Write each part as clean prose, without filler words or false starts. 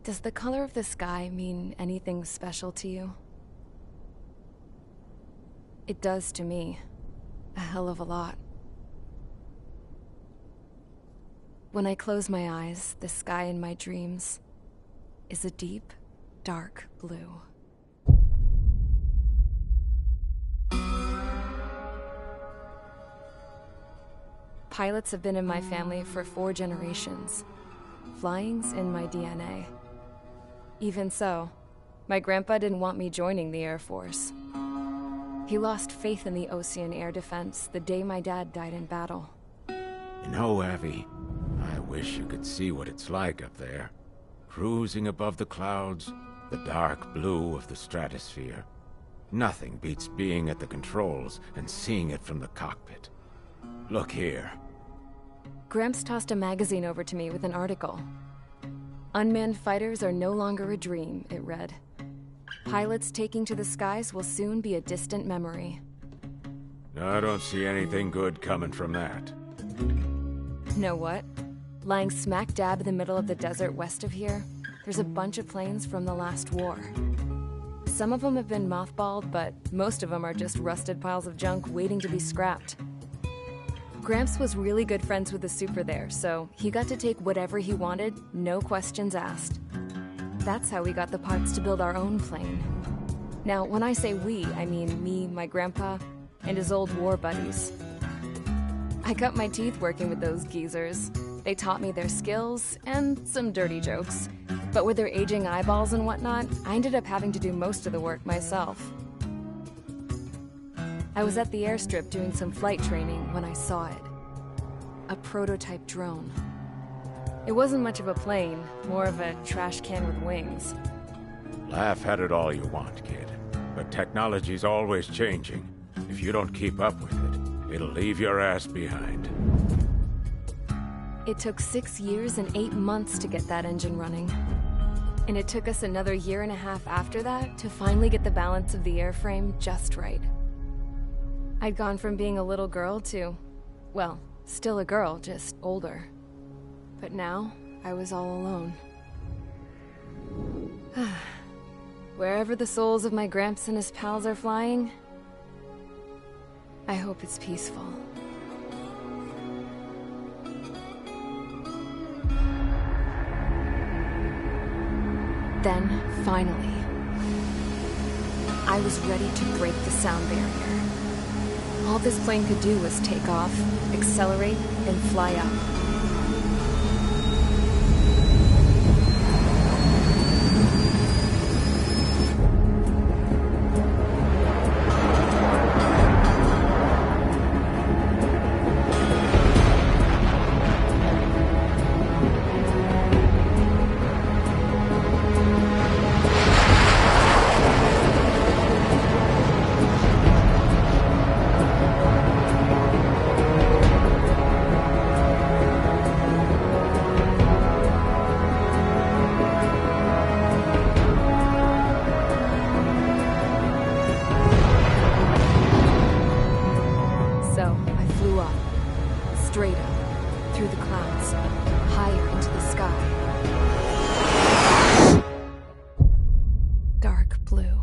Does the color of the sky mean anything special to you? It does to me. A hell of a lot. When I close my eyes, the sky in my dreams is a deep, dark blue. Pilots have been in my family for 4 generations. Flying's in my DNA. Even so, my grandpa didn't want me joining the Air Force. He lost faith in the Osean air defense the day my dad died in battle. You know, Abby, I wish you could see what it's like up there. Cruising above the clouds, the dark blue of the stratosphere. Nothing beats being at the controls and seeing it from the cockpit. Look here. Gramps tossed a magazine over to me with an article. Unmanned fighters are no longer a dream, it read. Pilots taking to the skies will soon be a distant memory. I don't see anything good coming from that. Know what? Lying smack dab in the middle of the desert west of here, there's a bunch of planes from the last war. Some of them have been mothballed, but most of them are just rusted piles of junk waiting to be scrapped. Gramps was really good friends with the super there, so he got to take whatever he wanted, no questions asked. That's how we got the parts to build our own plane. Now, when I say we, I mean me, my grandpa, and his old war buddies. I cut my teeth working with those geezers. They taught me their skills, and some dirty jokes. But with their aging eyeballs and whatnot, I ended up having to do most of the work myself. I was at the airstrip doing some flight training when I saw it. A prototype drone. It wasn't much of a plane, more of a trash can with wings. Laugh at it all you want, kid. But technology's always changing. If you don't keep up with it, it'll leave your ass behind. It took 6 years and 8 months to get that engine running. And it took us another 1.5 years after that to finally get the balance of the airframe just right. I'd gone from being a little girl to, well, still a girl, just older. But now, I was all alone. Wherever the souls of my Gramps and his pals are flying, I hope it's peaceful. Then, finally, I was ready to break the sound barrier. All this plane could do was take off, accelerate, and fly up. Straight up, through the clouds, higher into the sky. Dark blue.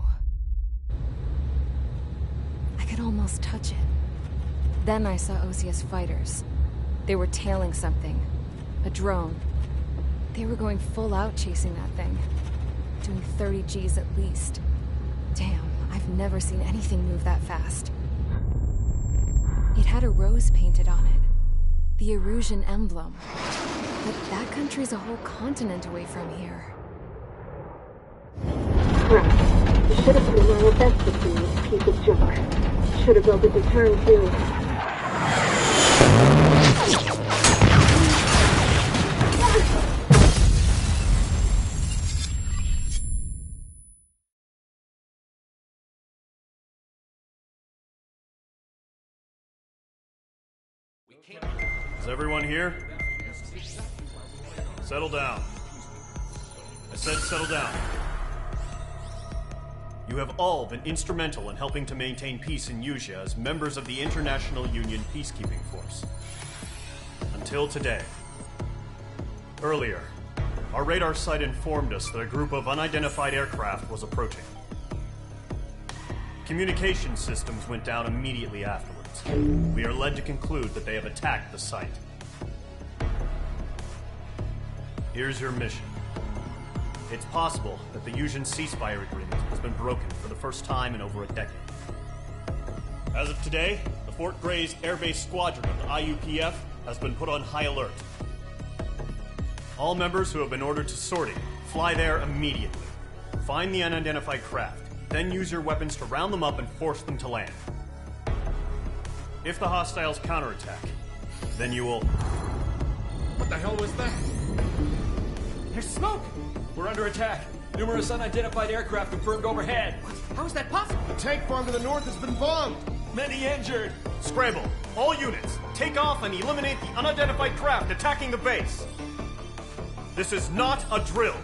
I could almost touch it. Then I saw Osius fighters. They were tailing something. A drone. They were going full out chasing that thing. Doing 30 Gs at least. Damn, I've never seen anything move that fast. It had a rose painted on it. The Erusian emblem. But that country's a whole continent away from here. Right. You should have put in my best to see this piece of junk. Should have built a deterrent too. Is everyone here? Settle down. I said settle down. You have all been instrumental in helping to maintain peace in Usea as members of the International Union Peacekeeping Force. Until today. Earlier, our radar site informed us that a group of unidentified aircraft was approaching. Communication systems went down immediately afterwards. We are led to conclude that they have attacked the site. Here's your mission. It's possible that the Usian ceasefire agreement has been broken for the first time in over a decade. As of today, the Fort Grays Air Base Squadron of the IUPF has been put on high alert. All members who have been ordered to sortie, fly there immediately. Find the unidentified craft, then use your weapons to round them up and force them to land. If the hostiles counterattack, then you will... What the hell was that? There's smoke! We're under attack. Numerous unidentified aircraft confirmed overhead. What? How is that possible? The tank farm to the north has been bombed! Many injured! Scramble! All units, take off and eliminate the unidentified craft attacking the base! This is not a drill!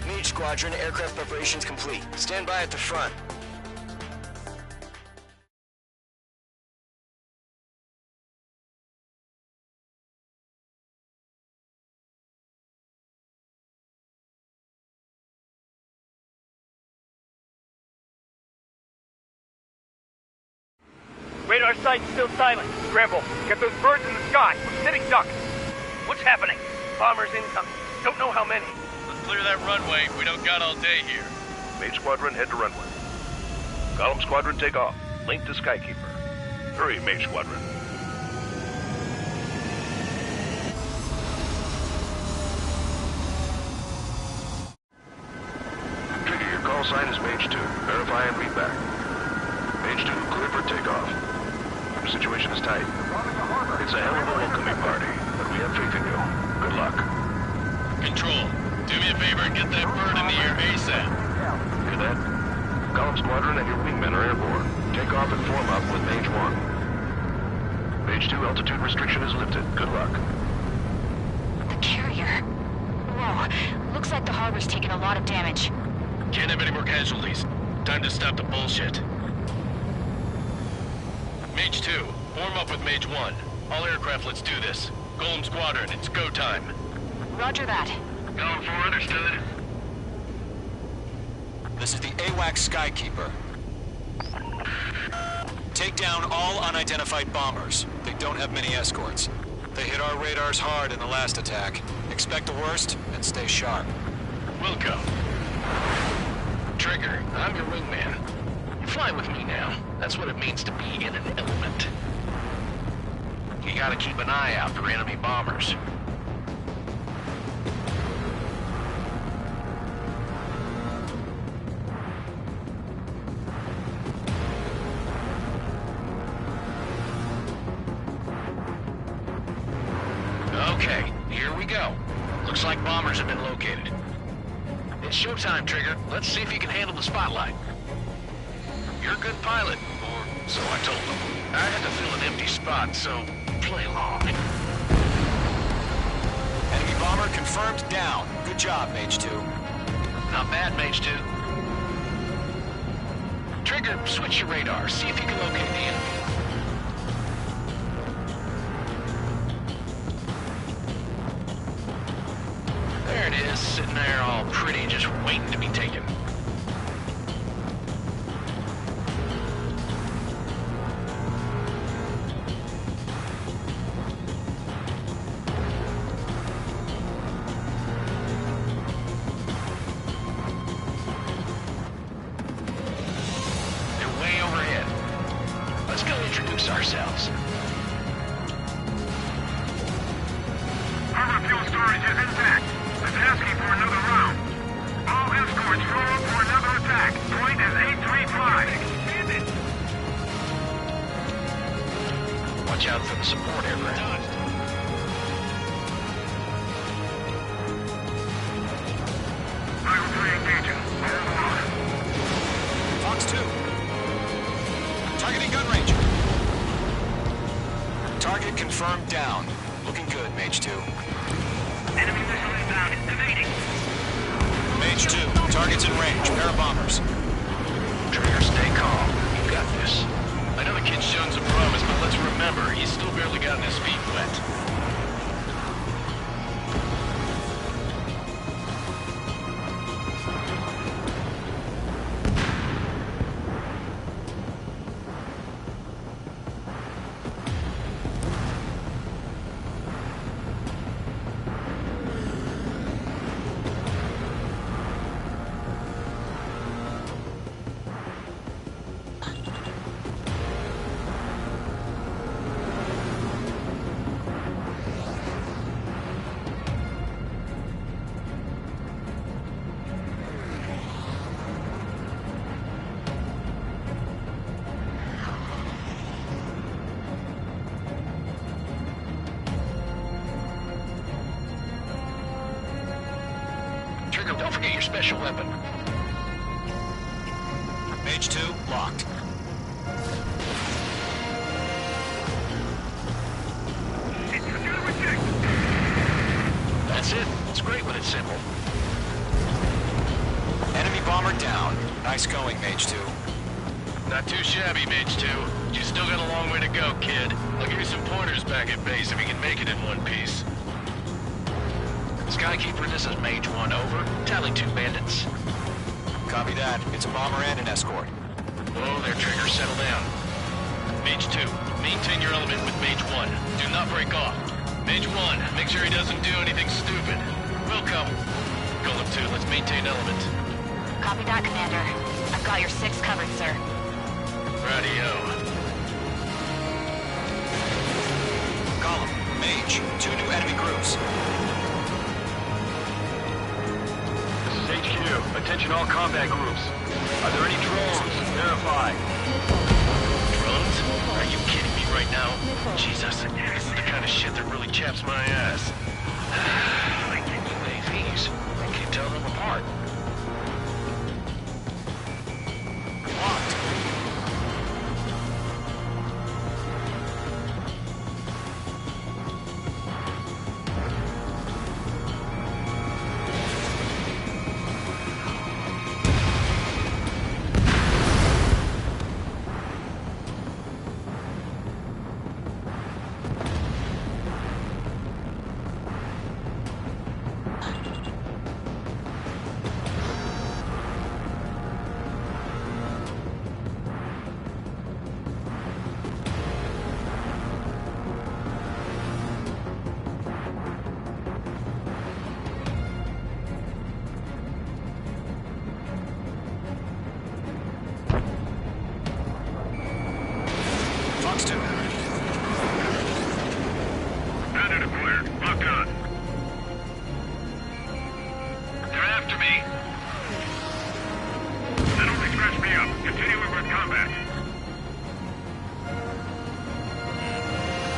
Mage Squadron, aircraft preparations complete. Stand by at the front. Radar site's still silent. Scramble. Get those birds in the sky. We're sitting ducks. What's happening? Bombers incoming. Don't know how many. Let's clear that runway. We don't got all day here. Mage Squadron, head to runway. Column Squadron, take off. Link to Skykeeper. Hurry, Mage Squadron. Trigger, your call sign is Mage 2. Verify and read back. Mage 2, clear for takeoff. Your situation is tight. It's a hell of a welcoming party, but we have faith in you. Good luck. Control, do me a favor and get that bird in the air ASAP. Hear that? Column Squadron and your wingmen are airborne. Take off and form up with Mage 1. Mage 2, altitude restriction is lifted. Good luck. Looks like the harbor's taken a lot of damage. Can't have any more casualties. Time to stop the bullshit. Mage 2, form up with Mage 1. All aircraft, let's do this. Golem Squadron, it's go time. Roger that. Going for understood. This is the AWACS Skykeeper. Take down all unidentified bombers. They don't have many escorts. They hit our radars hard in the last attack. Expect the worst and stay sharp. Wilco. Trigger, I'm your wingman. Fly with me now. That's what it means to be in an element. You gotta keep an eye out for enemy bombers. Okay, here we go. Looks like bombers have been located. It's showtime, Trigger. Let's see if you can handle the spotlight. You're a good pilot, or so I told them. I had to fill an empty spot, so play along. Enemy bomber confirmed down. Good job, Mage 2. Not bad, Mage 2. Trigger, switch your radar. See if you can locate the enemy. There it is, sitting there all pretty, just waiting to be taken. They're way overhead. Let's go introduce ourselves. Harbor fuel storage is intact. It's asking for another round. All escorts roll up for another attack. Point is 835. Watch out for the support aircraft. Rifle 3 engaging. Hold on. Fox 2. Targeting gun range. Target confirmed down. Looking good, Mage 2. Enemy missile inbound. Evading. Mage 2. Target's in range. Pair of bombers. Trigger, stay calm. You got this. I know the kid's shown some promise, but let's remember, he's still barely gotten his feet wet. Trigger, don't forget your special weapon. Mage 2, locked. That's it. It's great when it's simple. Enemy bomber down. Nice going, Mage 2. Not too shabby, Mage 2. You still got a long way to go, kid. I'll give you some pointers back at base if you can make it in one piece. Skykeeper, this is Mage 1, over. Tally 2 bandits. Copy that. It's a bomber and an escort. Whoa there, Trigger. Settle down. Mage 2, maintain your element with Mage 1. Do not break off. Mage 1, make sure he doesn't do anything stupid. Welcome. Golem 2, let's maintain element. Copy that, Commander. I've got your 6 covered, sir. Radio. Column, Mage, 2 new enemy groups. This is HQ. Attention all combat groups. Are there any drones? Verify. Drones? Are you kidding me right now? Jesus, this is the kind of shit that really chaps my ass. UAVs. I can't tell them apart. Locked. Unit acquired. Locked on. They're after me. That only scratched me up. Continuing with combat.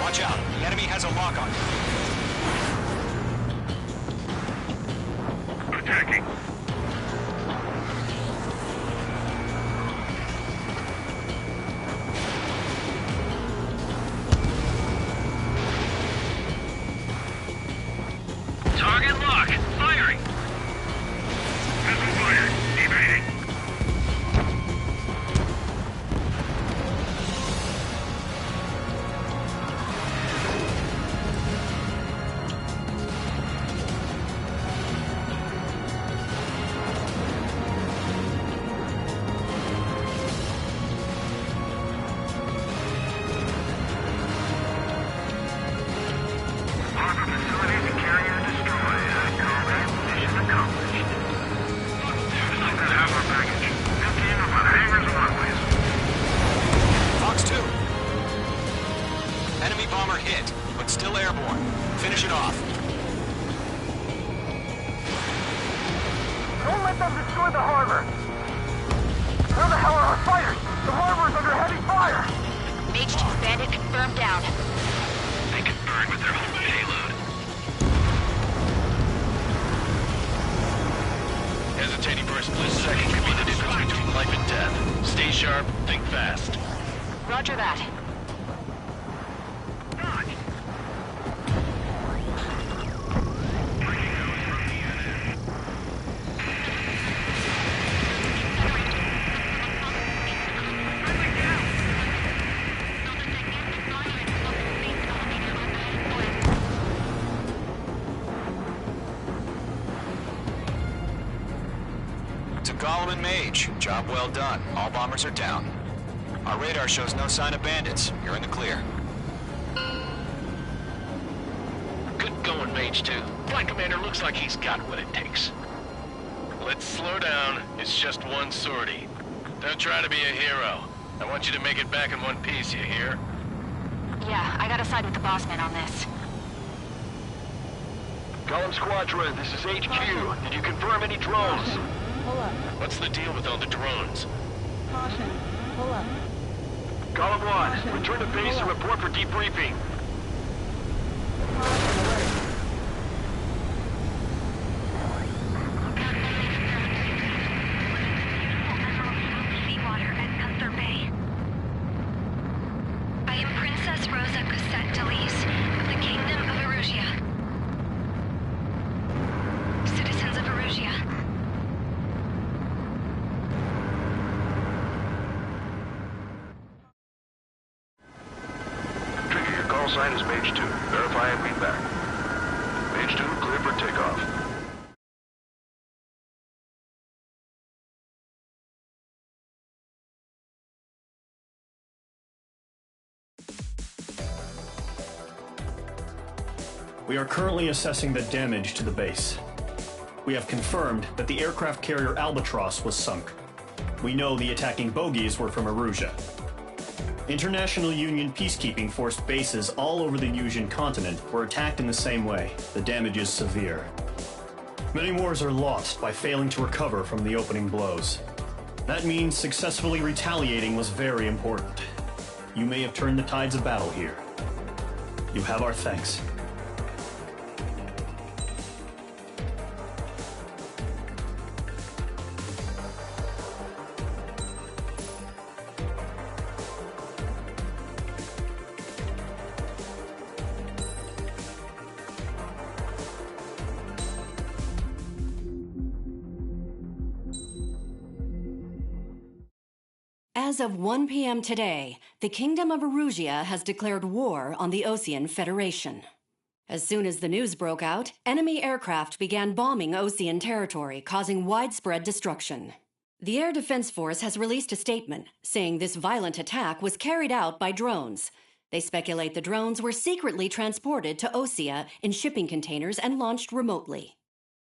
Watch out. The enemy has a lock on you. Attacking. Target lock. Firing. Missile fired. Evading. Roger that. To Gollum and Mage, job well done. All bombers are down. Our radar shows no sign of bandits. You're in the clear. Good going, Mage 2. Flight Commander looks like he's got what it takes. Let's slow down. It's just one sortie. Don't try to be a hero. I want you to make it back in one piece, you hear? Yeah, I gotta side with the boss man on this. Gollum Squadron, this is HQ. Did you confirm any drones? Pull up. What's the deal with all the drones? Caution. Pull up. Gollum 1, return to base and report for debriefing. Seawater at Gunther Bay. I am Princess Rosa Cosette Delise of the Kingdom of Erusia. Citizens of Erusia. Sign is Mage 2. Verify and read back. Mage 2, clear for takeoff. We are currently assessing the damage to the base. We have confirmed that the aircraft carrier Albatross was sunk. We know the attacking bogies were from Erusia. International Union peacekeeping force bases all over the Yusian continent were attacked in the same way. The damage is severe. Many wars are lost by failing to recover from the opening blows. That means successfully retaliating was very important. You may have turned the tides of battle here. You have our thanks. As of 1 p.m. today, the Kingdom of Erusia has declared war on the Osean Federation. As soon as the news broke out, enemy aircraft began bombing Osean territory, causing widespread destruction. The Air Defense Force has released a statement saying this violent attack was carried out by drones. They speculate the drones were secretly transported to Osea in shipping containers and launched remotely.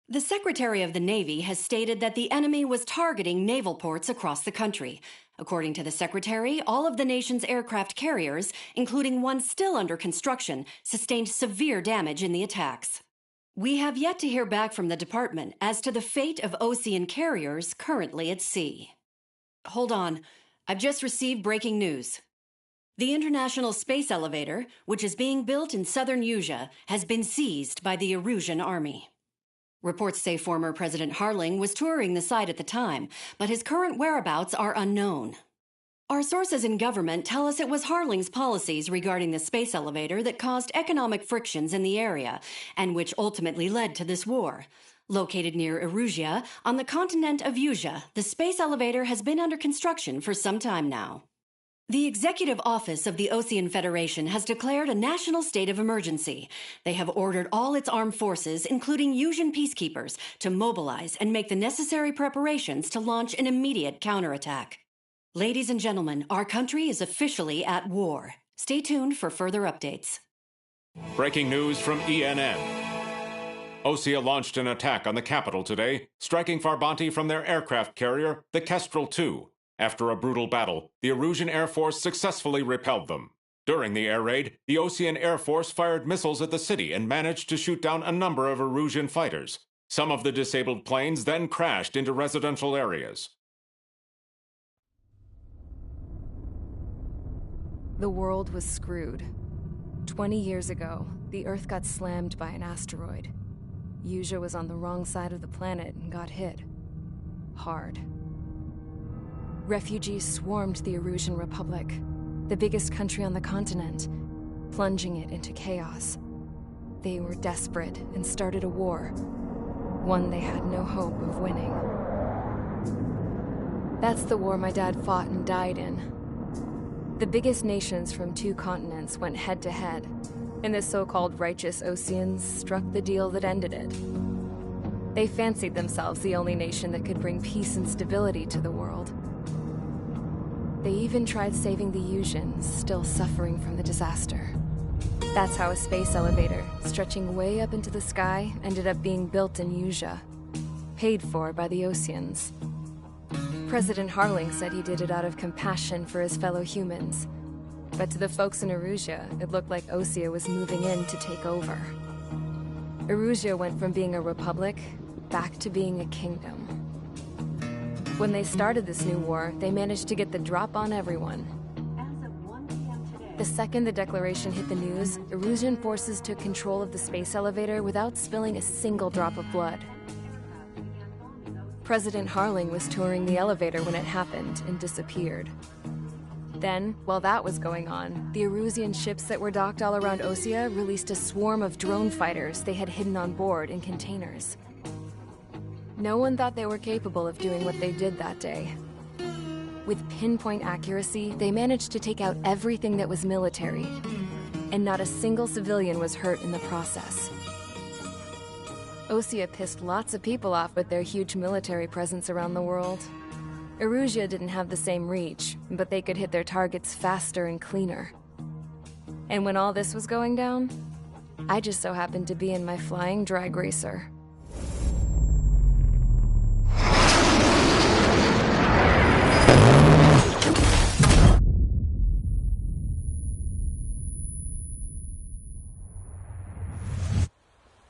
The Secretary of the Navy has stated that the enemy was targeting naval ports across the country. According to the Secretary, all of the nation's aircraft carriers, including one still under construction, sustained severe damage in the attacks. We have yet to hear back from the department as to the fate of Osean carriers currently at sea. Hold on. I've just received breaking news. The International Space Elevator, which is being built in southern Usea, has been seized by the Erusian army. Reports say former President Harling was touring the site at the time, but his current whereabouts are unknown. Our sources in government tell us it was Harling's policies regarding the space elevator that caused economic frictions in the area, and which ultimately led to this war. Located near Erusea, on the continent of Usea, the space elevator has been under construction for some time now. The Executive Office of the Osean Federation has declared a national state of emergency. They have ordered all its armed forces, including Usian peacekeepers, to mobilize and make the necessary preparations to launch an immediate counterattack. Ladies and gentlemen, our country is officially at war. Stay tuned for further updates. Breaking news from ENN. Osea launched an attack on the capital today, striking Farbanti from their aircraft carrier, the Kestrel II. After a brutal battle, the Erusian Air Force successfully repelled them. During the air raid, the Osean Air Force fired missiles at the city and managed to shoot down a number of Erusian fighters. Some of the disabled planes then crashed into residential areas. The world was screwed. 20 years ago, the Earth got slammed by an asteroid. Usea was on the wrong side of the planet and got hit. Hard. Refugees swarmed the Erusian Republic, the biggest country on the continent, plunging it into chaos. They were desperate and started a war, one they had no hope of winning. That's the war my dad fought and died in. The biggest nations from 2 continents went head-to-head, and the so-called righteous Oseans struck the deal that ended it. They fancied themselves the only nation that could bring peace and stability to the world. They even tried saving the Usians, still suffering from the disaster. That's how a space elevator, stretching way up into the sky, ended up being built in Usea, paid for by the Oseans. President Harling said he did it out of compassion for his fellow humans. But to the folks in Erusea, it looked like Osea was moving in to take over. Erusea went from being a republic back to being a kingdom. When they started this new war, they managed to get the drop on everyone. The second the declaration hit the news, Erusian forces took control of the space elevator without spilling a single drop of blood. President Harling was touring the elevator when it happened and disappeared. Then, while that was going on, the Erusian ships that were docked all around Osea released a swarm of drone fighters they had hidden on board in containers. No one thought they were capable of doing what they did that day. With pinpoint accuracy, they managed to take out everything that was military, and not a single civilian was hurt in the process. Osea pissed lots of people off with their huge military presence around the world. Erusea didn't have the same reach, but they could hit their targets faster and cleaner. And when all this was going down, I just so happened to be in my flying drag racer.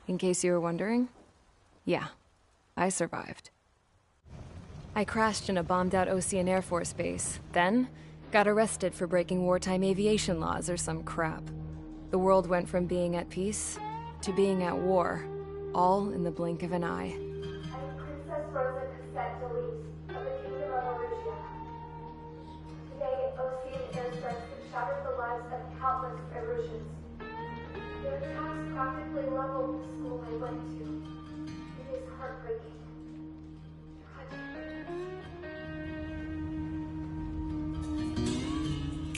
In case you were wondering, yeah, I survived. I crashed in a bombed-out Osean Air Force base, then got arrested for breaking wartime aviation laws or some crap. The world went from being at peace to being at war, all in the blink of an eye. I am Princess Rosa Cassette Delise of the Kingdom of Erusea. Today, Osean airstrikes have shattered the lives of countless Erusians. Their attacks practically leveled the school I went to. It is heartbreaking.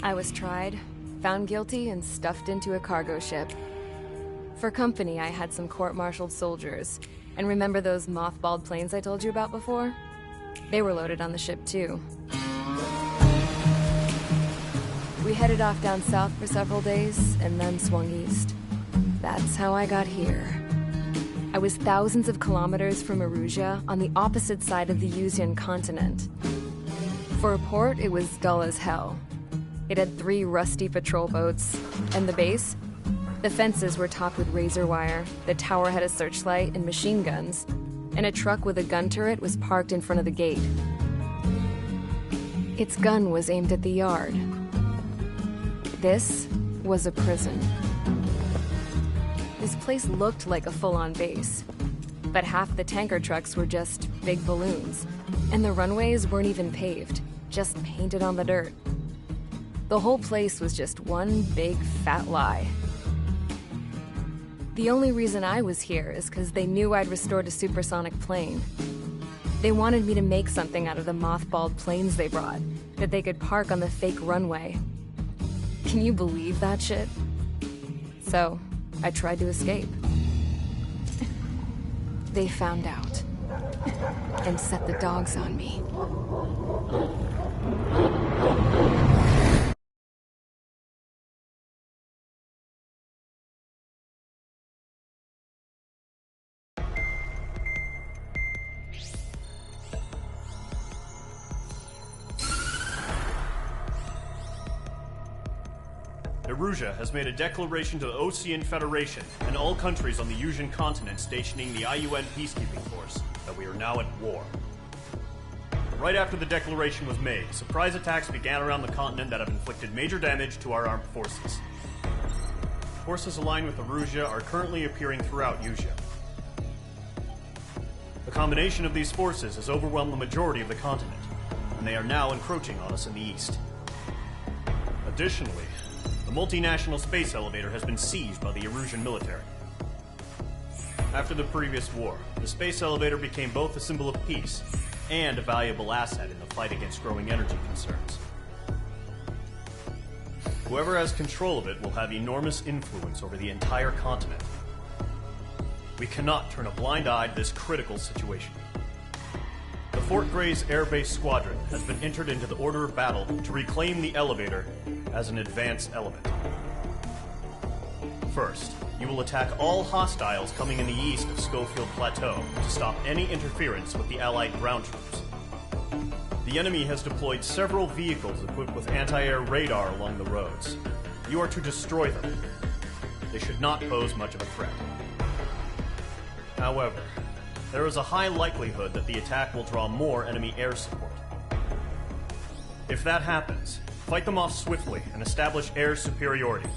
I was tried, found guilty, and stuffed into a cargo ship. For company, I had some court-martialed soldiers. And remember those mothballed planes I told you about before? They were loaded on the ship, too. We headed off down south for several days, and then swung east. That's how I got here. I was thousands of kilometers from Erusea, on the opposite side of the Usian continent. For a port, it was dull as hell. It had 3 rusty patrol boats, and the base? The fences were topped with razor wire, the tower had a searchlight and machine guns, and a truck with a gun turret was parked in front of the gate. Its gun was aimed at the yard. This was a prison. This place looked like a full-on base, but half the tanker trucks were just big balloons, and the runways weren't even paved, just painted on the dirt. The whole place was just one big fat lie. The only reason I was here is because they knew I'd restored a supersonic plane. They wanted me to make something out of the mothballed planes they brought, that they could park on the fake runway. Can you believe that shit? So, I tried to escape. They found out, and set the dogs on me. Erusia has made a declaration to the Osean Federation and all countries on the Yusian continent stationing the IUN peacekeeping force that we are now at war. Right after the declaration was made, surprise attacks began around the continent that have inflicted major damage to our armed forces. Forces aligned with Erusia are currently appearing throughout Yusia. The combination of these forces has overwhelmed the majority of the continent, and they are now encroaching on us in the east. Additionally, the multinational space elevator has been seized by the Erusian military. After the previous war, the space elevator became both a symbol of peace and a valuable asset in the fight against growing energy concerns. Whoever has control of it will have enormous influence over the entire continent. We cannot turn a blind eye to this critical situation. The Fort Grays Air Base Squadron has been entered into the order of battle to reclaim the elevator as an advanced element. First, you will attack all hostiles coming in the east of Schofield Plateau to stop any interference with the Allied ground troops. The enemy has deployed several vehicles equipped with anti-air radar along the roads. You are to destroy them. They should not pose much of a threat. However, there is a high likelihood that the attack will draw more enemy air support. If that happens, fight them off swiftly and establish air superiority.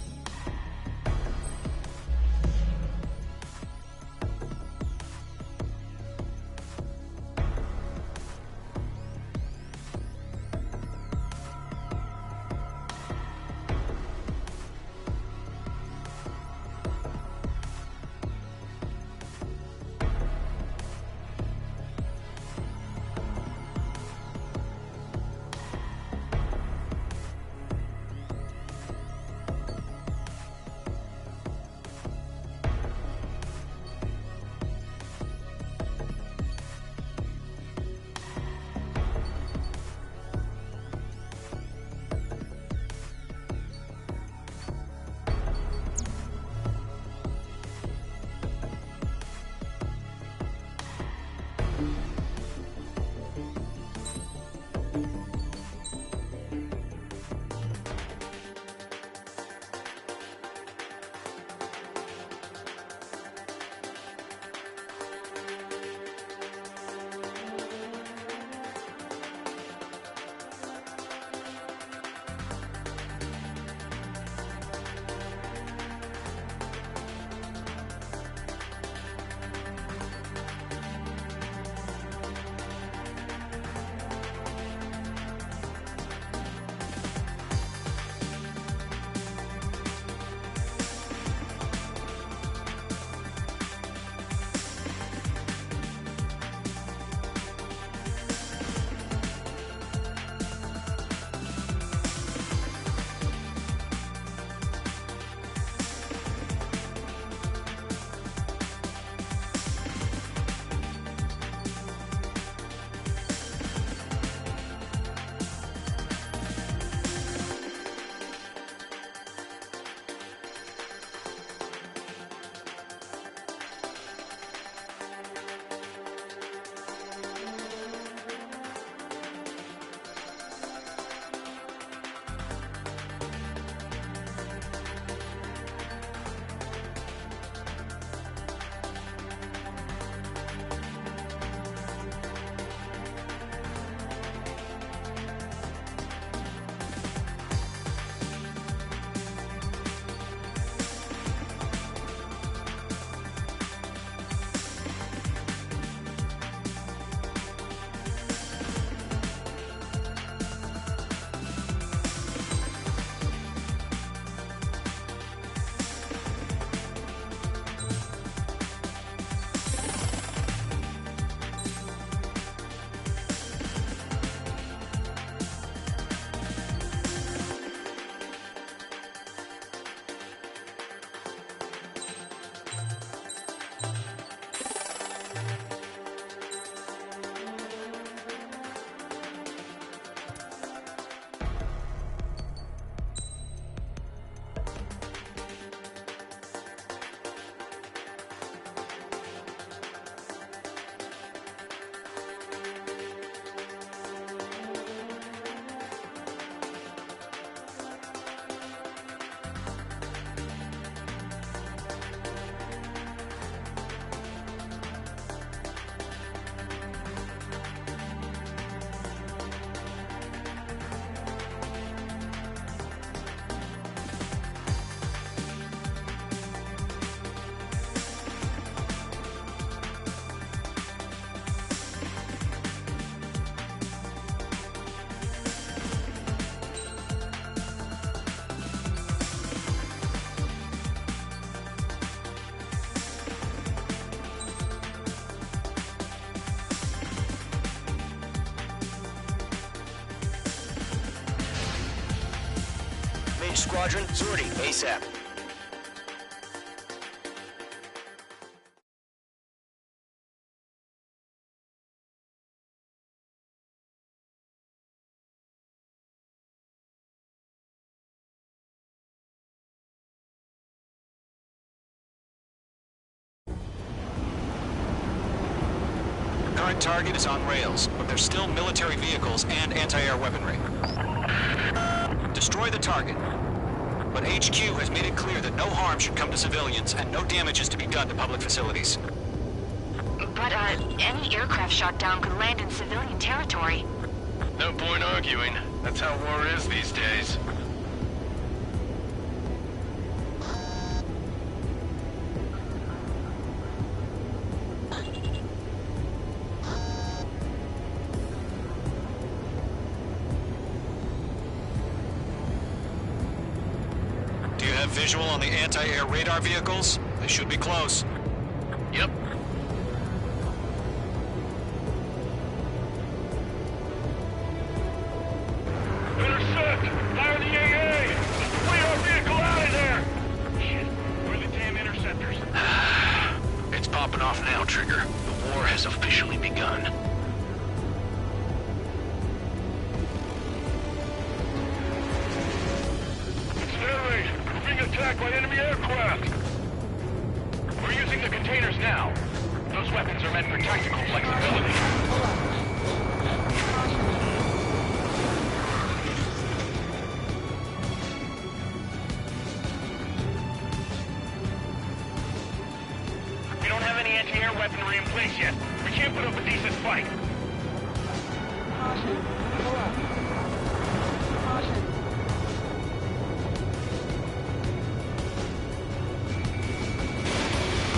Engage squadron. Sortie ASAP. Current target is on rails, but there's still military vehicles and anti-air weaponry. Destroy the target. But HQ has made it clear that no harm should come to civilians and no damage is to be done to public facilities. But, any aircraft shot down could land in civilian territory. No point arguing. That's how war is these days. Do you have visual on the anti-air radar vehicles? They should be close. Yep. Intercept! Fire the AA! Flee our vehicle out of there! Shit, where are the damn interceptors? It's popping off now, Trigger. The war has officially begun. Accelerate! We're being attacked by enemy aircraft! We're using the containers now. Those weapons are meant for tactical flexibility. We don't have any anti-air weaponry in place yet. We can't put up a decent fight. Caution. Pull up. Caution.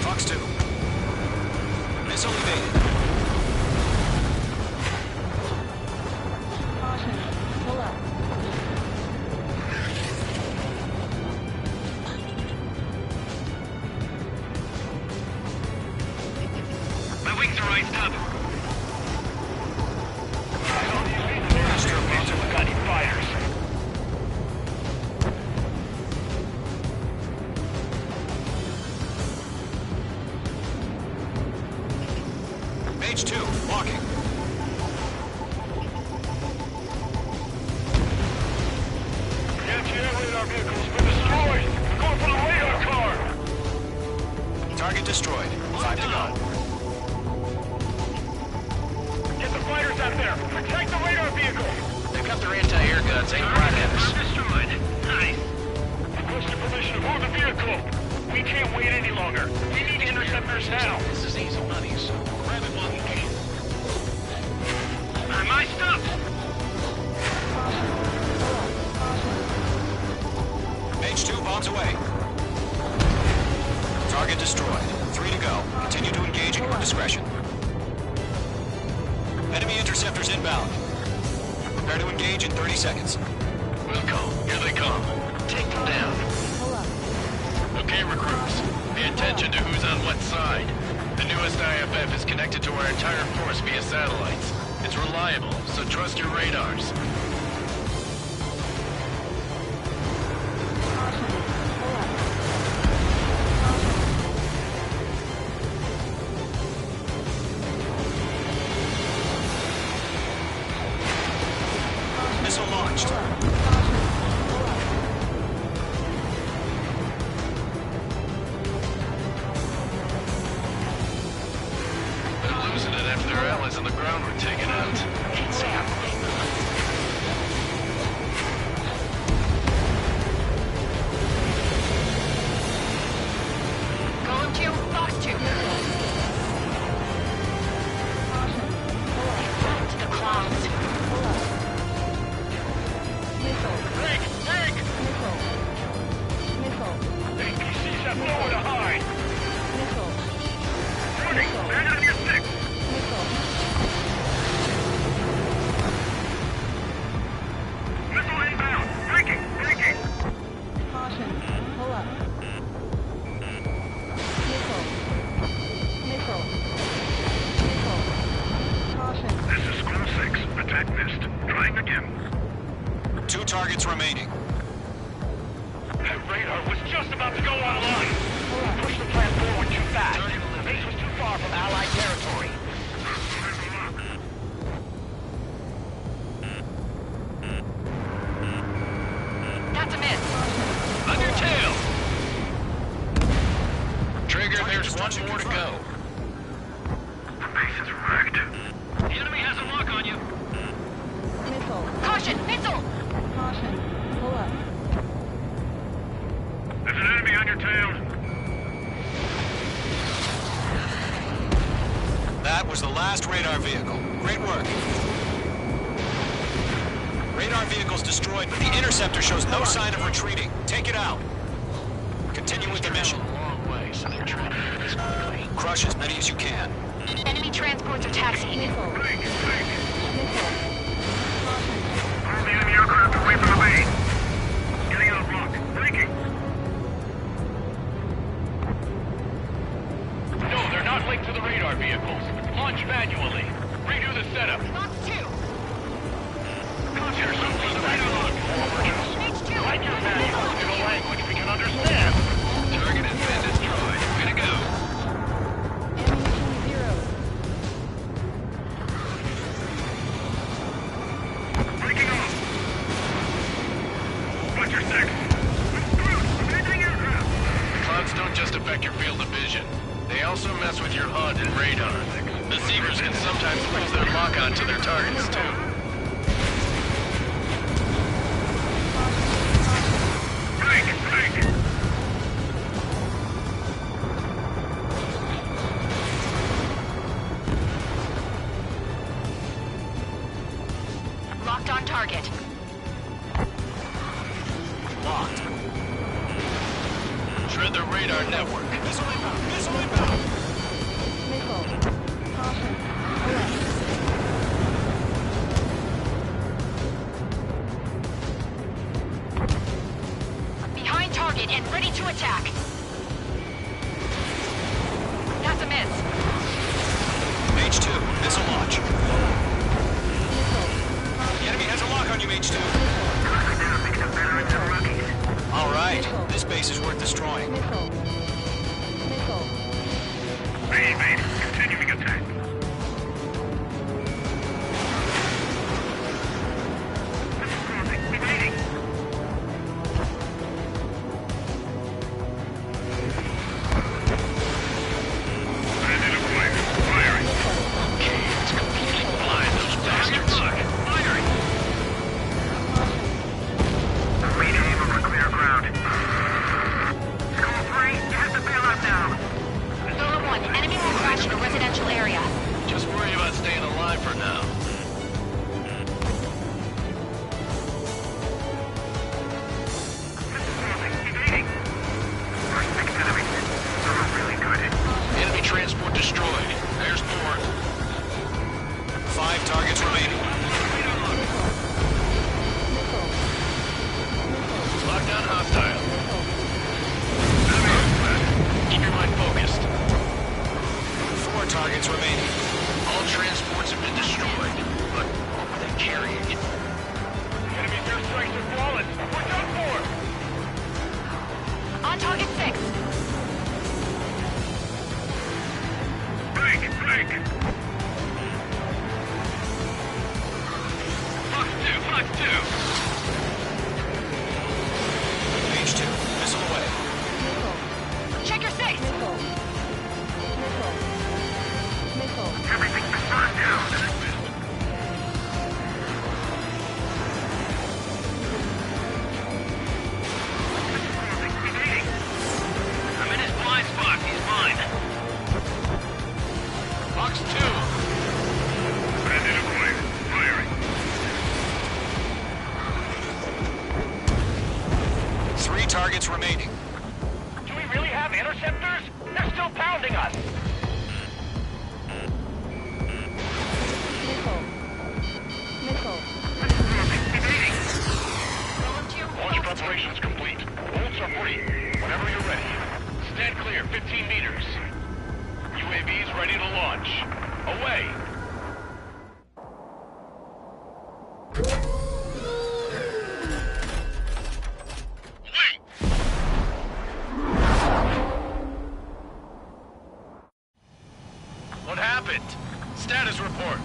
Fox 2. Missile evaded. Caution. Pull up. My wings are iced up. Got any fighters? Mage 2, walking. The anti-air radar vehicle's been destroyed. We're going for the radar car. Target destroyed. 5 to go. Get the fighters out there. Protect the radar vehicle. They've got their anti-air guns aimed right at us. Destroyed. Nice. Requesting permission to move the vehicle. We can't wait any longer. We need interceptors now. This is easy money, so grab it while you can. I'm iced up. Mage 2 bombs away. Target destroyed. 3 to go. Continue to engage at your discretion. Enemy interceptors inbound. Prepare to engage in 30 seconds. Wilco, here they come. Take them down. Okay, recruits. Pay attention to who's on what side. The newest IFF is connected to our entire force via satellites. It's reliable, so trust your radars. Missile launched. They're losing it after their allies on the ground were taken out. Going to Fox 2. Back to the clouds. Rick! Rick! Missile. APCs have nowhere to hide. Missile. Shooting! Land on your six! Missile. One more to go. The base is wrecked. The enemy has a lock on you. Missile. Caution! Missile! Caution. Pull up. There's an enemy on your tail. That was the last radar vehicle. Great work. Radar vehicle's destroyed, but the interceptor shows no sign of retreating. Take it out. Continue with the mission. Long way, so they're trying to do this quickly. Crush as many as you can. Enemy transports are taxiing. Missile. Missile. Pull the enemy aircraft away from the base. Getting out of block. Breaking. No, they're not linked to the radar vehicles. Launch manually. Redo the setup. Fox 2. Here's something to radar lock. Write your manuals in a language we can understand. Target has been destroyed. Way to go. Ammunition 0. Breaking off. Butcher 6. I'm screwed. Abandoning aircraft. Clouds don't just affect your field of vision. They also mess with your HUD and radar. The Seekers can sometimes lose their lock-on to their targets, too. Break. Locked on target. Locked. Shred the radar network. Missile inbound! Missile inbound! Missile. Caution. Pull up. Behind target and ready to attack. That's a miss. Mage 2, missile launch. Missile. The enemy has a lock on you, Mage 2. All right, this base is worth destroying. Missile. Missile. Main, continuing attack. Evading. Bandit acquired. Firing. Okay, it's completely blind, those bastards. Firing. Rename over clear ground. Skull 3, you have to bail out now. Zone 1, enemy will crash in a residential area. Just worry about staying alive for now. Evading. First 6 enemies. They're really good. Enemy transport destroyed. There's more. 5 targets remaining. Lockdown hostile. Keep your mind focused. 4 targets remaining. All transports have been destroyed. But what were they carrying? Enemy's airstrikes are flawless. We're done for. On target 6. Break. Fox 2. Mage 2, missile away. Check your 6. Missile. Everything's been shot down. Evading. I'm in his blind spot. He's mine. Fox 2. Bandit acquired. Firing. 3 targets remaining. Do we really have interceptors? They're still pounding us. Missile. Evading. Launch preparations complete. Bolts are free. Whenever you're ready. Stand clear. 15 meters. UAVs ready to launch. Away. What happened? Status report.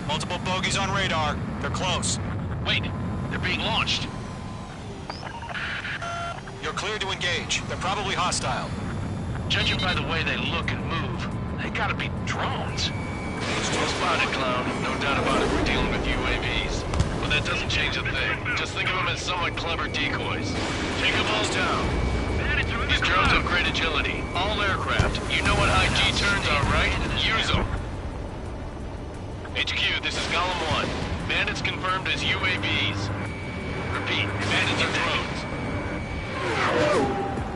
Multiple bogeys on radar. They're close. Wait, they're being launched. You're cleared to engage. They're probably hostile. Judging by the way they look and move, they gotta be drones. Well spotted, Clown. No doubt about it, we're dealing with UAVs. But that doesn't change a thing. Just think of them as somewhat clever decoys. Take them all down. These drones have great agility. All aircraft. You know what high G turns are, right? Use them. HQ, this is Golem 1. Bandits confirmed as UAVs. Repeat, bandits are drones.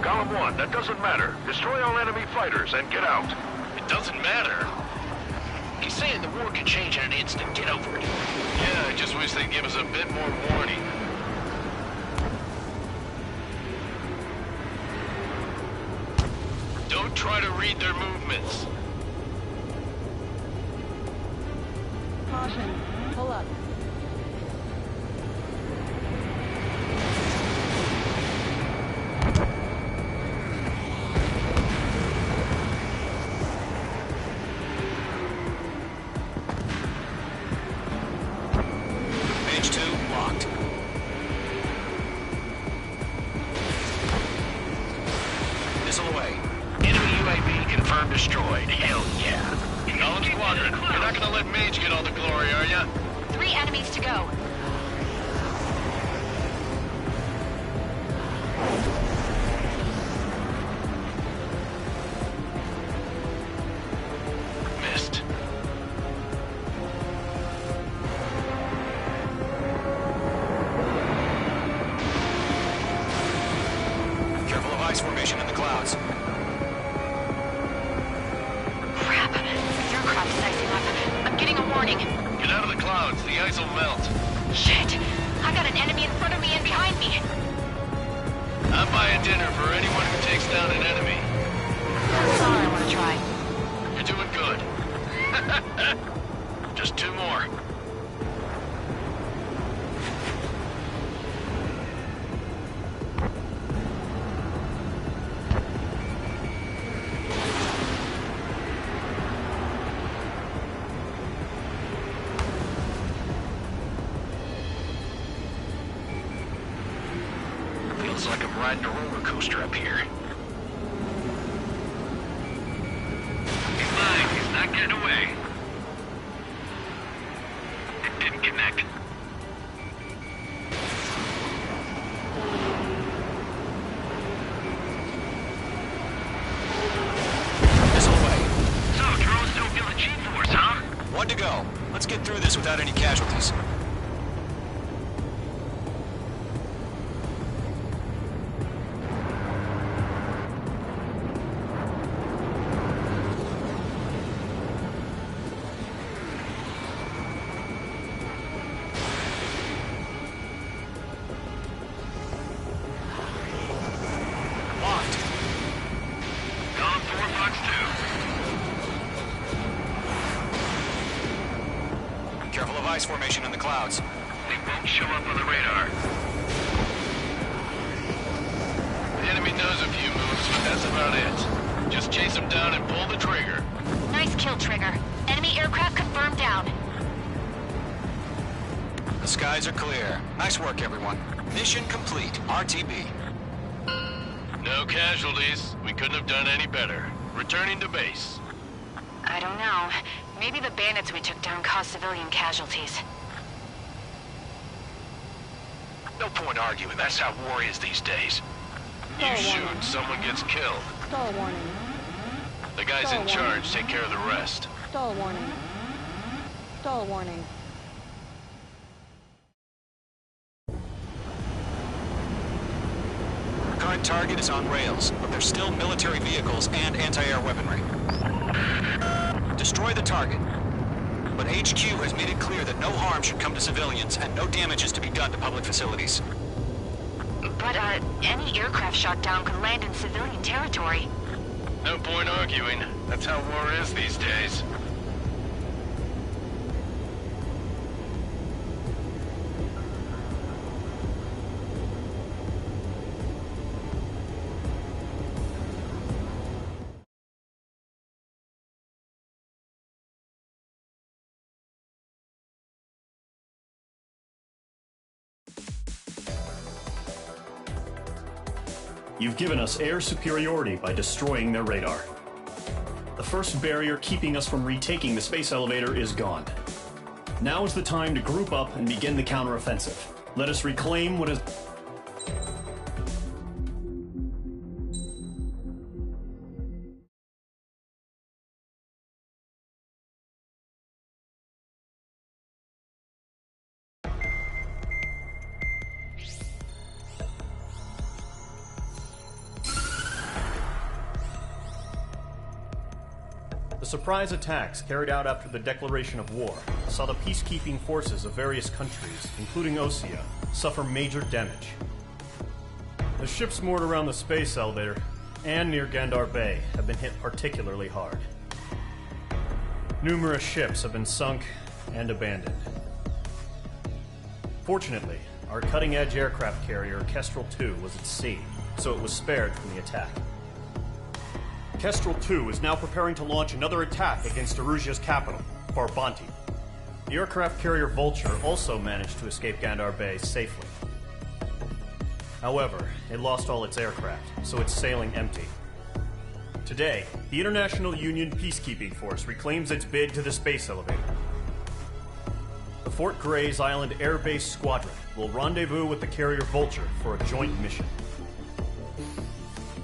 Golem 1, that doesn't matter. Destroy all enemy fighters and get out. It doesn't matter. He's saying the war could change in an instant. Get over it. Yeah, I just wish they'd give us a bit more warning. Don't try to read their movements. Caution. Pull up. Page 2, locked. Missile away. Enemy UAV confirmed destroyed. Hell yeah. Golem Squadron, you're not gonna let Mage get all the glory, are ya? 3 enemies to go. Missed. Careful of ice formation in the clouds. Crap. The aircraft is icing up. I'm getting a warning. Get out of the clouds, the ice will melt. Shit. I got an enemy in front of me and behind me. I'm buying dinner for anyone who takes down an enemy. That's all I want to try. You're doing good. Just 2 more. Feels like I'm riding a roller coaster up here. He's fine, he's not getting away. It didn't connect. Missile away. So, drones don't feel the G-force, huh? 1 to go. Let's get through this without any casualties. Locked. Golem 4, Fox 2. Careful of ice formation in the clouds. They won't show up on the radar. The enemy knows a few moves, but that's about it. Just chase them down and pull the trigger. Nice kill, Trigger. Enemy aircraft confirmed down. The skies are clear. Nice work, everyone. Mission complete. RTB. No casualties. We couldn't have done any better. Returning to base. I don't know. Maybe the bandits we took down caused civilian casualties. No point arguing. That's how war is these days. You shoot, someone gets killed. Stall warning. The guys in charge take care of the rest. Stall warning. Stall warning. Current target is on rails, but there's still military vehicles and anti-air weaponry. Destroy the target. But HQ has made it clear that no harm should come to civilians and no damage is to be done to public facilities. But, any aircraft shot down could land in civilian territory. No point arguing. That's how war is these days. You've given us air superiority by destroying their radar. The first barrier keeping us from retaking the space elevator is gone. Now is the time to group up and begin the counteroffensive. Let us reclaim what is... The surprise attacks carried out after the declaration of war saw the peacekeeping forces of various countries, including Osea, suffer major damage. The ships moored around the space elevator and near Gandar Bay have been hit particularly hard. Numerous ships have been sunk and abandoned. Fortunately, our cutting-edge aircraft carrier Kestrel II was at sea, so it was spared from the attack. Kestrel II is now preparing to launch another attack against Erusia's capital, Farbanti. The aircraft carrier Vulture also managed to escape Gandar Bay safely. However, it lost all its aircraft, so it's sailing empty. Today, the International Union Peacekeeping Force reclaims its bid to the space elevator. The Fort Grays Island Air Base Squadron will rendezvous with the carrier Vulture for a joint mission.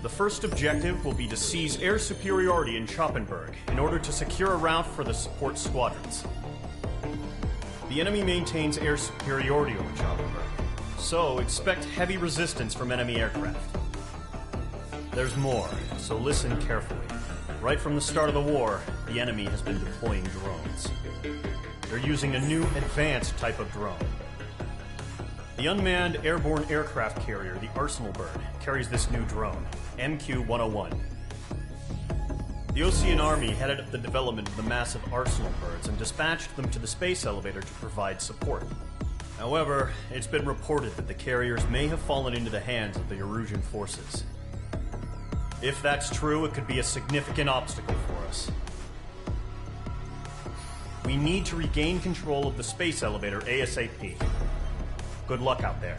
The first objective will be to seize air superiority in Choppenberg in order to secure a route for the support squadrons. The enemy maintains air superiority over Choppenberg, so expect heavy resistance from enemy aircraft. There's more, so listen carefully. Right from the start of the war, the enemy has been deploying drones. They're using a new advanced type of drone. The unmanned airborne aircraft carrier, the Arsenal Bird, carries this new drone, MQ-101. The Osean Army headed up the development of the massive Arsenal Birds and dispatched them to the space elevator to provide support. However, it's been reported that the carriers may have fallen into the hands of the Erusian forces. If that's true, it could be a significant obstacle for us. We need to regain control of the space elevator ASAP. Good luck out there.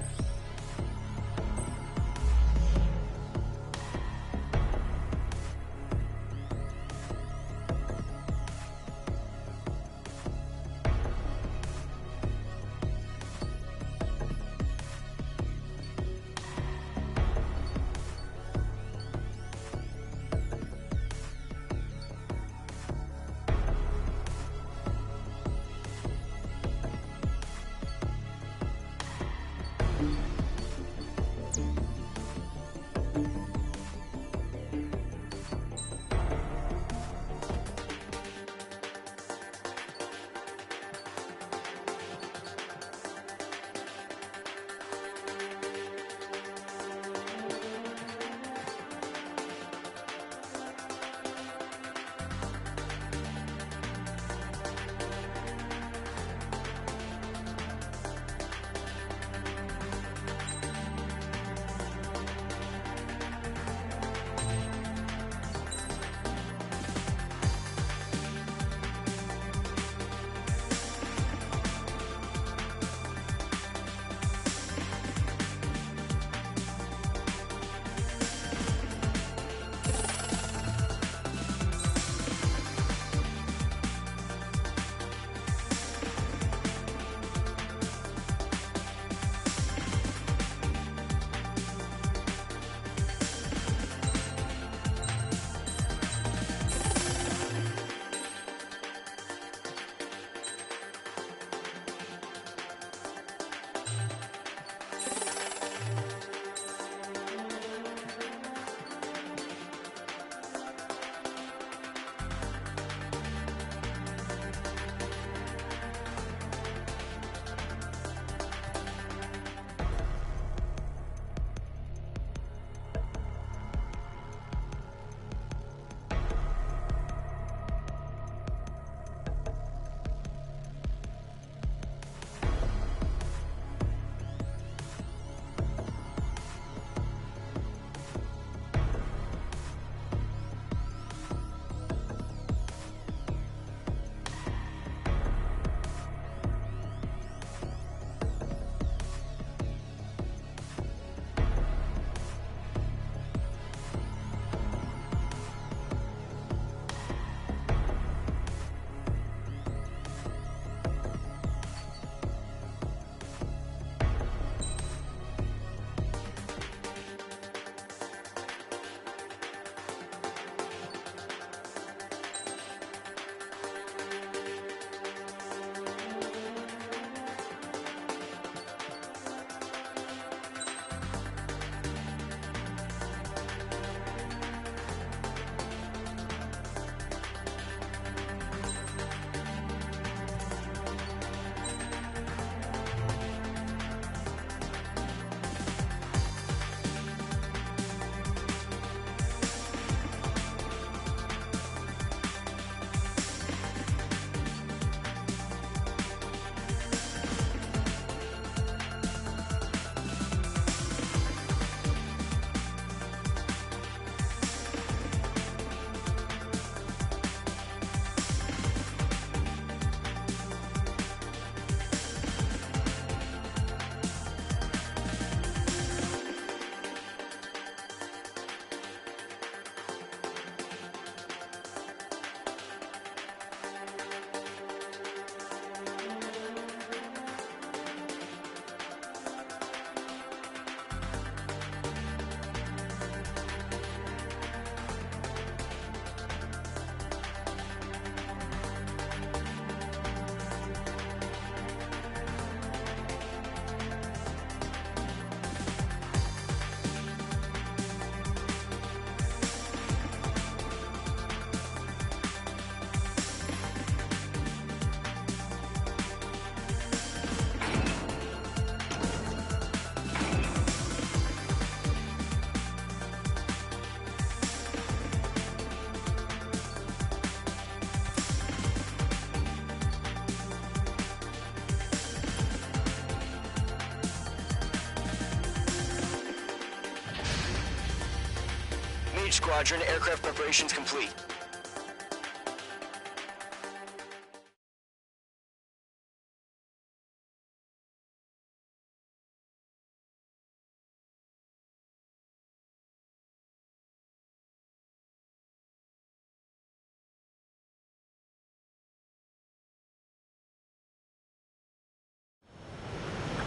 Mage Squadron, aircraft preparations complete.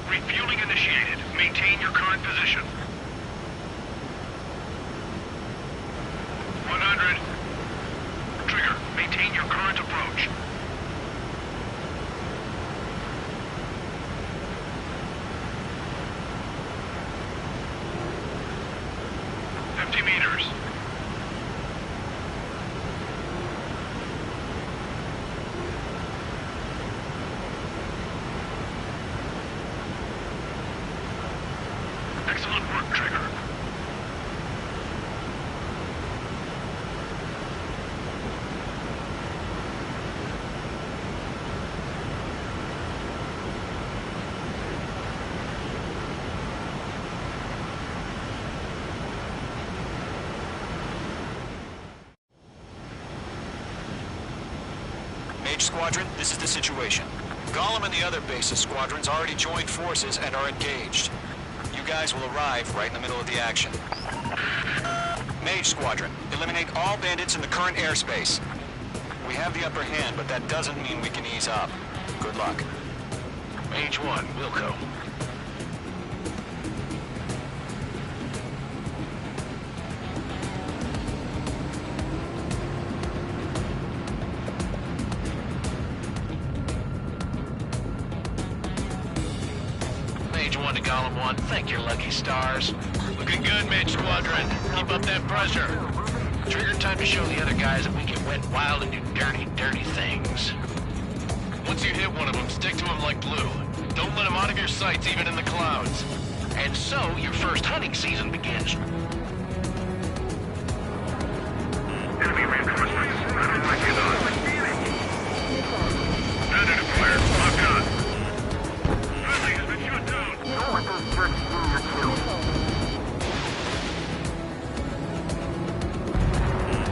Refueling initiated. Maintain your current position. 100. Trigger, maintain your current approach. 50 meters. Excellent work, Trigger. Mage Squadron, this is the situation. Golem and the other base's squadrons already joined forces and are engaged. You guys will arrive right in the middle of the action. Mage Squadron, eliminate all bandits in the current airspace. We have the upper hand, but that doesn't mean we can ease up. Good luck. Mage 1, Wilco. Mage 1 to Golem 1, thank your lucky stars. Looking good, Mage Squadron. Keep up that pressure. Trigger, time to show the other guys that we can wet wild and do dirty, dirty things. Once you hit one of them, stick to him like glue. Don't let him out of your sights, even in the clouds. And so, your first hunting season begins. Enemy reinforcements. Running like you know. Predator fire. Lock on. Friendly has been shot down. Don't let those jerks steal your kill.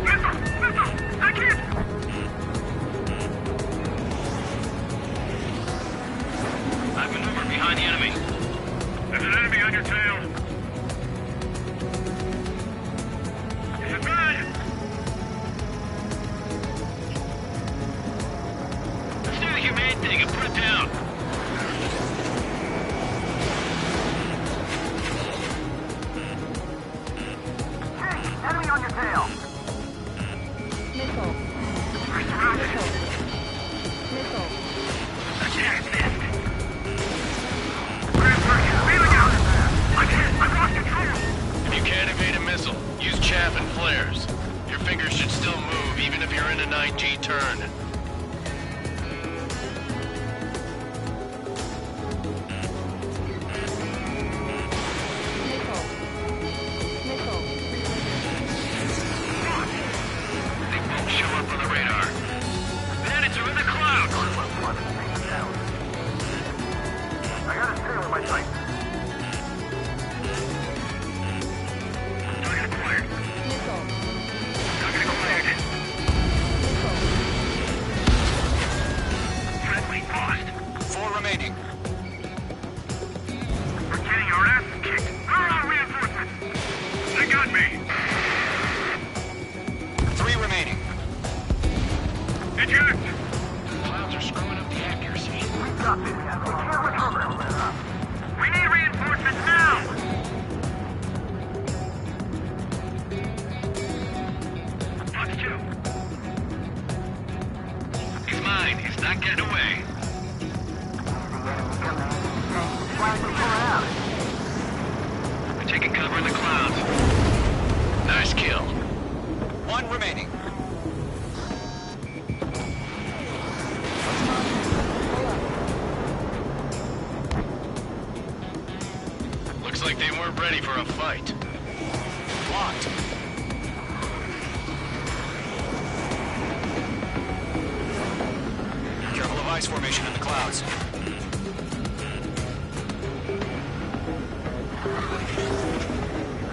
Missile! Take it! I've maneuvered behind the enemy. There's an enemy on your tail. Is it bad? Let's do the humane thing and put it down. Hey, enemy on your tail. Missile. We're surrounded. Missile. Again, missed. Feeling out. I've lost control. If you can't evade a missile, use chaff and flares. Your fingers should still move, even if you're in a 9G turn. Missile. Missile. They won't show up on the radar. Bandits are in the clouds. I got a tail in my sight. Target acquired. Missile. Target acquired. Friendly lost. 4 remaining. We're getting our asses kicked. Where are our reinforcements? They got me. 3 remaining. Eject. Clouds are screwing up the accuracy. We got this. We can't recover. We need reinforcements now. Fox 2. He's mine. He's not getting away. We're taking cover in the clouds. Nice kill. 1 remaining. Looks like they weren't ready for a fight. Locked. Careful of ice formation in the clouds.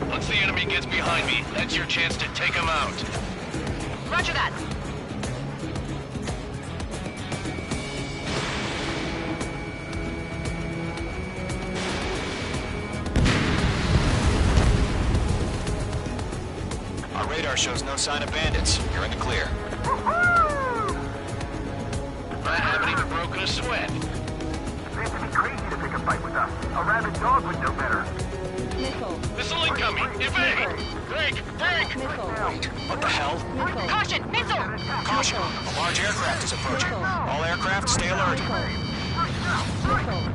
Once the enemy enemy gets behind me, that's your chance to take him out. Roger that. Our radar shows no sign of bandits. You're in the clear. I haven't even broken a sweat. Seems to be crazy to pick a fight with us. A rabid dog would know better. Missile. Missile incoming! Evade! Break! Break! Missile. What the hell? Missile. Caution! Missile! Caution! A large aircraft is approaching. All aircraft, stay alert. Missile.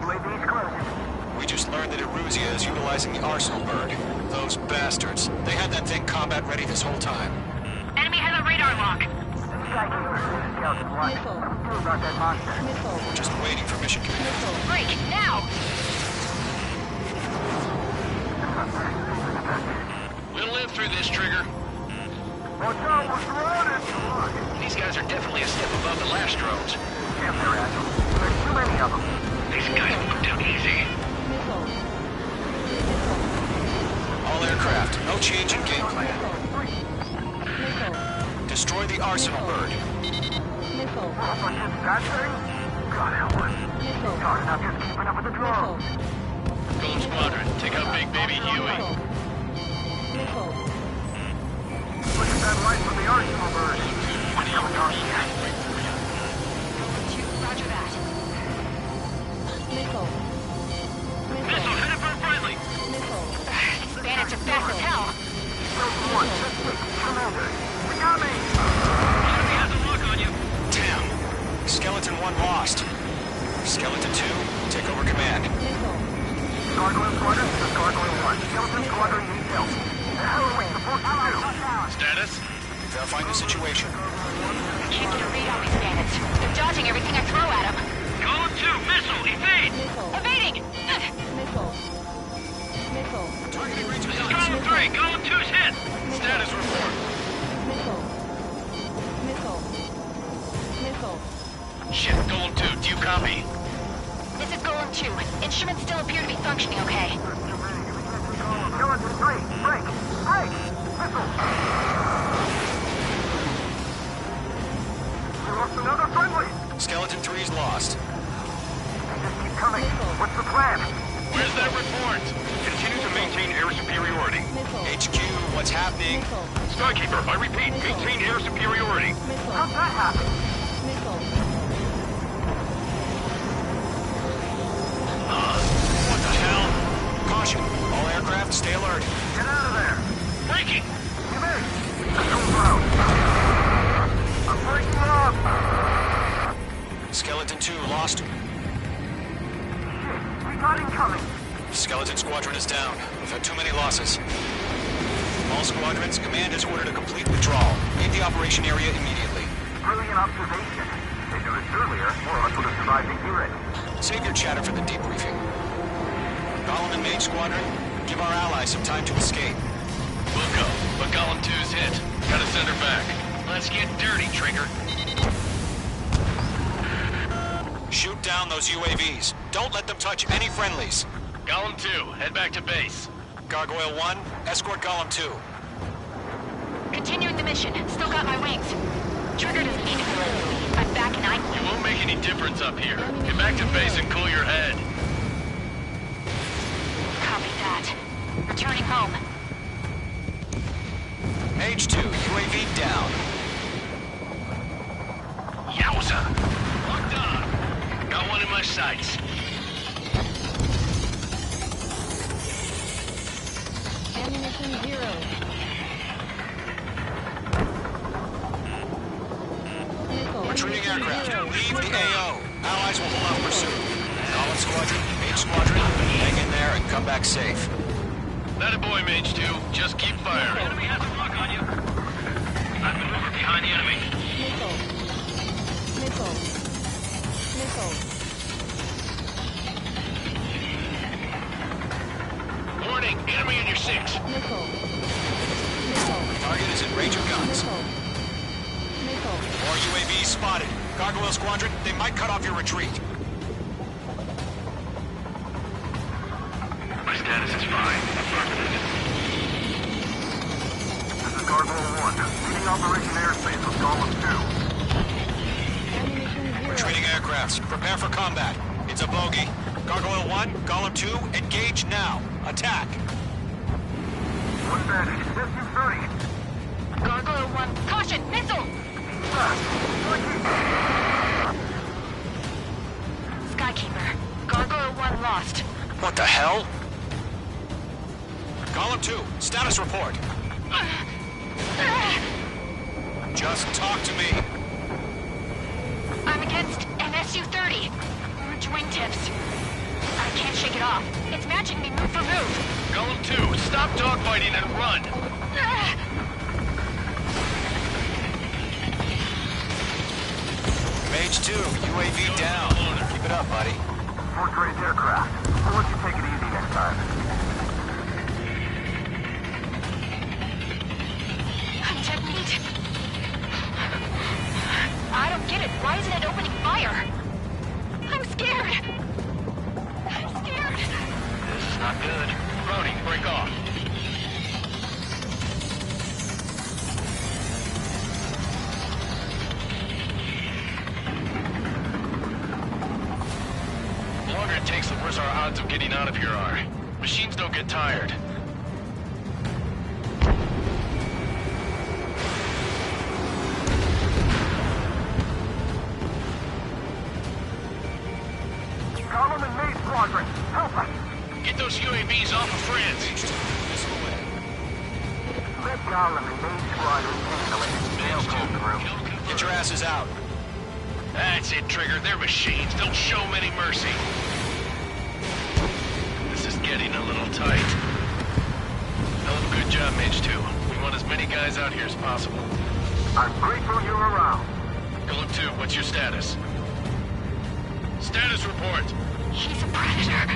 UAV's closing. We just learned that Eruzia is utilizing the Arsenal bird. Those bastards. They had that thing combat ready this whole time. Enemy has a radar lock. Missile. About that monster. Missile. We're just waiting for mission command. Break, now! We'll live through this, Trigger. Watch out, we're surrounded! These guys are definitely a step above the last drones. Damn, they're agile. There's too many of them. These guys won't do easy. Missile. All aircraft, no change in game plan. Missile. Destroy the Arsenal bird. Missile. That thing? God help us. Missile. Hard enough just keeping up with the drones. Golem Squadron, take out Big Baby Huey. Missile. Look at that light from the Arsenal bird. What's going on here? Roger that. Missile. Missile, hit it for friendly. Missile. Bandits are fast as hell. One, Commander. We got me! Enemy has a lock on you. Damn. Skeleton 1 lost. Skeleton 2, take over command. Gargoyle Squadron, this is Gargoyle 1. Skeleton Squadron needs help. The hell are we supposed to do? Status? Verifying the situation. Can't get a read on these bandits. They're dodging everything I throw at them. Column 2, missile, evade! Evading! Missile. Missile. Targeting range This is Column 3, Column 2's hit! Status report. Missile. Missile. Missile. Shit, Golem 2, do you copy? This is Golem 2. Instruments still appear to be functioning okay. Skeleton 3, break! Break! Missile! We lost another friendly! Skeleton 3's lost. They just keep coming. What's the plan? Where's that report? Continue to maintain air superiority. HQ, what's happening? Skykeeper, I repeat, maintain air superiority. How'd that happen? What the hell? Caution. All aircraft, stay alert. Get out of there! Breaking! Give in! Control out! I'm breaking up! Skeleton 2 lost. Shit, we got incoming! Skeleton Squadron is down. We've had too many losses. All squadrons, command has ordered a complete withdrawal. Leave the operation area immediately. Brilliant observation. If they knew this earlier, more of us would have survived to hear it. Save your chatter for the debriefing. Golem and Mage Squadron, give our allies some time to escape. We'll go, but Golem 2's hit. Gotta send her back. Let's get dirty, Trigger. Shoot down those UAVs. Don't let them touch any friendlies. Golem 2, head back to base. Gargoyle 1, escort Golem 2. Continuing the mission. Still got my wings. Trigger doesn't need to be with me. I'm back and You won't make any difference up here. Get back to base and cool your head. Copy that. Returning home. Mage 2, UAV down. Yowza! Locked on. Got one in my sights. Ammunition 0. Retreating aircraft. Leave the AO. Allies will hold off pursuit. Golem Squadron, Mage Squadron, hang in there and come back safe. That a boy, Mage 2. Just keep firing. Enemy has a lock on you. I've been behind the enemy. Missile. Missile. Missile. Warning, enemy in your 6. Missile. Missile. Target is in range of guns. Missile. Missile. More UAVs spotted. Gargoyle Squadron, they might cut off your retreat. My status is fine. Affirmative. This is Gargoyle 1. Leading Operation Airspace with Golem 2. Ammunition 0. Retreating aircrafts, prepare for combat. It's a bogey. Gargoyle 1, Golem 2, engage now. Attack. One bandit. SU-30. Gargoyle 1, caution, missile! Skykeeper, Gargoyle 1 lost. What the hell? Golem 2, status report. Just talk to me. I'm against an SU-30. Orange wingtips. I can't shake it off. It's matching me move for move. Golem 2, stop dogfighting and run. Mage 2, UAV down. Keep it up, buddy. Fort Gray's aircraft. We'll let you take it easy next time. I'm dead meat. I don't get it. Why isn't it opening fire? I'm scared. I'm scared. This is not good. Brody, break off. The longer it takes, the worse our odds of getting out of here are. Machines don't get tired. Golem and Maze Squadron, help us! Get those UAVs off of friends. Let Golem and Maze Squadron handle it. They'll go through. Get your asses out. That's it, Trigger. They're machines. Don't show them any mercy. This is getting a little tight. Hell of a good job, Mage 2. We want as many guys out here as possible. I'm grateful you're around. Golem 2, what's your status? Status report. He's a predator.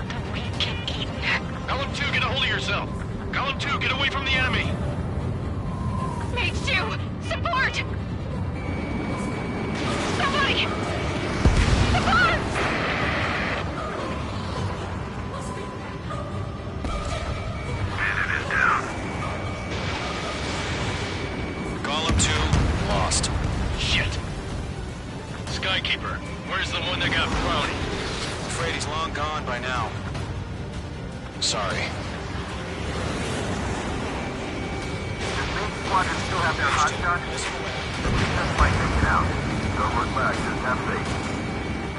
The weak get eaten. Golem 2, get a hold of yourself. Golem 2, get away from the enemy. Mage 2, support! Somebody! Support! Bandit is down. Golem 2, lost. Shit. Skykeeper, where's the one that got Brownie? I'm afraid he's long gone by now. Sorry. Does Maze Squadron still have their hot shot? Just might take it out. Don't look back, just have faith.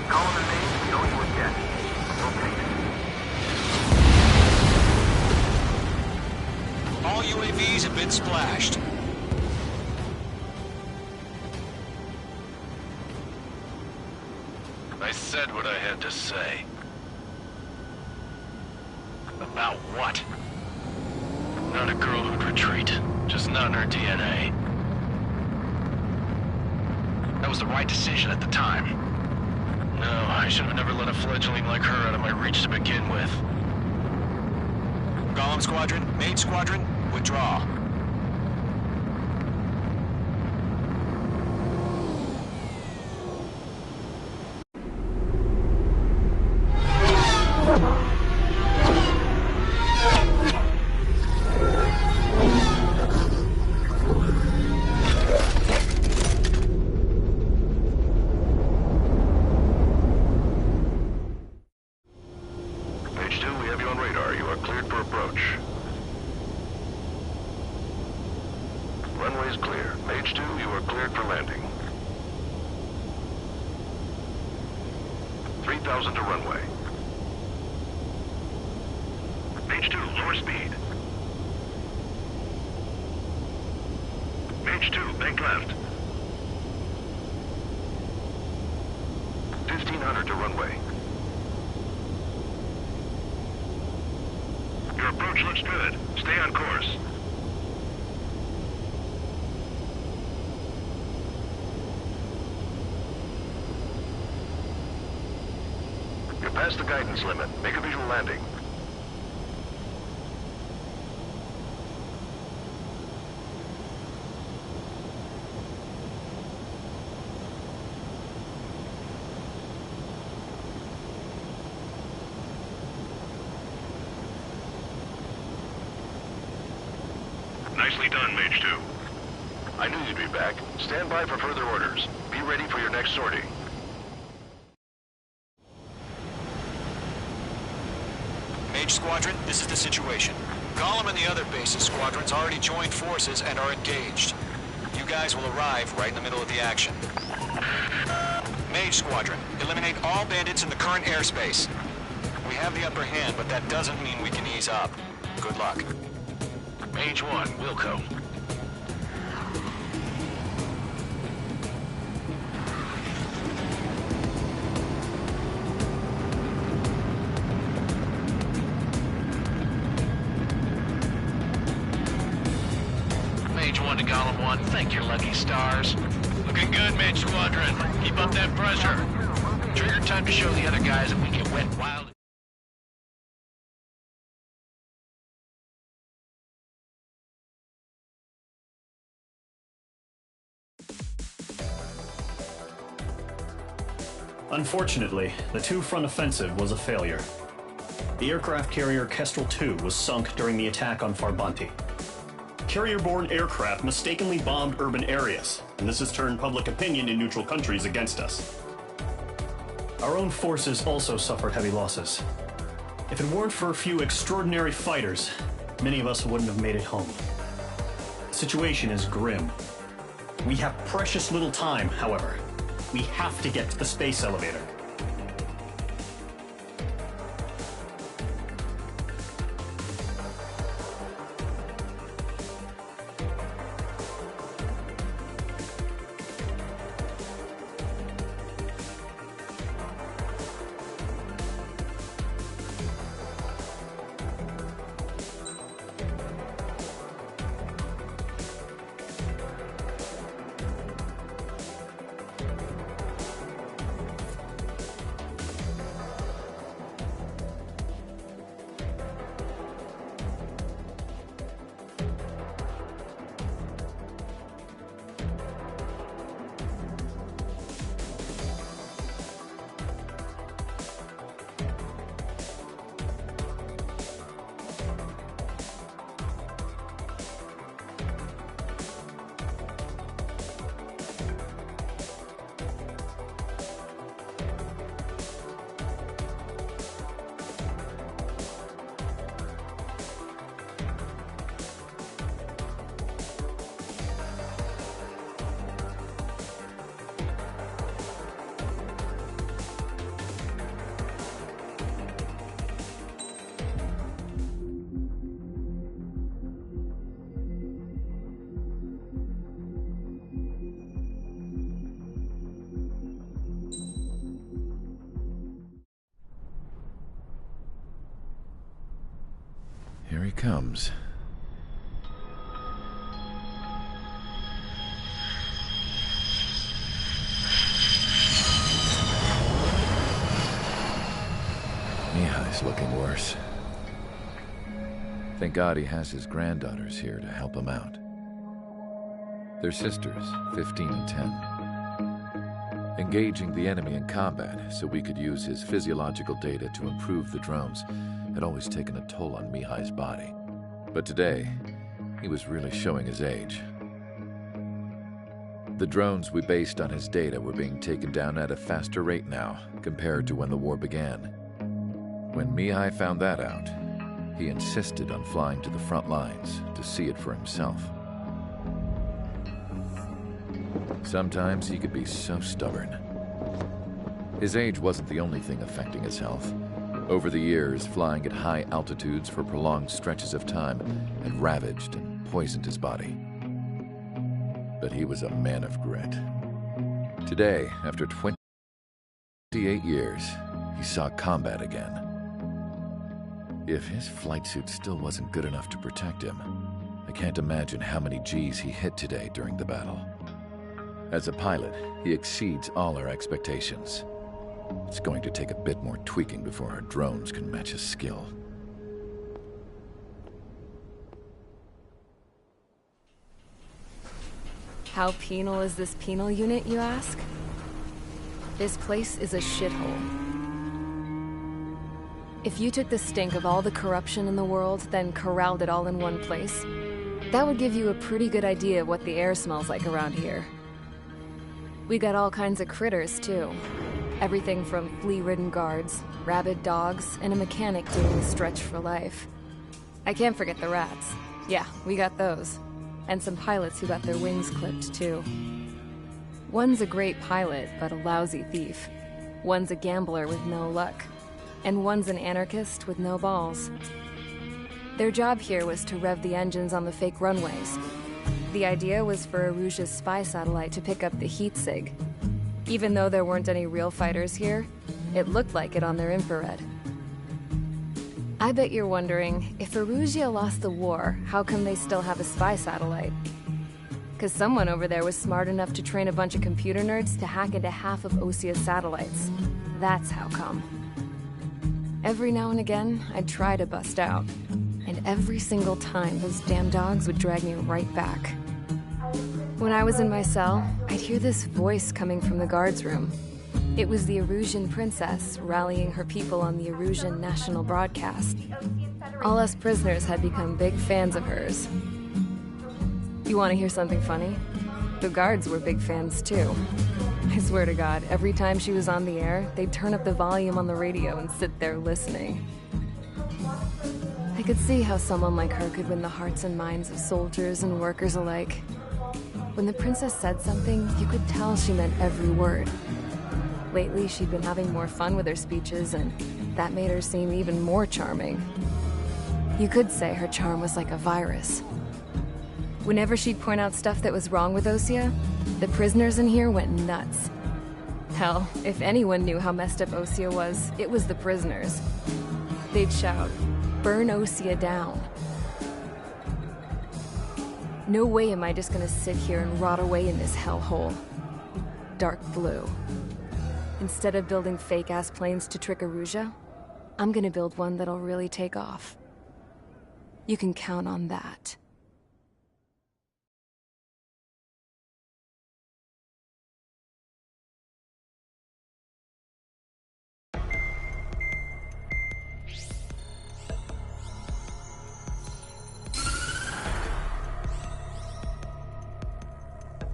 Golem and Maze, we owe you a debt. We'll pay it. All UAVs have been splashed. I said what I had to say. About what? Not a girl who'd retreat. Just not in her DNA. That was the right decision at the time. No, I should have never let a fledgling like her out of my reach to begin with. Golem Squadron, Mage Squadron, withdraw. Page 2, we have you on radar. You are cleared for approach. Runway is clear. Page 2, you are cleared for landing. 3,000 to runway. Page 2, lower speed. Page 2, bank left. 1,500 to runway. Your approach looks good. Stay on course. You're past the guidance limit. Make a visual landing. Nicely done, Mage 2. I knew you'd be back. Stand by for further orders. Be ready for your next sortie. Mage Squadron, this is the situation. Golem and the other base's squadrons already joined forces and are engaged. You guys will arrive right in the middle of the action. Mage Squadron, eliminate all bandits in the current airspace. We have the upper hand, but that doesn't mean we can ease up. Good luck. Mage 1, Wilco. Mage 1 to Golem 1, thank your lucky stars. Looking good, Mage Squadron. Keep up that pressure. Trigger time to show the other guys that we can wet wild. Unfortunately, the two-front offensive was a failure. The aircraft carrier Kestrel II was sunk during the attack on Farbanti. Carrier-borne aircraft mistakenly bombed urban areas, and this has turned public opinion in neutral countries against us. Our own forces also suffered heavy losses. If it weren't for a few extraordinary fighters, many of us wouldn't have made it home. The situation is grim. We have precious little time, however. We have to get to the space elevator. Here he comes. Mihai's looking worse. Thank God he has his granddaughters here to help him out. They're sisters, 15 and 10. Engaging the enemy in combat so we could use his physiological data to improve the drones had always taken a toll on Mihai's body. But today, he was really showing his age. The drones we based on his data were being taken down at a faster rate now compared to when the war began. When Mihai found that out, he insisted on flying to the front lines to see it for himself. Sometimes he could be so stubborn. His age wasn't the only thing affecting his health. Over the years, flying at high altitudes for prolonged stretches of time had ravaged and poisoned his body. But he was a man of grit. Today, after 28 years, he saw combat again. If his flight suit still wasn't good enough to protect him, I can't imagine how many Gs he hit today during the battle. As a pilot, he exceeds all our expectations. It's going to take a bit more tweaking before our drones can match his skill. How penal is this penal unit, you ask? This place is a shithole. If you took the stink of all the corruption in the world, then corralled it all in one place, that would give you a pretty good idea of what the air smells like around here. We got all kinds of critters, too. Everything from flea-ridden guards, rabid dogs, and a mechanic doing the stretch for life. I can't forget the rats. Yeah, we got those. And some pilots who got their wings clipped, too. One's a great pilot, but a lousy thief. One's a gambler with no luck. And one's an anarchist with no balls. Their job here was to rev the engines on the fake runways. The idea was for Erusia's spy satellite to pick up the heat sig. Even though there weren't any real fighters here, it looked like it on their infrared. I bet you're wondering, if Erusia lost the war, how come they still have a spy satellite? Because someone over there was smart enough to train a bunch of computer nerds to hack into half of Osia's satellites. That's how come. Every now and again, I'd try to bust out. And every single time, those damn dogs would drag me right back. When I was in my cell, I'd hear this voice coming from the guards room. It was the Erusian princess rallying her people on the Erusian national broadcast. All us prisoners had become big fans of hers. You want to hear something funny? The guards were big fans too. I swear to God, every time she was on the air, they'd turn up the volume on the radio and sit there listening. I could see how someone like her could win the hearts and minds of soldiers and workers alike. When the princess said something, you could tell she meant every word. Lately, she'd been having more fun with her speeches, and that made her seem even more charming. You could say her charm was like a virus. Whenever she'd point out stuff that was wrong with Osia, the prisoners in here went nuts. Hell, if anyone knew how messed up Osia was, it was the prisoners. They'd shout, "Burn Osia down." No way am I just gonna sit here and rot away in this hellhole. Dark blue. Instead of building fake-ass planes to trick Erusia, I'm gonna build one that'll really take off. You can count on that.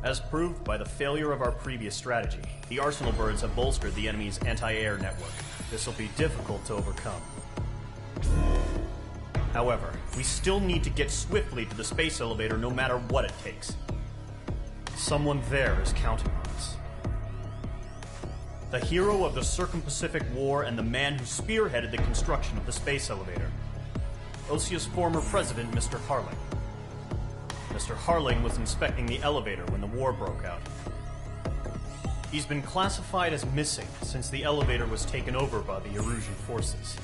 As proved by the failure of our previous strategy, the Arsenal birds have bolstered the enemy's anti-air network. This will be difficult to overcome. However, we still need to get swiftly to the space elevator no matter what it takes. Someone there is counting on us. The hero of the Circum-Pacific War and the man who spearheaded the construction of the space elevator. Osia's former president, Mr. Harling. Mr. Harling was inspecting the elevator when the war broke out. He's been classified as missing since the elevator was taken over by the Erusian forces.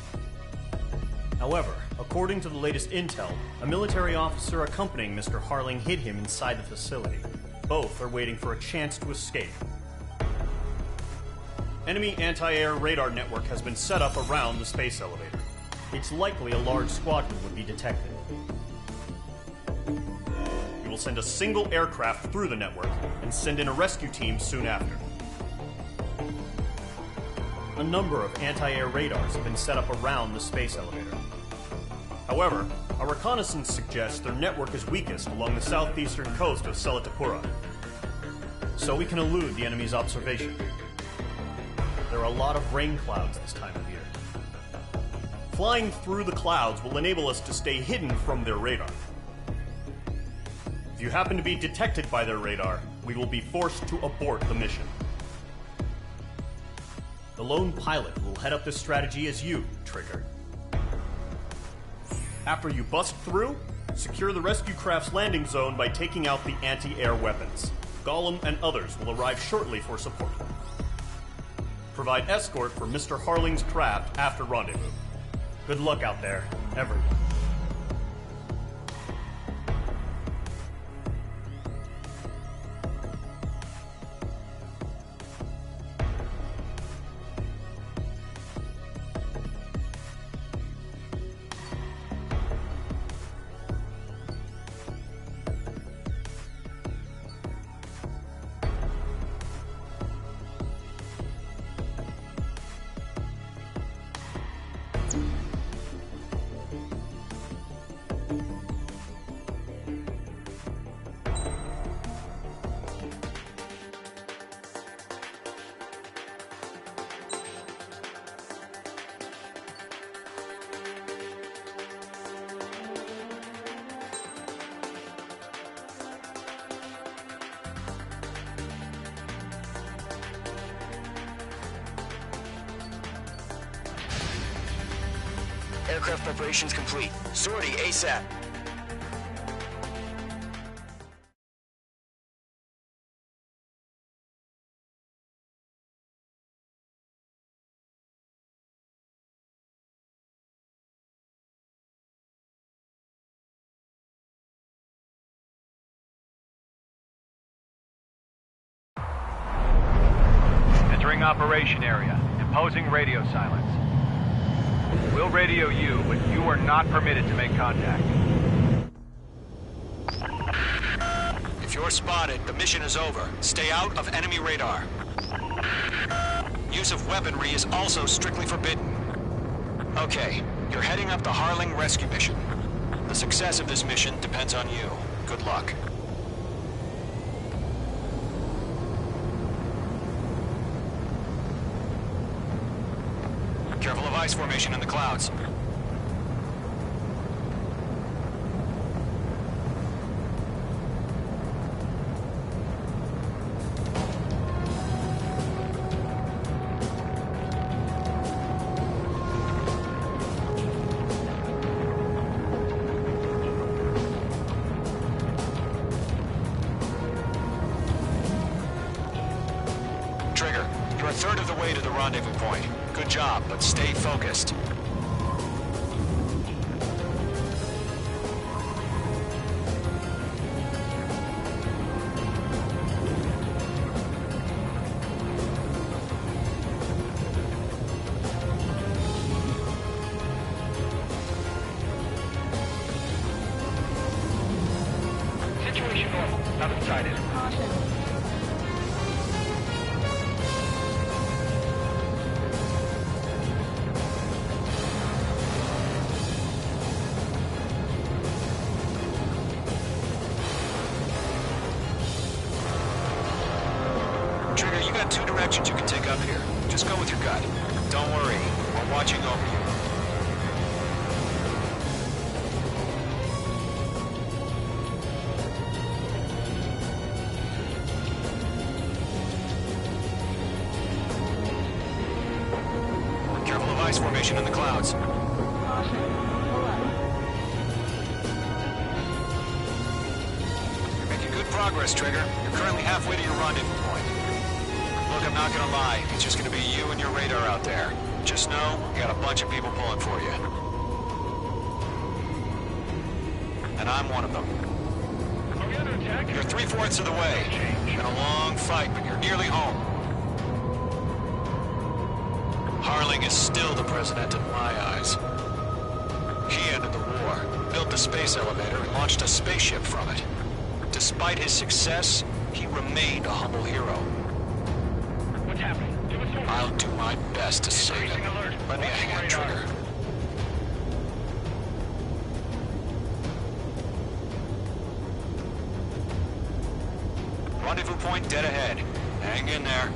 However, according to the latest intel, a military officer accompanying Mr. Harling hid him inside the facility. Both are waiting for a chance to escape. Enemy anti-air radar network has been set up around the space elevator. It's likely a large squadron would be detected. We will send a single aircraft through the network and send in a rescue team soon after. A number of anti-air radars have been set up around the space elevator. However, our reconnaissance suggests their network is weakest along the southeastern coast of Selatapura, so we can elude the enemy's observation. There are a lot of rain clouds this time of year. Flying through the clouds will enable us to stay hidden from their radar. If you happen to be detected by their radar, we will be forced to abort the mission. The lone pilot will head up this strategy as you, Trigger. After you bust through, secure the rescue craft's landing zone by taking out the anti-air weapons. Gollum and others will arrive shortly for support. Provide escort for Mr. Harling's craft after rendezvous. Good luck out there, everyone. Aircraft preparations complete. Sortie ASAP. Entering operation area. Imposing radio silence. We'll radio you, but you are not permitted to make contact. If you're spotted, the mission is over. Stay out of enemy radar. Use of weaponry is also strictly forbidden. Okay, you're heading up the Harling rescue mission. The success of this mission depends on you. Good luck. Careful of ice formation in the clouds. Trigger, you're a third of the way to the rendezvous point. Good job, but stay focused. Situation normal. Nothing sighted. Trigger, you got two directions you can take up here. Just go with your gut. Don't worry, we're watching over you. Careful of ice formation in the clouds. You're making good progress, Trigger. You're currently halfway to your rendezvous point. Look, I'm not gonna lie. It's just gonna be you and your radar out there. Just know, you got a bunch of people pulling for you. And I'm one of them. You're 3/4 of the way. Been a long fight, but you're nearly home. Harling is still the president in my eyes. He ended the war, built the space elevator, and launched a spaceship from it. Despite his success, he remained a humble hero. What's happening? I'll do my best to save him. Let me a hand, Trigger. Rendezvous point dead ahead. Hang in there.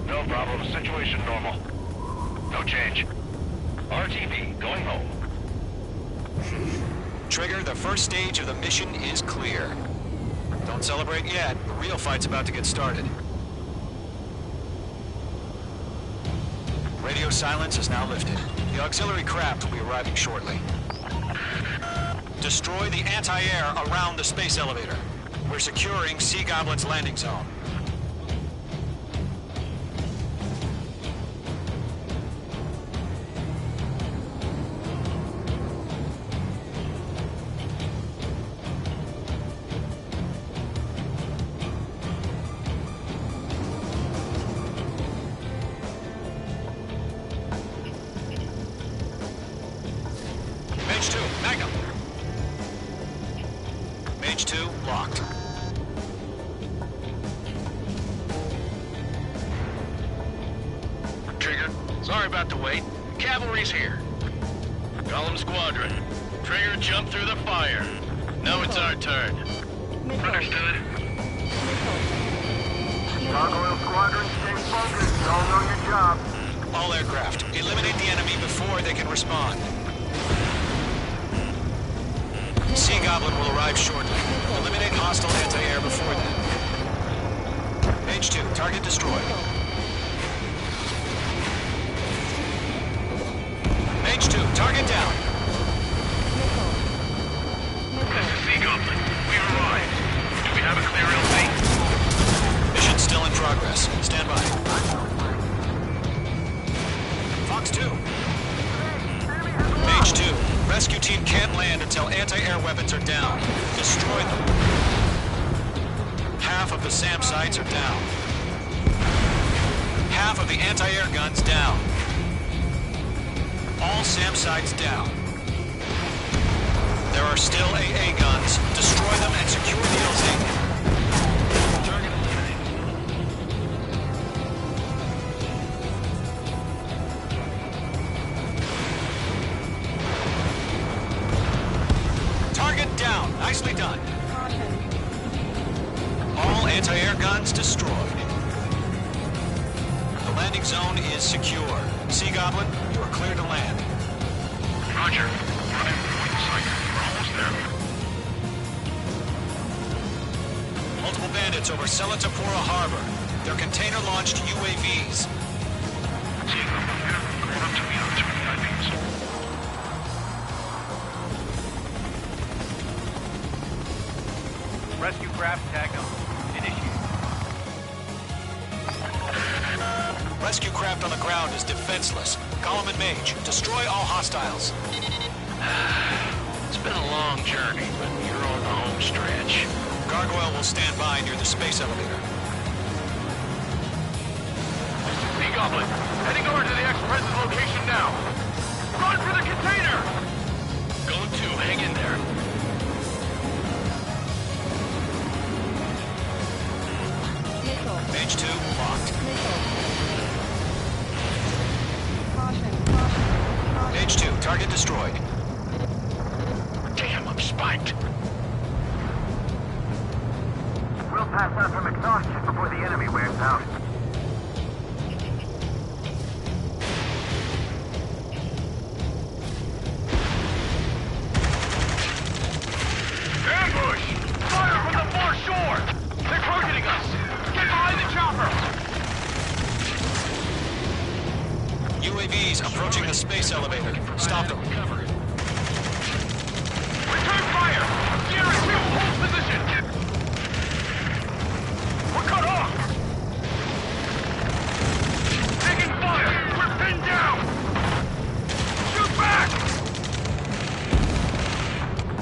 No problem. Situation normal. No change. RTV, going home. Trigger, the first stage of the mission is clear. Don't celebrate yet. The real fight's about to get started. Radio silence is now lifted. The auxiliary craft will be arriving shortly. Destroy the anti-air around the space elevator. We're securing Sea Goblin's landing zone. Mage 2, Magnum. Mage 2, locked. Trigger, sorry about the wait. Cavalry's here. Golem Squadron. Trigger jumped through the fire. Now it's our turn. Understood. Gargoyle Squadron, stay focused. You all know your job. All aircraft, eliminate the enemy before they can respond. Sea Goblin will arrive shortly. Eliminate hostile anti-air before then. H2, target destroyed. H2, target down. This is Sea Goblin. We arrived. Do we have a clear LZ? Mission still in progress. Stand by. Fox 2. H2, rescue team can't land until anti-air weapons are down. Destroy them. Half of the SAM sites are down. Half of the anti-air guns down. All SAM sites down. There are still AA guns. Destroy them and secure the LZ. Target eliminated. Target down. Nicely done. All anti-air guns destroyed. The landing zone is secure. Sea Goblin, you are clear to land. Roger. Running point site. We're almost there. Multiple bandits over Selatapura Harbor. They're container-launched UAVs. Sea Goblin here. Going up to me on 25 beams. Rescue craft tagged on. Initiate. Rescue craft on the ground is defenseless. Gollum and Mage, destroy all hostiles. It's been a long journey, but you're on the home stretch. Gargoyle will stand by near the space elevator. Sea Goblin, heading over to the Express's location now. Run for the container! Going to, hang in there. H2, locked. H2, target destroyed. Damn, I'm spiked. We'll pass out from exhaustion before the enemy wears out. Ambush! Fire from the far shore! They're targeting us! Get behind the chopper! UAVs approaching the space elevator. Stop them. Return fire! Sierra 2, hold position! We're cut off! Taking fire! We're pinned down! Shoot back!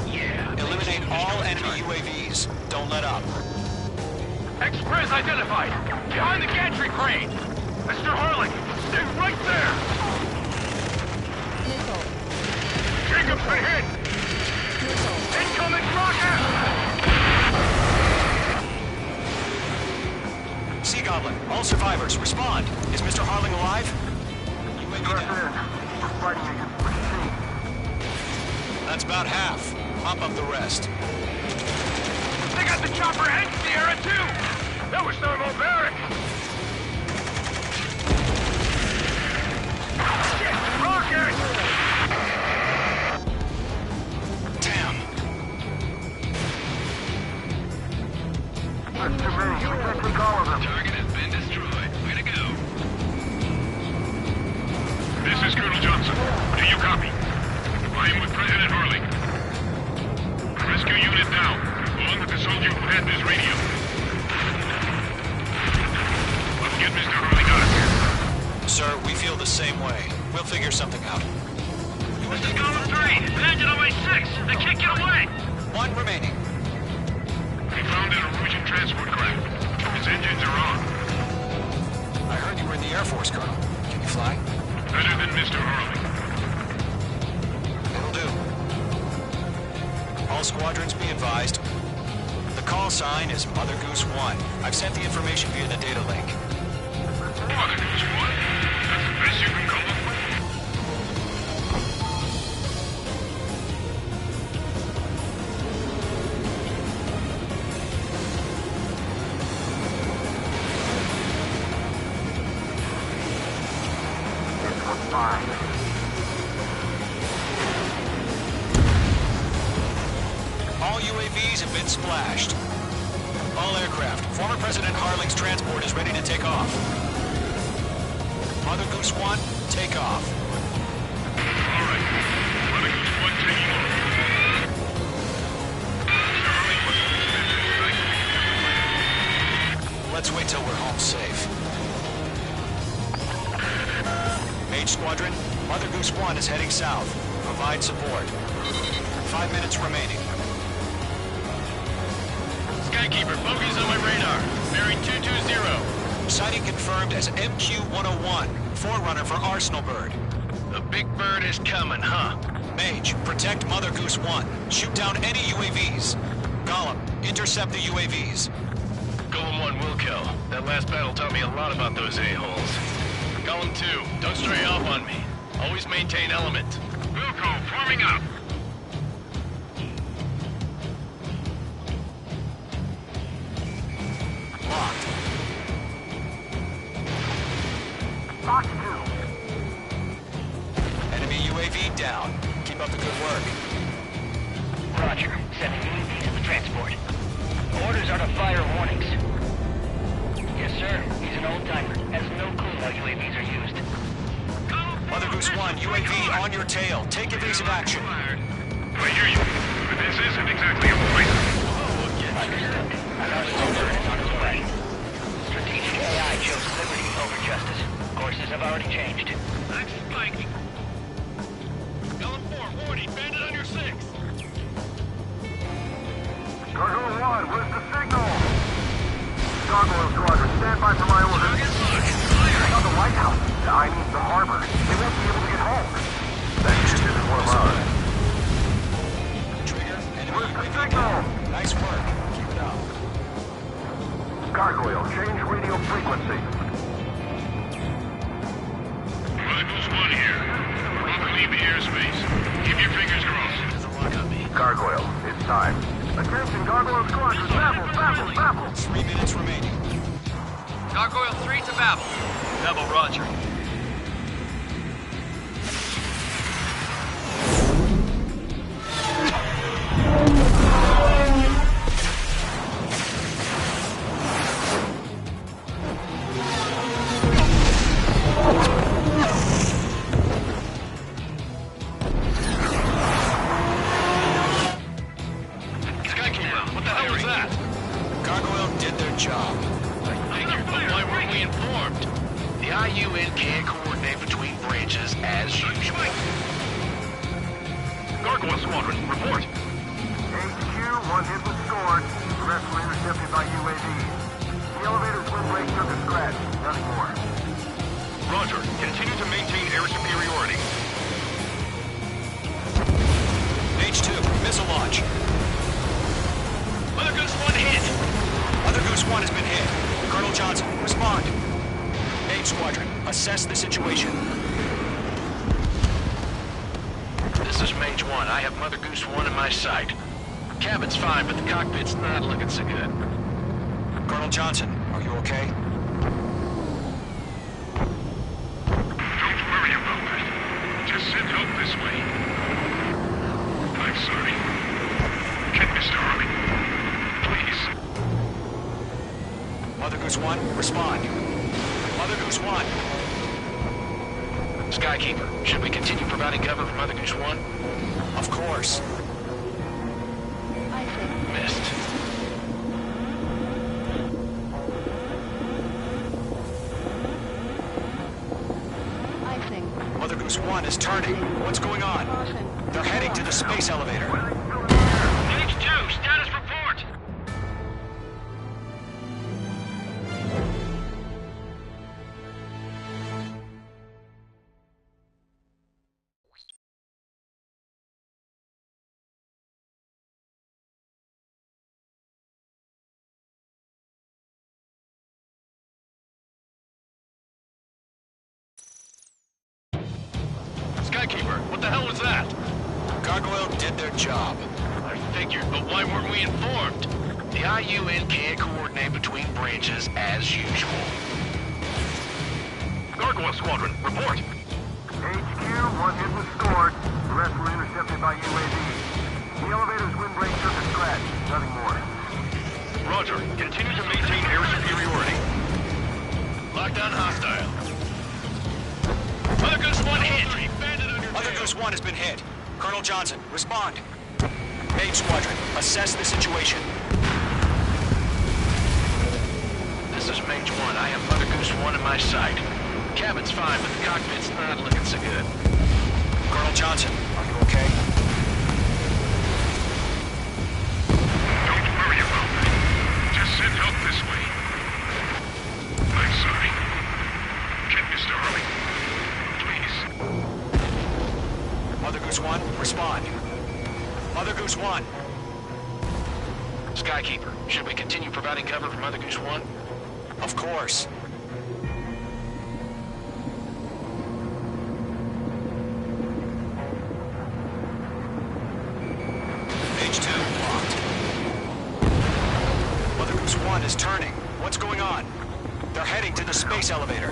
Yeah. Eliminate all enemy UAVs. Don't let up. Express identified! Behind the gantry crane! Mr. Harling, stay right there! Jacob's been hit! Incoming rocket! Sea Goblin, all survivors, respond. Is Mr. Harling alive? UAV down. We're fighting against the machine. That's about half. Pump up the rest. They got the chopper and Sierra too! That was thermobaric! Shit! Rocket! Damn. That's too many. We can't take all of them. Target has been destroyed. Way to go. This is Colonel Johnson. Do you copy? I am with President Harling. Rescue unit down, along with the soldier who had this radio. Let's get Mr. Harling out of here. Sir, we feel the same way. We'll figure something out. This is Gollum 3. Bandit on my 6. They can't get away. One remaining. We found an Erusian transport craft. Its engines are on. I heard you were in the Air Force, Colonel. Can you fly? Better than Mr. Harling. It'll do. All squadrons be advised. The call sign is Mother Goose 1. I've sent the information via the data link. Mother Goose 1? That's the best you can come up with? UAVs have been splashed. All aircraft, former President Harling's transport is ready to take off. Mother Goose 1, take off. All right. Mother Goose 1 taking off. Let's wait till we're home safe. Mage Squadron, Mother Goose 1 is heading south. Provide support. 5 minutes remaining. Skykeeper, bogeys on my radar. Bearing 220. Sighting confirmed as MQ-101, forerunner for Arsenal Bird. The big bird is coming, huh? Mage, protect Mother Goose 1. Shoot down any UAVs. Gollum, intercept the UAVs. Golem 1 will kill. That last battle taught me a lot about those a-holes. Golem 2, don't stray off on me. Always maintain element. Wilco, forming up. Locked. Lock 2. Enemy UAV down. Keep up the good work. Roger. Sending UAVs to the transport. Orders are to fire warnings. Yes, sir. He's an old-timer. Has no clue how UAVs are used. Mother Goose 1, UAV on your tail. Take evasive action. I hear you, but this isn't exactly a fight. Understood. Another bird is on its way. Strategic AI chose liberty over justice. Courses have already changed. I'm spiking. Golem 4, warning, bandit on your 6. Gargoyle 1, where's the signal? Gargoyle Squadron, stand by for my orders. On the White House. I mean the harbor. They won't be able to get home. That just isn't one of ours. Trigger, enemy Where's the UAV signal? down. Nice work. Keep it up. Gargoyle, change radio frequency. Mother Goose 1 here. Won't leave the airspace. Keep your fingers crossed. Doesn't lock on me. Gargoyle, it's time. Attention, Gargoyle Squadron, babble. 3 minutes remaining. Gargoyle 3 to Babel. Babel, roger. Skykeeper, what the hell was that? Gargoyle did their job. I figured, but why weren't we informed? The IUN can't coordinate between branches as usual. Gargoyle Squadron, report. HQ, 1 hit was scored. The rest were intercepted by UAVs. The elevator's windbreak took a scratch. Nothing more. Roger. Continue to maintain air superiority. Mage 2, missile launch. Mother Goose 1 hit! Mother Goose 1 has been hit. Colonel Johnson, respond. Mage Squadron, assess the situation. This is Mage 1. I have Mother Goose 1 in my sight. Cabin's fine, but the cockpit's not looking so good. Colonel Johnson, are you okay? Don't worry about that. Just send help this way. I'm sorry. Get Mr. Harley. Please. Mother Goose 1, respond. Mother Goose 1. Skykeeper, should we continue providing cover for Mother Goose 1? Of course. Missed. Mother Goose 1 is turning. What's going on? They're heading to the space elevator. Mage 2, status report! Skykeeper, what the hell was that? Gargoyle did their job. I figured, but why weren't we informed? The IUN can't coordinate between branches as usual. Gargoyle Squadron, report. HQ, 1 hit was scored. The rest were intercepted by UAVs. The elevator's windbreak took a scratch. Roger. Continue to maintain air superiority. Lockdown hostile. Mother Goose 1 hit. Mother Goose 1 has been hit. Colonel Johnson, respond. Mage Squadron, assess the situation. This is Mage 1. I have Mother Goose 1 in my sight. Cabin's fine, but the cockpit's not looking so good. Colonel Johnson, are you okay? Don't worry about that. Just send help this way. I'm sorry. Get Mr. Harley. Please. Mother Goose 1, respond. Mother Goose 1. Skykeeper, should we continue providing cover for Mother Goose 1? Of course. Mage 2, locked. Mother Goose 1 is turning. What's going on? They're heading to the space elevator.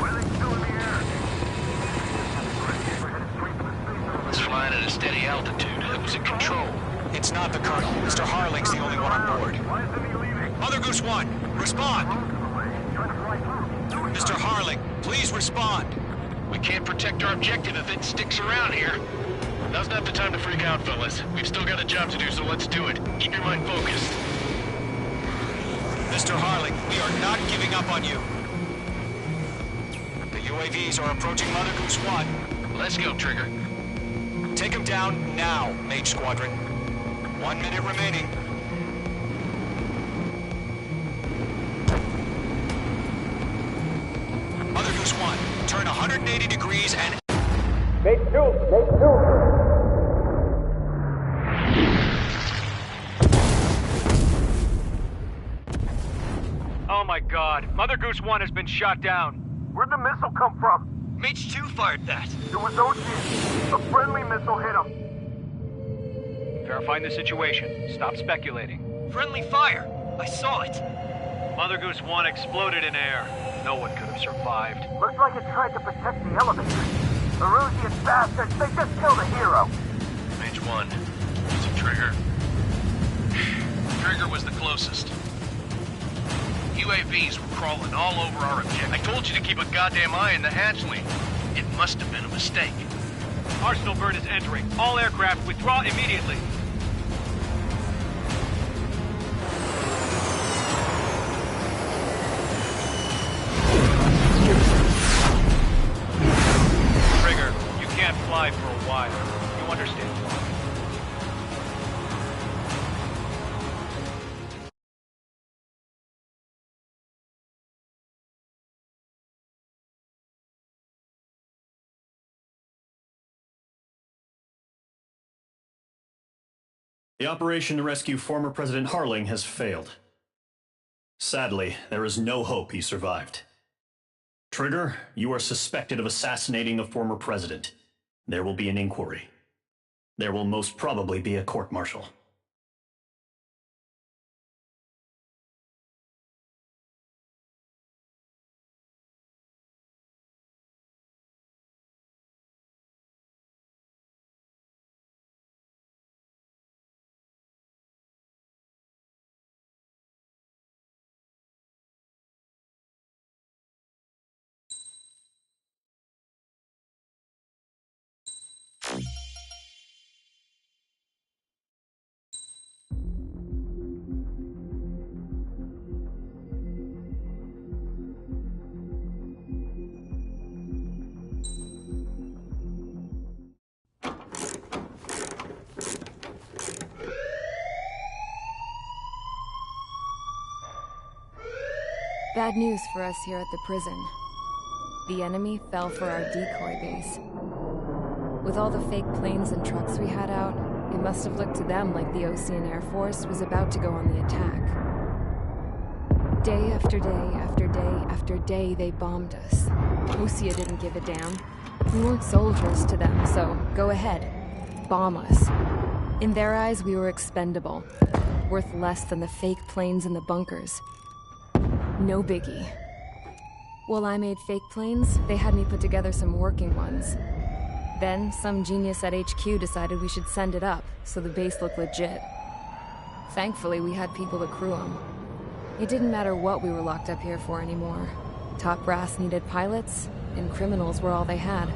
It's flying at a steady altitude. Who's in control? It's not the Colonel. Mr. Harling's the only one on board. Mother Goose 1, respond! Mr. Harling, please respond! We can't protect our objective if it sticks around here. Now's not the time to freak out, fellas. We've still got a job to do, so let's do it. Keep your mind focused. Mr. Harling, we are not giving up on you. The UAVs are approaching Mother Goose 1. Let's go, Trigger. Take them down now, Mage Squadron. 1 minute remaining. Mother Goose 1, turn 180 degrees and... Make two. Oh my god, Mother Goose 1 has been shot down. Where'd the missile come from? Mage 2 fired that. It was Ocean. A friendly missile hit him. Verifying the situation. Stop speculating. Friendly fire. I saw it. Mother Goose 1 exploded in air. No one could have survived. Looks like it tried to protect the elevator. Erusian bastards, they just killed a hero. Mage 1. Is it Trigger? Trigger was the closest. UAVs were crawling all over our objective. I told you to keep a goddamn eye in the hatchling. It must have been a mistake. Arsenal bird is entering. All aircraft withdraw immediately. Trigger, you can't fly for a while. You understand why. The operation to rescue former President Harling has failed. Sadly, there is no hope he survived. Trigger, you are suspected of assassinating the former president. There will be an inquiry. There will most probably be a court-martial. Bad news for us here at the prison. The enemy fell for our decoy base. With all the fake planes and trucks we had out, it must have looked to them like the Osean Air Force was about to go on the attack. Day after day after day after day, they bombed us. Osea didn't give a damn. We weren't soldiers to them, so go ahead. Bomb us. In their eyes, we were expendable. Worth less than the fake planes in the bunkers. No biggie. While I made fake planes, they had me put together some working ones. Then, some genius at HQ decided we should send it up, so the base looked legit. Thankfully, we had people to crew them. It didn't matter what we were locked up here for anymore. Top brass needed pilots, and criminals were all they had.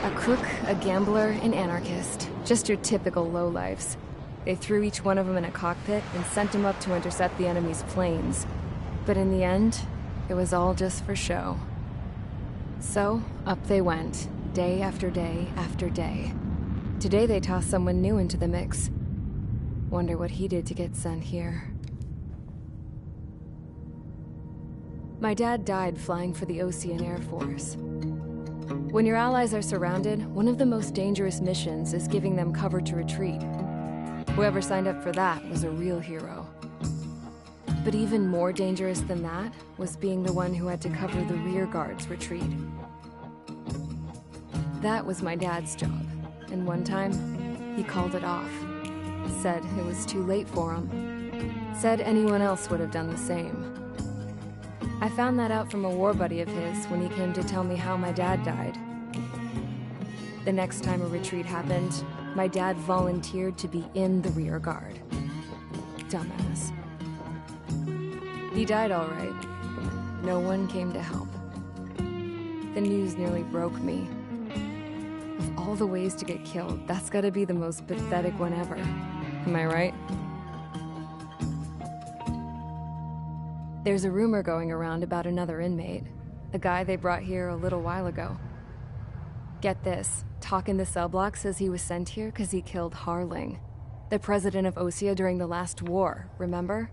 A crook, a gambler, an anarchist. Just your typical lowlifes. They threw each one of them in a cockpit and sent them up to intercept the enemy's planes. But in the end, it was all just for show. So, up they went, day after day after day. Today they tossed someone new into the mix. Wonder what he did to get sent here. My dad died flying for the Osean Air Force. When your allies are surrounded, one of the most dangerous missions is giving them cover to retreat. Whoever signed up for that was a real hero. But even more dangerous than that was being the one who had to cover the rear guard's retreat. That was my dad's job, and one time, he called it off. Said it was too late for him. Said anyone else would have done the same. I found that out from a war buddy of his when he came to tell me how my dad died. The next time a retreat happened, my dad volunteered to be in the rear guard. Dumbass. He died all right. No one came to help. The news nearly broke me. Of all the ways to get killed, that's gotta be the most pathetic one ever. Am I right? There's a rumor going around about another inmate. A guy they brought here a little while ago. Get this, Talk in the cell block says he was sent here because he killed Harling, the president of Osea during the last war, remember?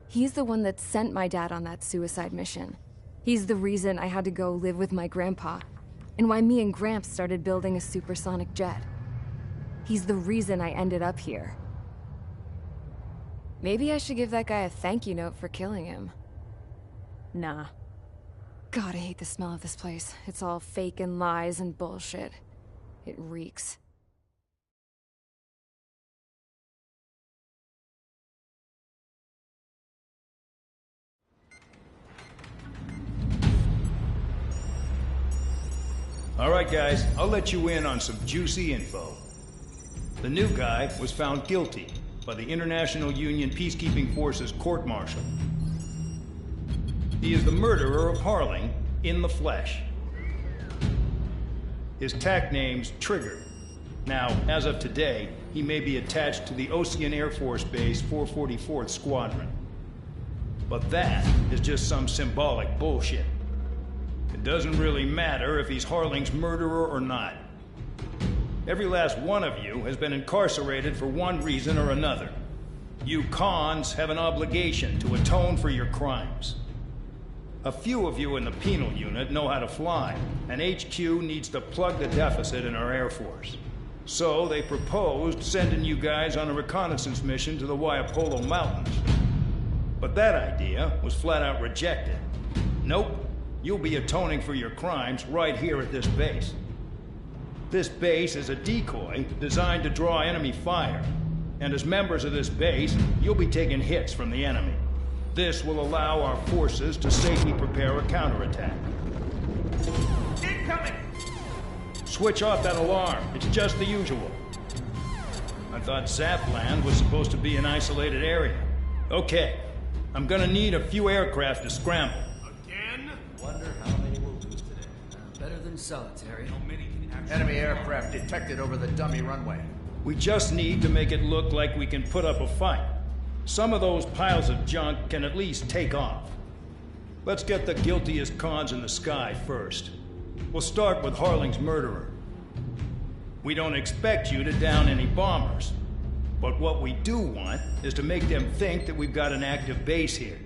He's the one that sent my dad on that suicide mission. He's the reason I had to go live with my grandpa, and why me and Gramps started building a supersonic jet. He's the reason I ended up here. Maybe I should give that guy a thank you note for killing him. Nah. God, I hate the smell of this place. It's all fake and lies and bullshit. It reeks. All right, guys, I'll let you in on some juicy info. The new guy was found guilty by the International Union Peacekeeping Forces court-martial. He is the murderer of Harling in the flesh. His TAC name's Trigger. Now, as of today, he may be attached to the Osean Air Force Base 444th Squadron. But that is just some symbolic bullshit. It doesn't really matter if he's Harling's murderer or not. Every last one of you has been incarcerated for one reason or another. You cons have an obligation to atone for your crimes. A few of you in the penal unit know how to fly, and HQ needs to plug the deficit in our Air Force. So they proposed sending you guys on a reconnaissance mission to the Waiapolo Mountains. But that idea was flat out rejected. Nope, you'll be atoning for your crimes right here at this base. This base is a decoy designed to draw enemy fire. And as members of this base, you'll be taking hits from the enemy. This will allow our forces to safely prepare a counterattack. Incoming! Switch off that alarm. It's just the usual. I thought Zapland was supposed to be an isolated area. Okay, I'm gonna need a few aircraft to scramble. Again? Wonder how many we'll lose today. Better than solitary. Enemy aircraft detected over the dummy runway. We just need to make it look like we can put up a fight. Some of those piles of junk can at least take off. Let's get the guiltiest cons in the sky first. We'll start with Harling's murderer. We don't expect you to down any bombers. But what we do want is to make them think that we've got an active base here.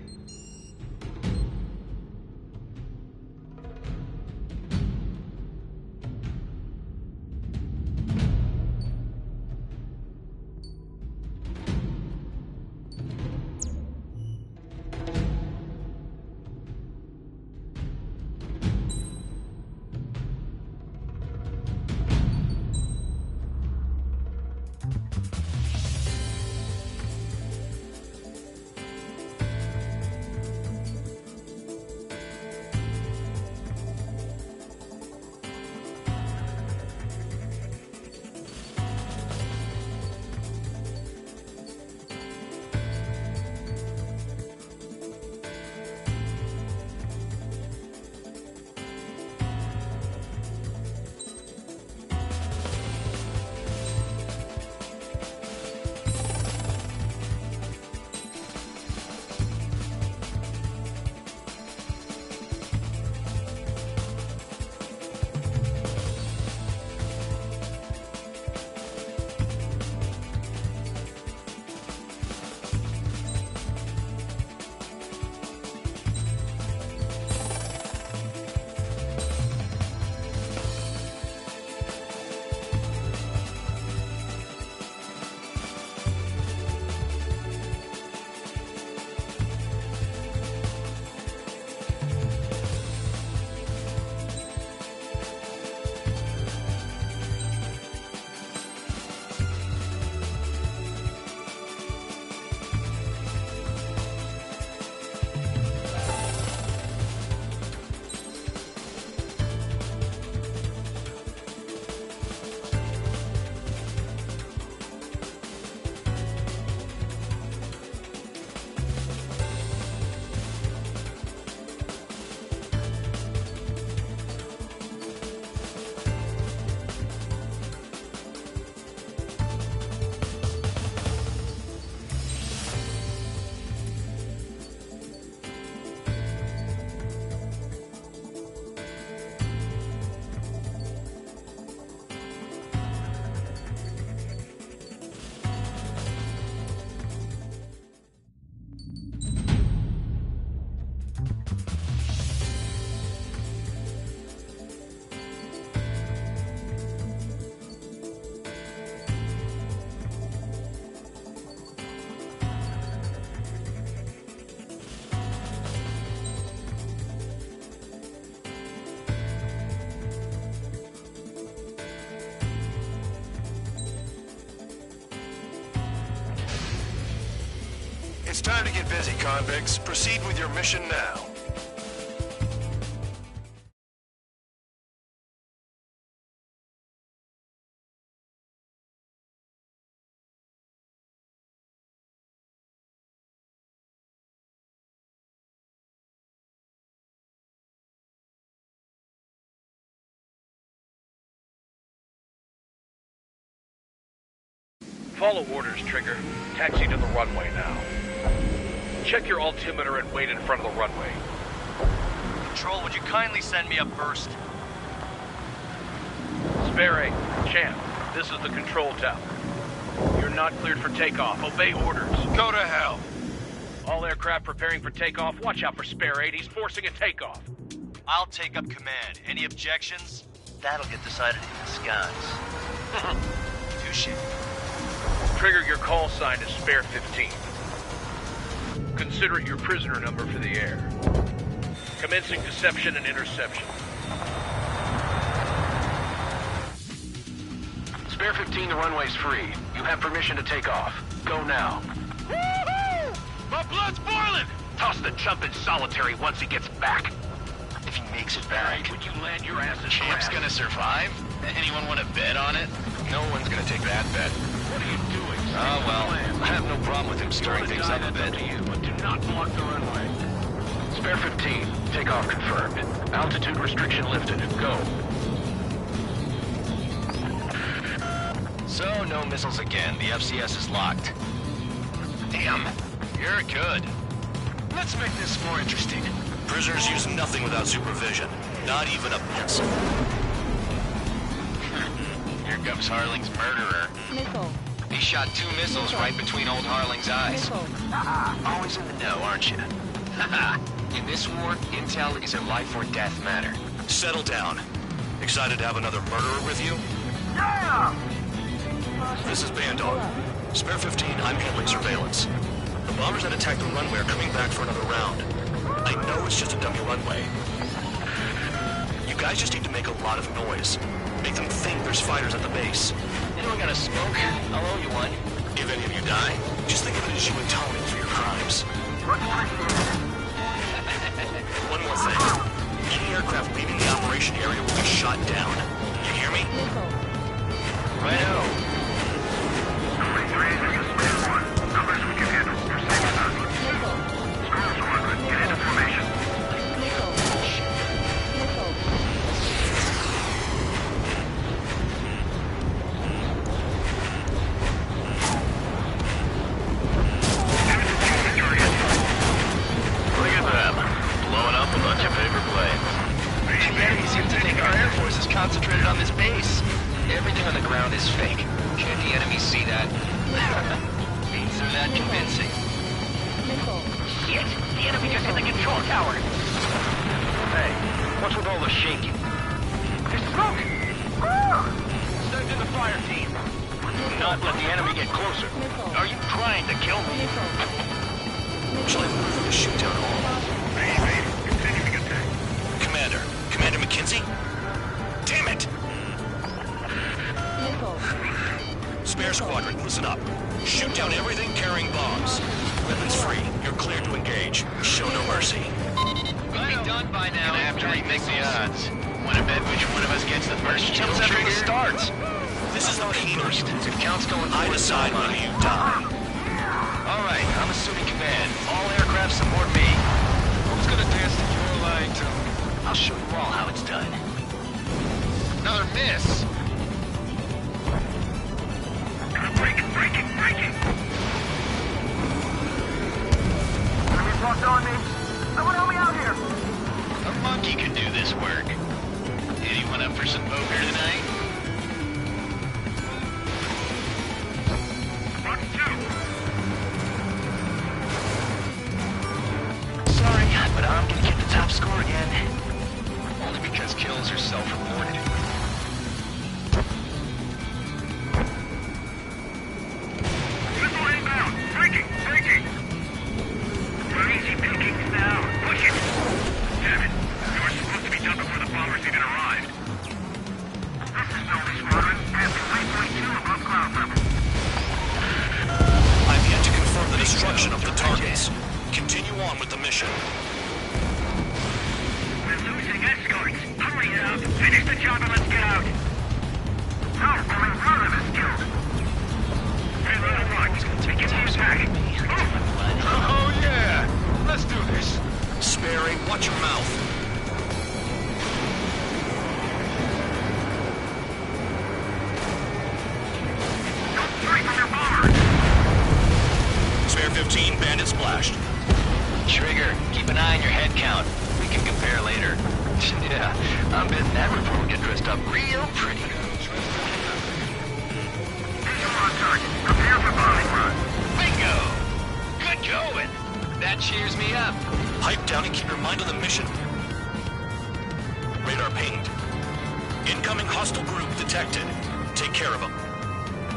It's time to get busy, convicts. Proceed with your mission now. Follow orders, Trigger. Taxi to the runway now. Check your altimeter and wait in front of the runway. Control, would you kindly send me up first? Spare 8, Champ, this is the control tower. You're not cleared for takeoff. Obey orders. Go to hell. All aircraft preparing for takeoff. Watch out for Spare 8. He's forcing a takeoff. I'll take up command. Any objections? That'll get decided in the skies. Touche. Trigger, your call sign is Spare 15. Consider it your prisoner number for the air. Commencing deception and interception. Spare 15, the runway's free. You have permission to take off. Go now. Woohoo! My blood's boiling! Toss the chump in solitary once he gets back. If he makes it back, Would you land your ass in Champ's grass? gonna survive? Anyone want to bet on it? No one's gonna take that bet. What are you doing? Oh, well, I have no problem with him stirring things up a bit. To you, but do not block the runway. Spare 15, takeoff confirmed. Altitude restriction lifted. Go. So, no missiles again. The FCS is locked. Damn, you're good. Let's make this more interesting. Prisoners use nothing without supervision. Not even a pencil. Here comes Harling's murderer. Missile. He shot 2 missiles right between old Harling's eyes. Missile. Always in the know, aren't you? In this war, intel is a life or death matter. Settle down. Excited to have another murderer with you? Yeah! This is Bandog. Spare 15, I'm handling surveillance. The bombers that attacked the runway are coming back for another round. I know it's just a dummy runway. You guys just need to make a lot of noise. Make them think there's fighters at the base. Anyone got a smoke? I'll owe you one. If any of you die, just think of it as you atone for your crimes. One more thing. Any aircraft leaving the operation area will be shot down. You hear me? Righto. Numbers we can handle. You're safe with us. Storm Squadron, get into formation. Look at them. Blowing up a bunch of paper planes. The enemy seems to think our air force is concentrated on this base. Everything on the ground is fake. Can't the enemy see that? Means they're that convincing. Shit! The enemy just hit the control tower! Hey, what's with all the shaking? There's smoke! Send in the fire team. Do not let the enemy get closer. Are you trying to kill me? Shall I move the shoot down hall? Continuing attack. Commander McKenzie? Damn it! Spare Squadron, listen up. Shoot down everything carrying bombs. Weapons free. You're cleared to engage. Show no mercy. We'll be done by now. Gonna have to remake the odds. Wanna bet which one of us gets the first kill after the starts? This is the Penhurst. If count's going I decide whether you die. Alright, I'm assuming command. All aircraft support me. Who's gonna dance to your line too? I'll show you all how it's done. Another miss. Breaking! Enemy locked on me. Someone help me out here. A monkey can do this work. Anyone up for some poker tonight? Sorry, but I'm gonna get the top score again. Only because kills are self-reported. Missile inbound. Breaking. We're easy pickings now. Push it. Damn it. You were supposed to be done before the bombers even arrived. This is Nova Squadron. At 3.2 above cloud level. I've yet to confirm the destruction of the target. position. We're losing escorts. Hurry it up. Finish the job and let's get out. No, only one of us killed. Hey, little Rock, take it back. Oh, yeah! Let's do this. Sperry, watch your mouth. Spare 15, bandit splashed. Trigger, keep an eye on your head count. We can compare later. Yeah, I'm betting that report will get dressed up real pretty. Prepare for bombing run. Bingo! Good going! That cheers me up. Pipe down and keep your mind on the mission. Radar pinged. Incoming hostile group detected. Take care of them.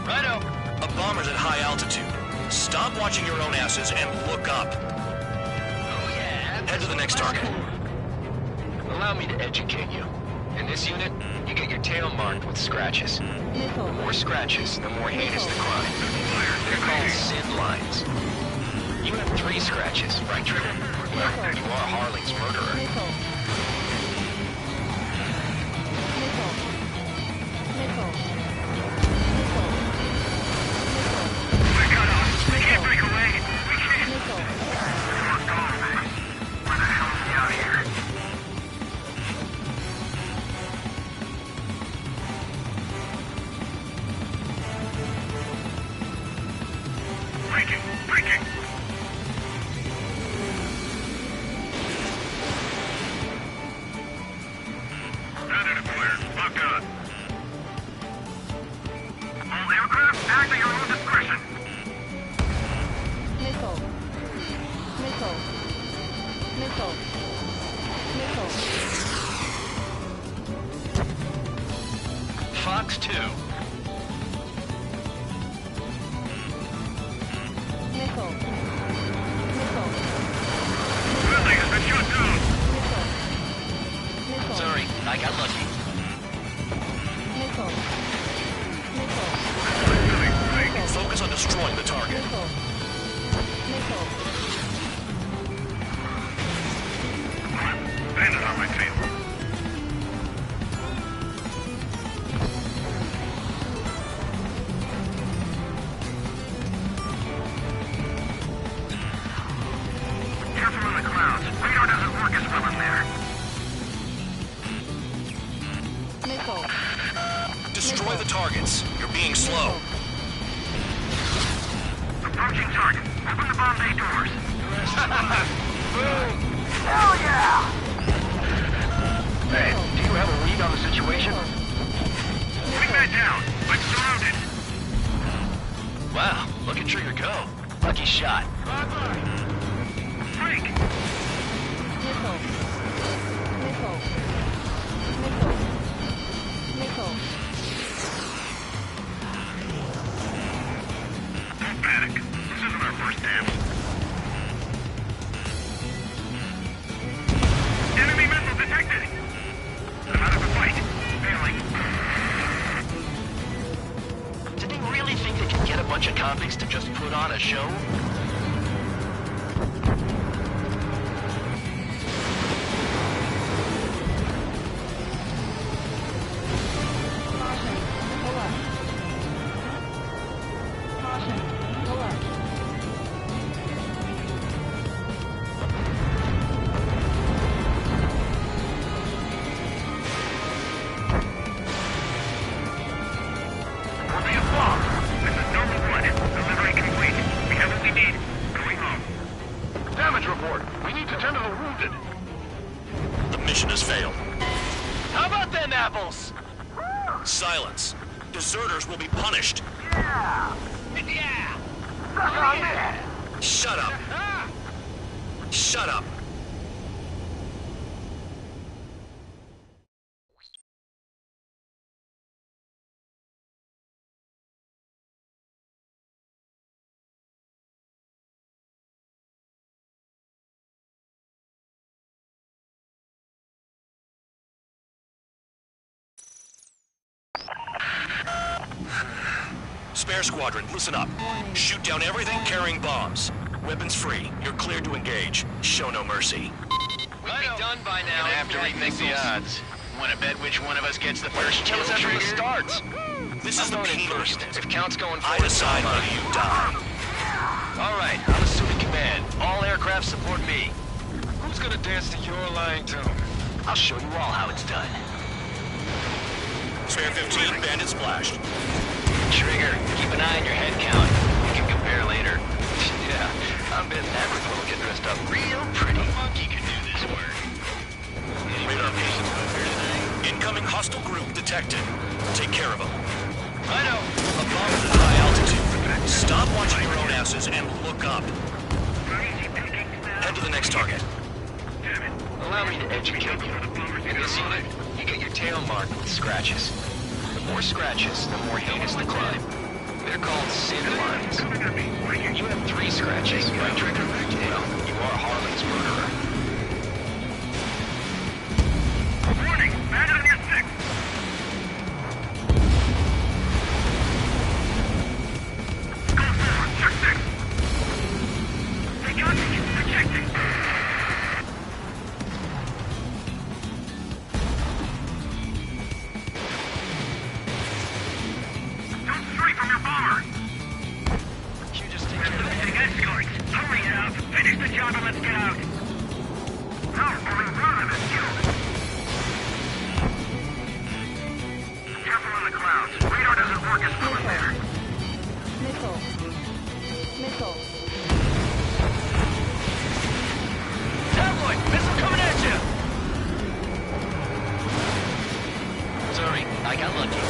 Righto. A bomber's at high altitude. Stop watching your own asses and look up. Oh yeah. Head to the next target. Allow me to educate you. In this unit, you get your tail marked with scratches. The more scratches, the more heinous the crime. They're called sin lines. You have 3 scratches, right, Trigger? Well, you are Harling's murderer. Fox 2. Sorry, I got lucky. Focus on destroying the target. Bandit on my tail. Careful in the clouds. Radar doesn't work as well in there. Destroy the targets. You're being slow. Approaching target. Open the bomb bay doors. Boom! Hell yeah! Hey, do you have a read on the situation? Wingman down. I'm surrounded. Wow, look at Trigger go. Lucky shot. Freak! Don't panic. This isn't our first dance. Enemy missile detected! I'm out of the fight. Failing. Did they really think they could get a bunch of convicts to just put on a show? Silence. Deserters will be punished. Yeah! Shut up. Shut up. Spare squadron, listen up. Shoot down everything carrying bombs. Weapons free. You're cleared to engage. Show no mercy. We'll be done by now. Gonna have to rethink the odds. Wanna bet which one of us gets the first Kill kill us after trigger? it starts. This is the penal unit. If Count's going I forward, decide I'm whether you die. All right, I'm assuming command. All aircraft support me. Who's gonna dance to your line tune? I'll show you all how it's done. Spare 15, bandit splashed. Trigger, keep an eye on your head count. We can compare later. Yeah, I'm betting that ripple will get dressed up real pretty. Monkey can do this work. Radar patients over here tonight. Incoming hostile group detected. Take care of them. I know. A bomb at high altitude. Stop watching your own asses and look up. Head to the next target. Allow me to educate you. In this unit, you get your tail marked with scratches. The more scratches, the more heinous the crime. They're called sin lines. You have 3 scratches, right, Trigger? Well, you are Harlan's murderer. Warning! Bandit on your 6! Go forward, check 6! They got me! Projecting! Don't stray from your bomber! You just take care of Requesting escorts! Hurry it up! Finish the job and let's get out! Now we're going run of it, Careful on the clouds. Radar doesn't work as well there. Missile. Missile. Tabloid! Missile coming at you! Sorry, I got lucky.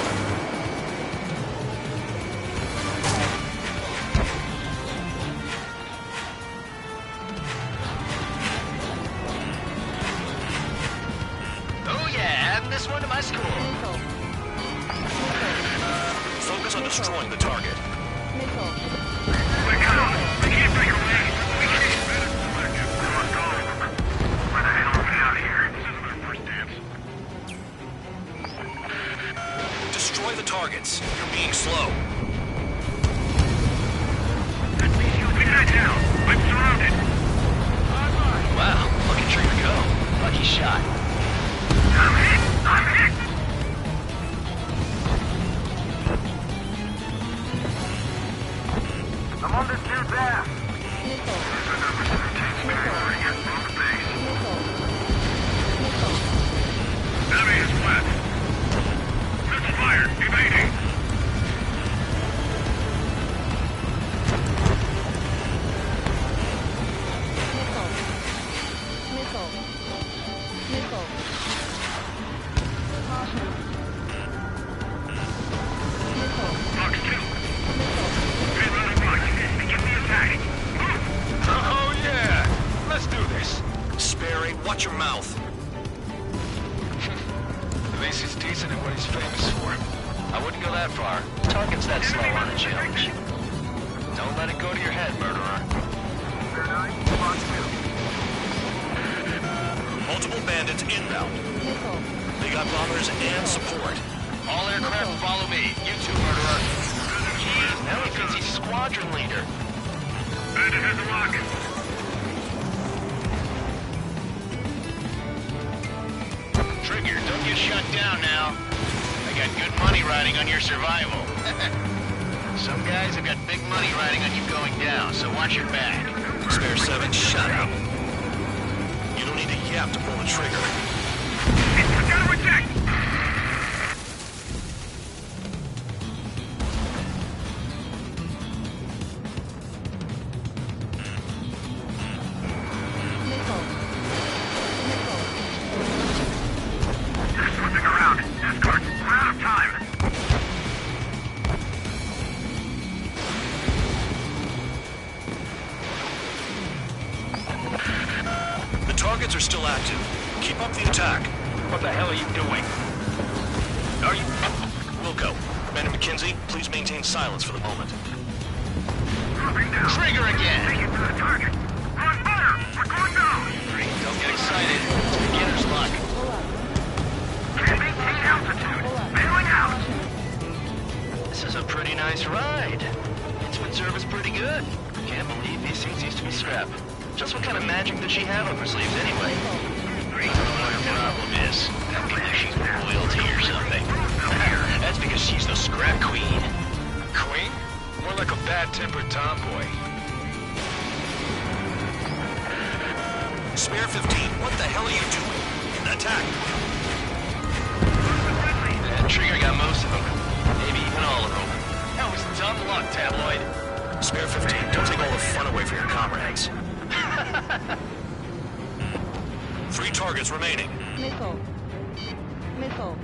Oh yeah, adding this one to my score. Missile. Focus on destroying the target. Missile. We're gone. We can't break away. We can't. We must go. Where the hell are we out of here? This isn't our first dance. Destroy the targets. You're being slow. We got down. I'm surrounded. Wow, look at Trigger go. Lucky shot. I'm hit. I'm hit. I'm on this dude's ass. Missile. Enemy is flat. Missile fired. Evading. Missile. Missile. Caution. Missile. Fox 2. Get running much. Begin the attack. Move. Oh yeah! Let's do this. Sperry, watch your mouth. At least he's decent at what he's famous for. I wouldn't go that far. Target's that slow on a challenge. Don't let it go to your head, murderer. Multiple bandits inbound. Missile. They got bombers and support. All aircraft follow me. You too, murderer. Jeez, now he thinks he's squadron leader. Bandit has a rocket. Trigger, don't get shut down now. I got good money riding on your survival. Some guys have got big money riding on you going down, so watch your back. Spare 7, shut up. You don't need a yap to pull the trigger. Counter attack. Missile. Missile. They're slipping around. Escorts, we're out of time. The targets are still active. Keep up the attack. What the hell are you doing? Are you... Wilco. Commander McKenzie, please maintain silence for the moment. Trigger again! Take it to the target. Run fire! We're going down! Don't get excited. It's beginner's luck. Can't maintain altitude. Bailing out. This is a pretty nice ride. Instrument service pretty good. Can't believe these things used to be scrap. Just what kind of magic did she have up her sleeves anyway? What her problem is, maybe she's royalty or something. That's because she's the scrap queen. Queen? More like a bad-tempered tomboy. Spare 15, what the hell are you doing? Attack! That Trigger got most of them. Maybe even all of them. That was dumb luck, Tabloid. Spare 15, don't take all the fun away from your comrades. 3 targets remaining. Missile. Missile.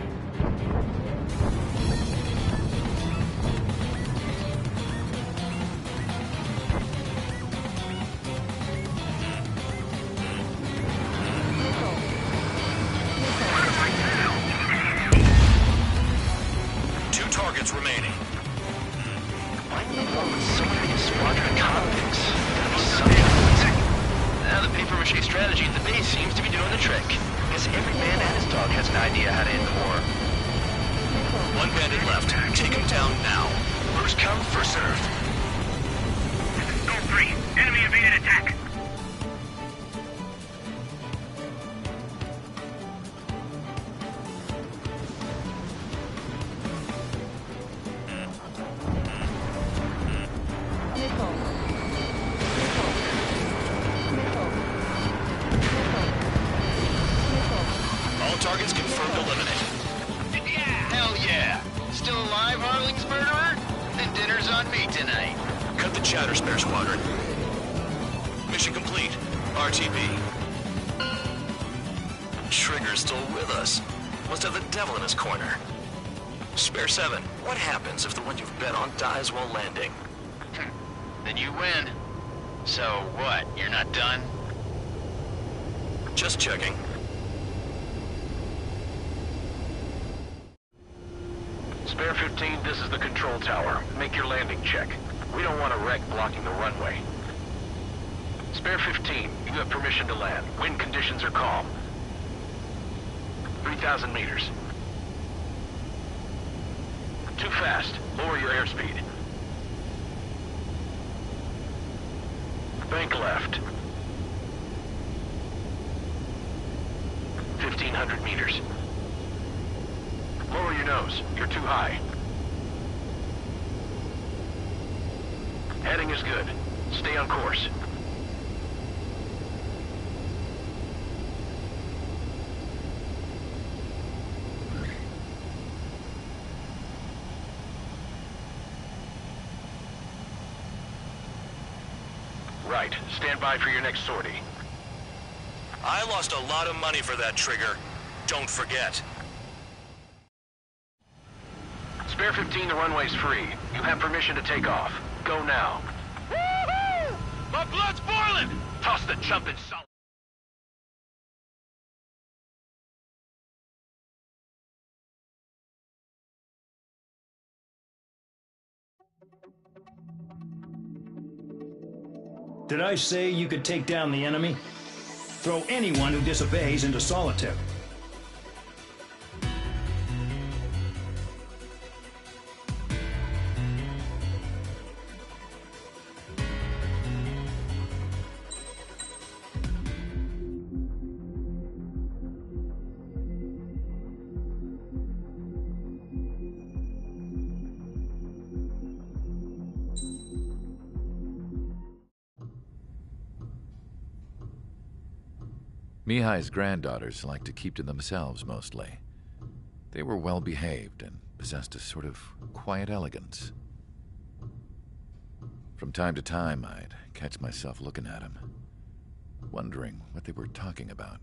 Targets remaining. Why in the world would someone make a squadron of convicts? Gotta be something. Now the paper-mache strategy at the base seems to be doing the trick. Guess every man and his dog has an idea how to end the war. 1 bandit left. Take him down now. First come, first served. Gold 3, enemy evaded attack. Targets confirmed eliminated. Hell yeah! Still alive, Harling's murderer? Then dinner's on me tonight. Cut the chatter, Spare Squadron. Mission complete. RTB. Trigger's still with us. Must have the devil in his corner. Spare 7, what happens if the one you've bet on dies while landing? Then you win. So what, you're not done? Just checking. Spare 15, this is the control tower. Make your landing check. We don't want a wreck blocking the runway. Spare 15, you have permission to land. Wind conditions are calm. 3,000 meters. Too fast. Lower your airspeed. Bank left. 1,500 meters. Lower your nose. You're too high. Heading is good. Stay on course. Right. Stand by for your next sortie. I lost a lot of money for that, Trigger. Don't forget. Spare 15, the runway's free. You have permission to take off. Go now. Woohoo! My blood's boiling! Toss the chump in salt. Did I say you could take down the enemy? Throw anyone who disobeys into solitary. Mihai's granddaughters liked to keep to themselves mostly. They were well behaved and possessed a sort of quiet elegance. From time to time, I'd catch myself looking at them, wondering what they were talking about.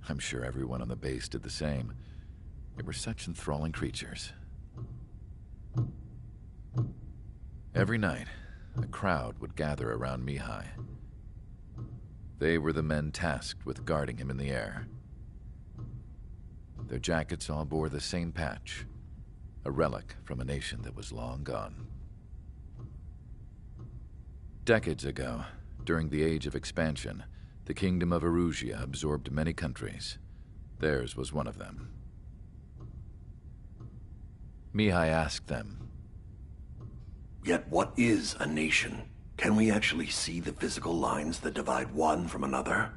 I'm sure everyone on the base did the same. They were such enthralling creatures. Every night, a crowd would gather around Mihai. They were the men tasked with guarding him in the air. Their jackets all bore the same patch, a relic from a nation that was long gone. Decades ago, during the Age of Expansion, the Kingdom of Erusia absorbed many countries. Theirs was one of them. Mihai asked them, "Yet what is a nation? Can we actually see the physical lines that divide one from another?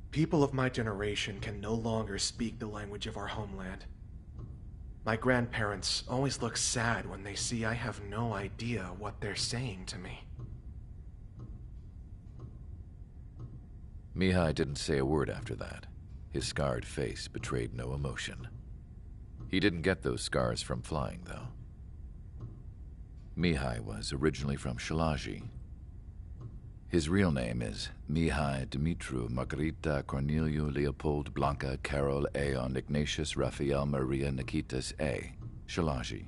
People of my generation can no longer speak the language of our homeland. My grandparents always look sad when they see I have no idea what they're saying to me. Mihai didn't say a word after that. His scarred face betrayed no emotion. He didn't get those scars from flying, though. Mihai was originally from Shalaji. His real name is Mihai Dumitru Margarita Corneliu Leopold Blanca Carol Aeon Ignatius Raphael Maria Nikitas A. Shalaji.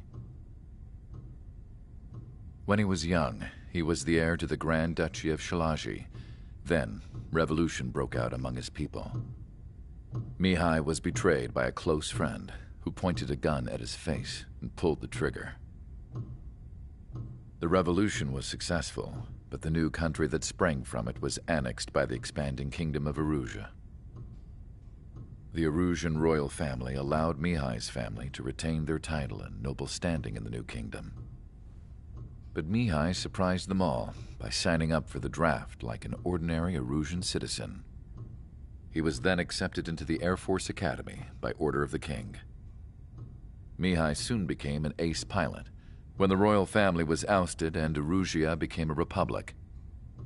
When he was young, he was the heir to the Grand Duchy of Shalaji. Then, revolution broke out among his people. Mihai was betrayed by a close friend who pointed a gun at his face and pulled the trigger. The revolution was successful, but the new country that sprang from it was annexed by the expanding kingdom of Erusea. The Erusian royal family allowed Mihai's family to retain their title and noble standing in the new kingdom. But Mihai surprised them all by signing up for the draft like an ordinary Erusian citizen. He was then accepted into the Air Force Academy by order of the king. Mihai soon became an ace pilot. When the royal family was ousted and Erusea became a republic,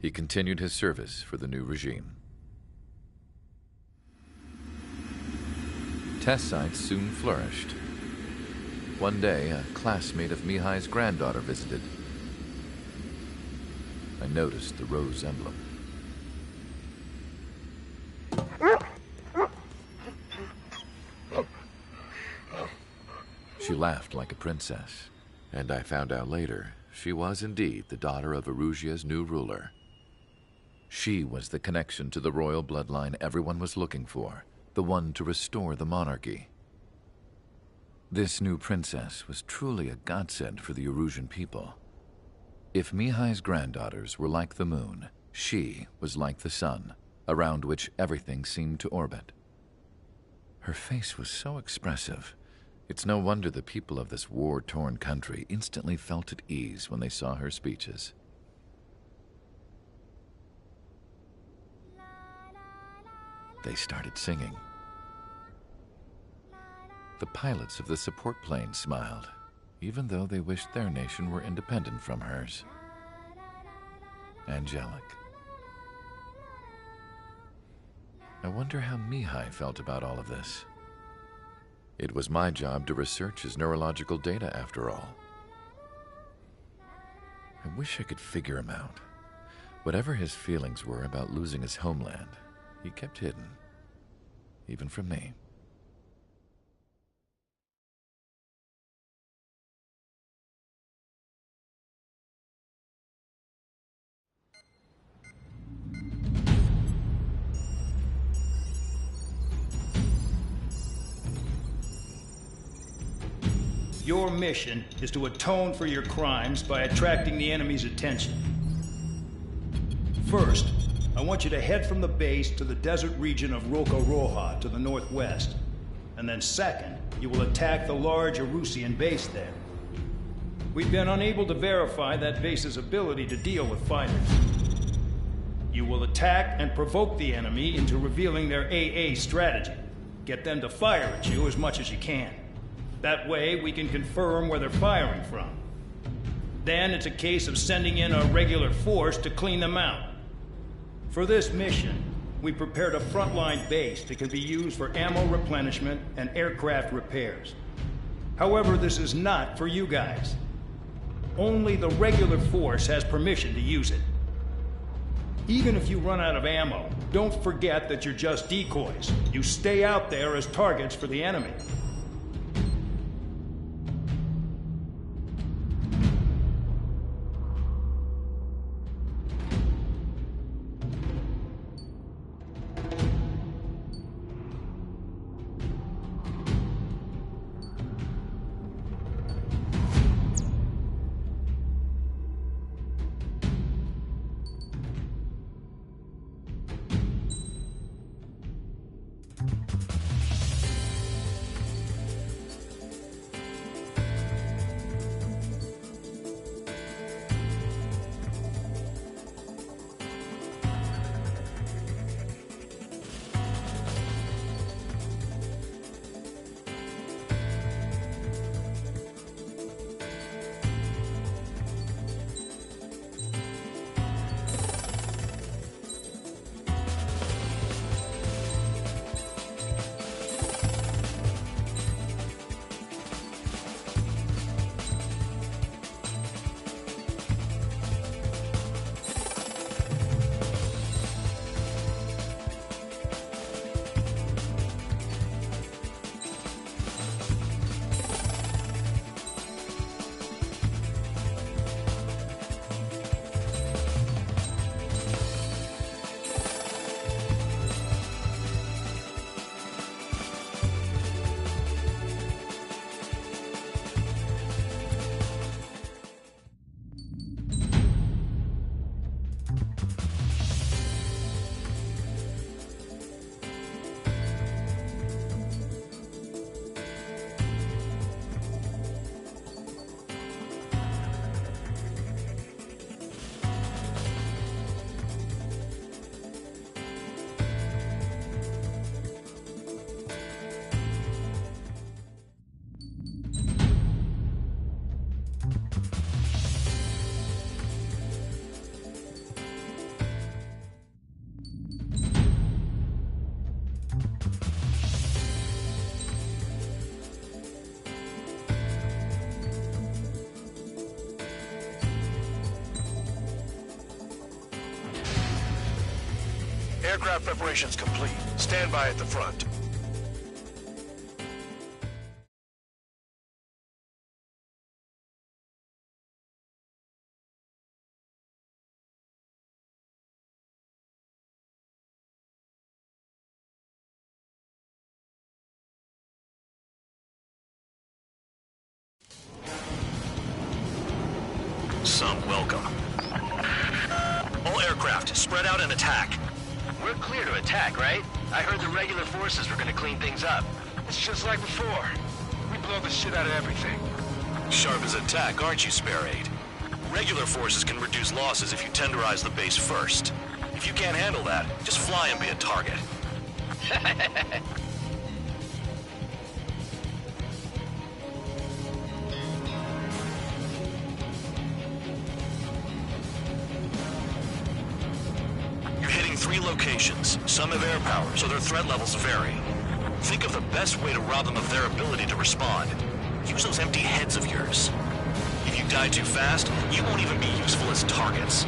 he continued his service for the new regime. Test sites soon flourished. One day, a classmate of Mihai's granddaughter visited. I noticed the rose emblem. She laughed like a princess. And I found out later, she was indeed the daughter of Erusea's new ruler. She was the connection to the royal bloodline everyone was looking for, the one to restore the monarchy. This new princess was truly a godsend for the Erusian people. If Mihai's granddaughters were like the moon, she was like the sun, around which everything seemed to orbit. Her face was so expressive. It's no wonder the people of this war-torn country instantly felt at ease when they saw her speeches. They started singing. The pilots of the support plane smiled, even though they wished their nation were independent from hers. Angelic. I wonder how Mihai felt about all of this. It was my job to research his neurological data, after all. I wish I could figure him out. Whatever his feelings were about losing his homeland, he kept hidden, even from me. Your mission is to atone for your crimes by attracting the enemy's attention. First, I want you to head from the base to the desert region of Roca-Roja to the northwest. And then second, you will attack the large Erusian base there. We've been unable to verify that base's ability to deal with fighters. You will attack and provoke the enemy into revealing their AA strategy. Get them to fire at you as much as you can. That way, we can confirm where they're firing from. Then it's a case of sending in a regular force to clean them out. For this mission, we prepared a frontline base that can be used for ammo replenishment and aircraft repairs. However, this is not for you guys. Only the regular force has permission to use it. Even if you run out of ammo, don't forget that you're just decoys. You stay out there as targets for the enemy. Aircraft preparations complete. Stand by at the front. Some welcome. All aircraft, spread out and attack. We're clear to attack, right? I heard the regular forces were gonna clean things up. It's just like before. We blow the shit out of everything. Sharp as attack, aren't you, Spare 8? Regular forces can reduce losses if you tenderize the base first. If you can't handle that, just fly and be a target. You're hitting 3 locations. Some have air power, so their threat levels vary. Think of the best way to rob them of their ability to respond. Use those empty heads of yours. If you die too fast, you won't even be useful as targets.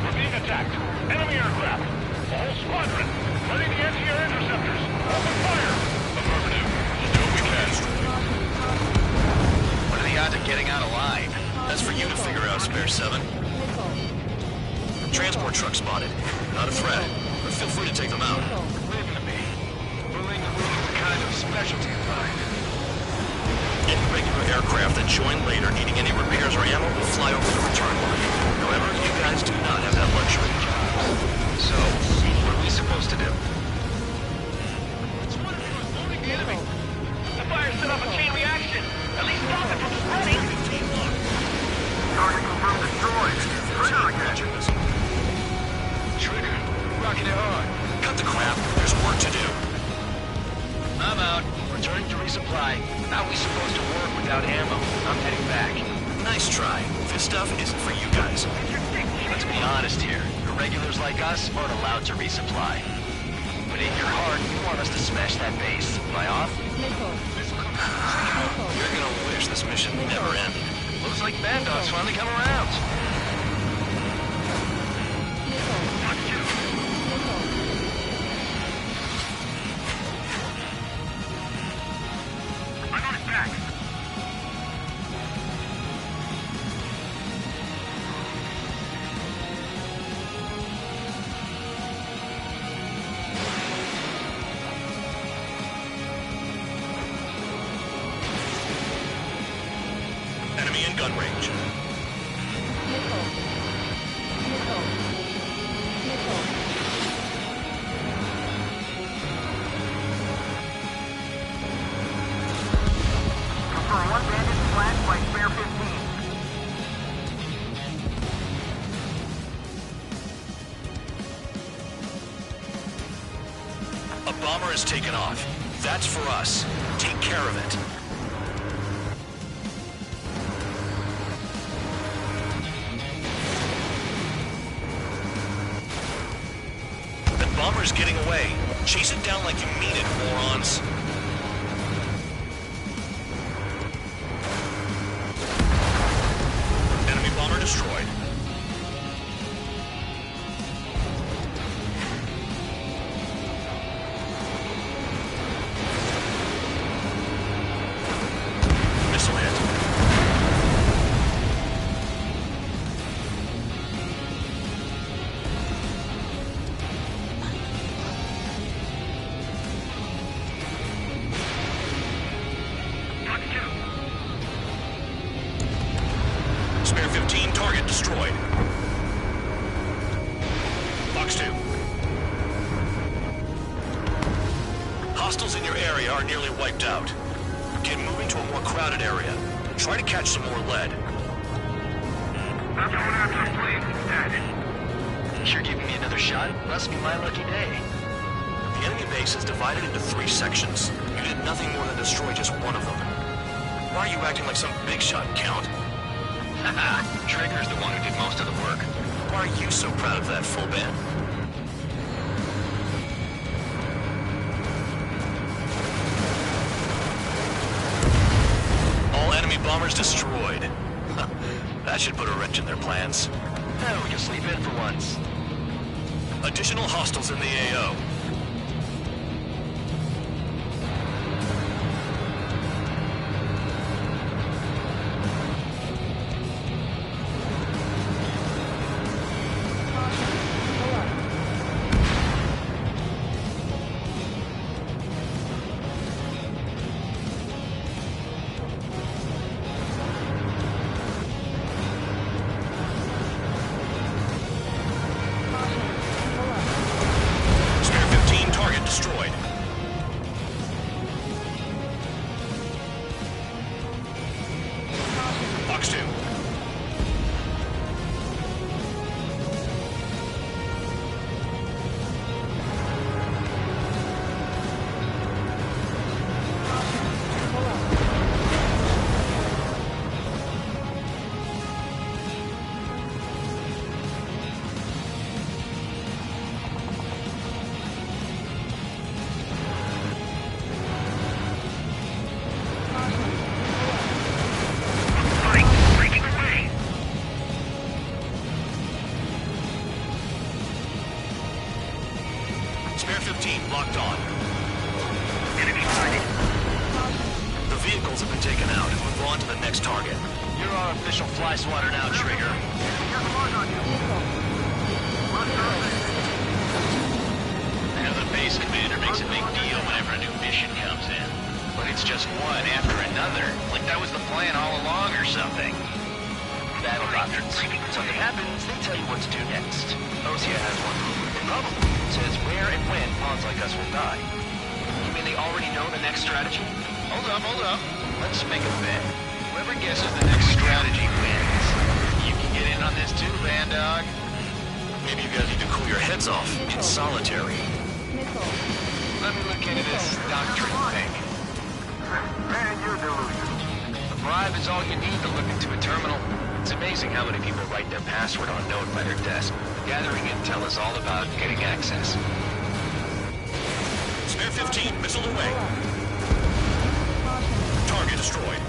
We're being attacked. Enemy aircraft. A whole squadron. Ready the anti-air interceptors. Open fire. Affirmative. We'll do what we can. What are the odds of getting out alive? That's for you to figure out, Spare 7. Transport truck spotted. Not a threat, but feel free to take them out. Leave them to me. Bullying the wing is a kind of specialty of mine. Any regular aircraft that join later needing any repairs or ammo will fly over the return line. However, you guys do not have that luxury. So, what are we supposed to do? It's one of you is loading the enemy. The fire set off a chain reaction. At least stop it from spreading. Target confirmed destroyed. Trigger again. Trigger, rocking it hard. Cut the crap. There's work to do. I'm out. Returning to resupply. How are we supposed to work without ammo? I'm heading back. Nice try. This stuff isn't for you guys. Let's be honest here. The regulars like us aren't allowed to resupply. But in your heart, you want us to smash that base. Am I off? You're gonna wish this mission never ended. Looks like Bandog's finally come around. I'm on his back. Enemy in gun range. Confirm one bandit flanked by Spare 15. A bomber has taken off. That's for us. Take care of it. That bomber's getting away. Chase it down like you mean it, morons. Enemy bomber destroyed. Missile hit. Spare 15, target destroyed. Fox 2. Hostiles in your area are nearly wiped out. Get moving to a more crowded area. Try to catch some more lead. I'm going after his plane. Dead. You're giving me another shot? Must be my lucky day. The enemy base is divided into 3 sections. You did nothing more than destroy just one of them. Why are you acting like some big shot, Count? Haha, Trigger's the one who did most of the work. Why are you so proud of that, full band? All enemy bombers destroyed. That should put a wrench in their plans. We can sleep in for once. Additional hostiles in the AO. Locked on. Enemy sighted. The vehicles have been taken out. Move on to the next target. You're our official fly swatter now, Trigger. I know the base commander makes a big deal whenever a new mission comes in. But it's just one after another. Like that was the plan all along or something. Battle doctrines. Something happens, they tell you what to do next. Osea has one. Probably says where and when pawns like us will die. You mean they already know the next strategy? Hold up. Let's make a bet. Whoever guesses the next strategy wins. You can get in on this too, Bandog. Maybe you guys need to cool your heads off in solitary. Let me look into this doctrine thing. Man, you're delusional. A bribe is all you need to look into a terminal. It's amazing how many people write their password on a note by their desk. Gathering intel is all about getting access. Spare 15, missile away. Target destroyed.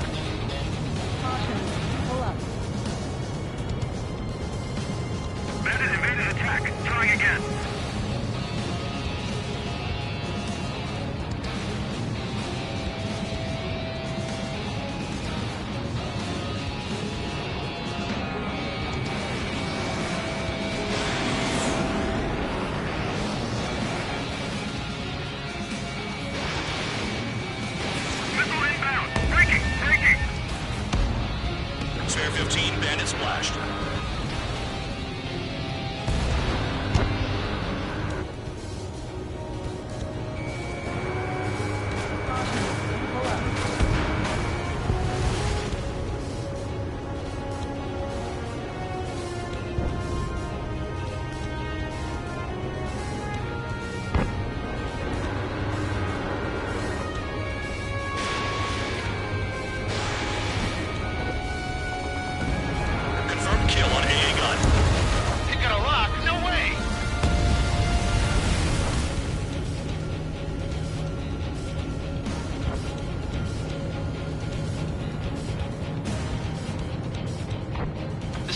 Bandit evaded attack. Trying again. Spare 15, bandit splashed.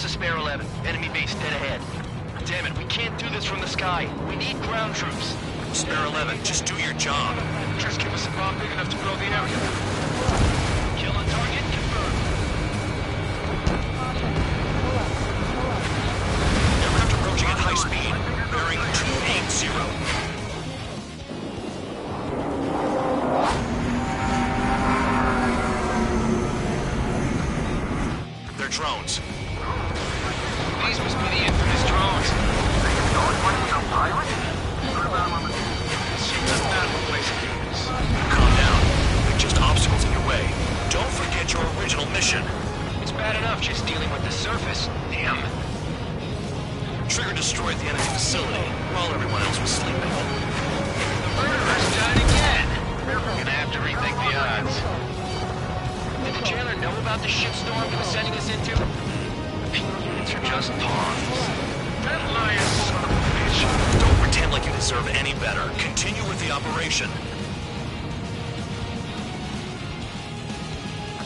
Spare 11. Enemy base dead ahead. Damn it, we can't do this from the sky. We need ground troops. Spare 11, just do your job. Just give us a bomb big enough to blow the area. Kill on target, confirmed. Aircraft approaching at high speed. Bearing 280. Drones. These must be the infamous drones. Shit doesn't matter what place it is. Calm down. They're just obstacles in your way. Don't forget your original mission. It's bad enough just dealing with the surface. Damn. Trigger destroyed the enemy facility while everyone else was sleeping. The murderer's done it again. We're gonna have to rethink the odds. Did the jailer know about the shitstorm he was sending us into? Units are just pawns. That liar's son of a bitch. Don't pretend like you deserve any better. Continue with the operation.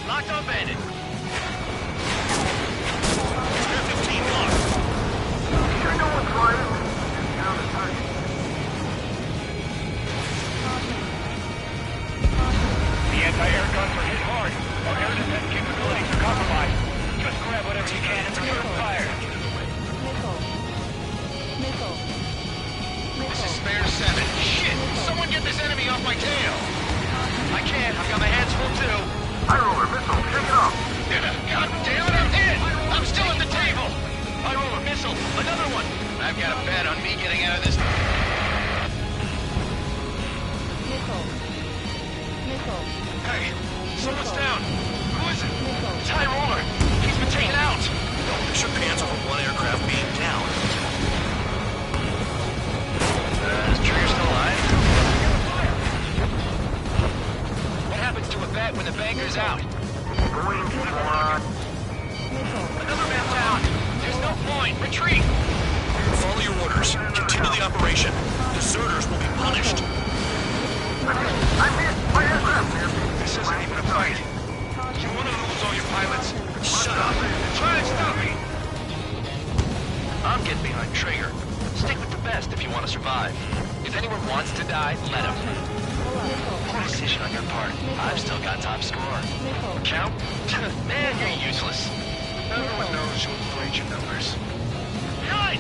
Locked on bandit. Spare 15 locked. Sure no one's fired? off my tail! I can't, I've got my hands full too. High roller, missile, take it off! God damn it, I'm hit! I'm still at the table! High roller, missile, another one! I've got a bet on me getting out of this. Missile. Missile. Hey, someone's down. Who is it? Missile. It's High Roller. He's been taken out. Don't piss your pants over one aircraft being down. Is Trigger still alive? What happens to a bet when the banker's out? Another man down. There's no point. Retreat. Follow your orders. Continue the operation. Deserters will be punished. I missed my aircraft! This isn't even a fight. You want to lose all your pilots? Shut up. Try and stop me. I'm getting behind Trigger. Stick with the best if you want to survive. If anyone wants to die, let him. Poor decision on your part. I've still got top score. Count? Man, you're useless. Everyone knows you inflate your numbers. Good!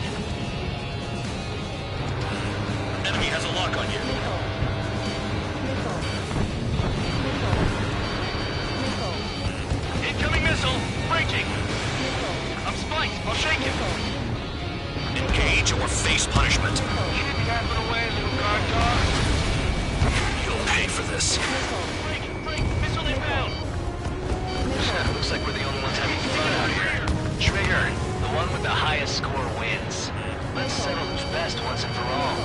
Enemy has a lock on you. Incoming missile! Breaking! I'm spiked! I'll shake him! Engage or face punishment. Keep yapping away, little guard dog! You'll pay for this. Break! Missile inbound! Looks like we're the only ones having fun out here. Trigger, the one with the highest score wins. Let's settle who's best once and for all.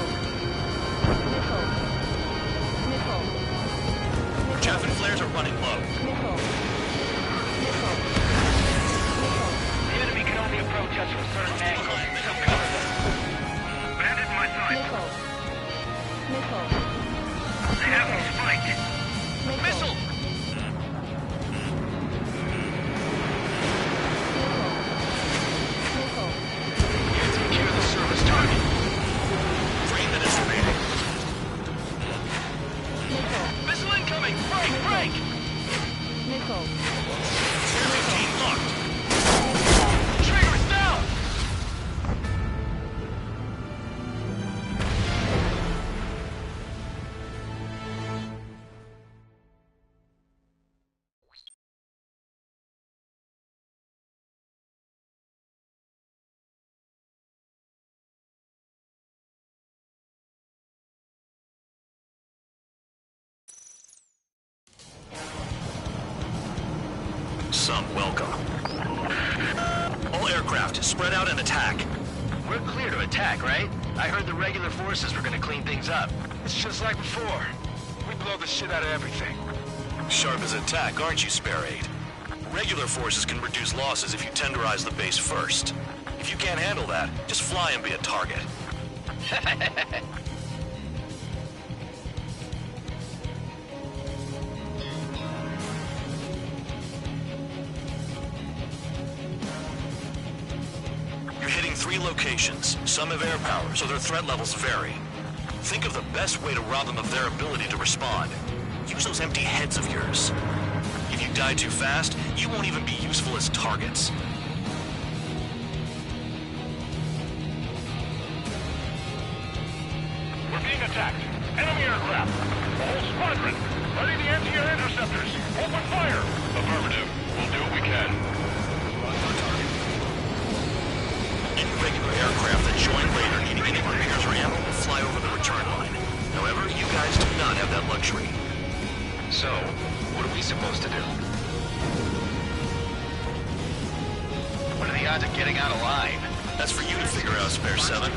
Chaff and flares are running low. The enemy can only approach us from a certain angle, so cover them. Bandit in my sight. Missile. They have me spiked. Missile! You take care of the service target. 3 minutes remaining. Missile incoming! Break! Missile. 15 locked. Trigger is down! Some welcome. All aircraft, spread out and attack. We're clear to attack, right? I heard the regular forces were gonna clean things up. It's just like before. We blow the shit out of everything. Sharp as attack, aren't you, Spare Aid? Regular forces can reduce losses if you tenderize the base first. If you can't handle that, just fly and be a target. You're hitting 3 locations. Some have air power, so their threat levels vary. Think of the best way to rob them of their ability to respond. Use those empty heads of yours. If you die too fast, you won't even be useful as targets. We're being attacked. Enemy aircraft. The whole squadron. Ready the anti-air interceptors. Open fire. Affirmative. We'll do what we can. Any regular aircraft that join later needing any repairs or ammo will fly over the return line. However, you guys do not have that luxury. So, what are we supposed to do? What are the odds of getting out alive? That's for you to figure out, Spare 7.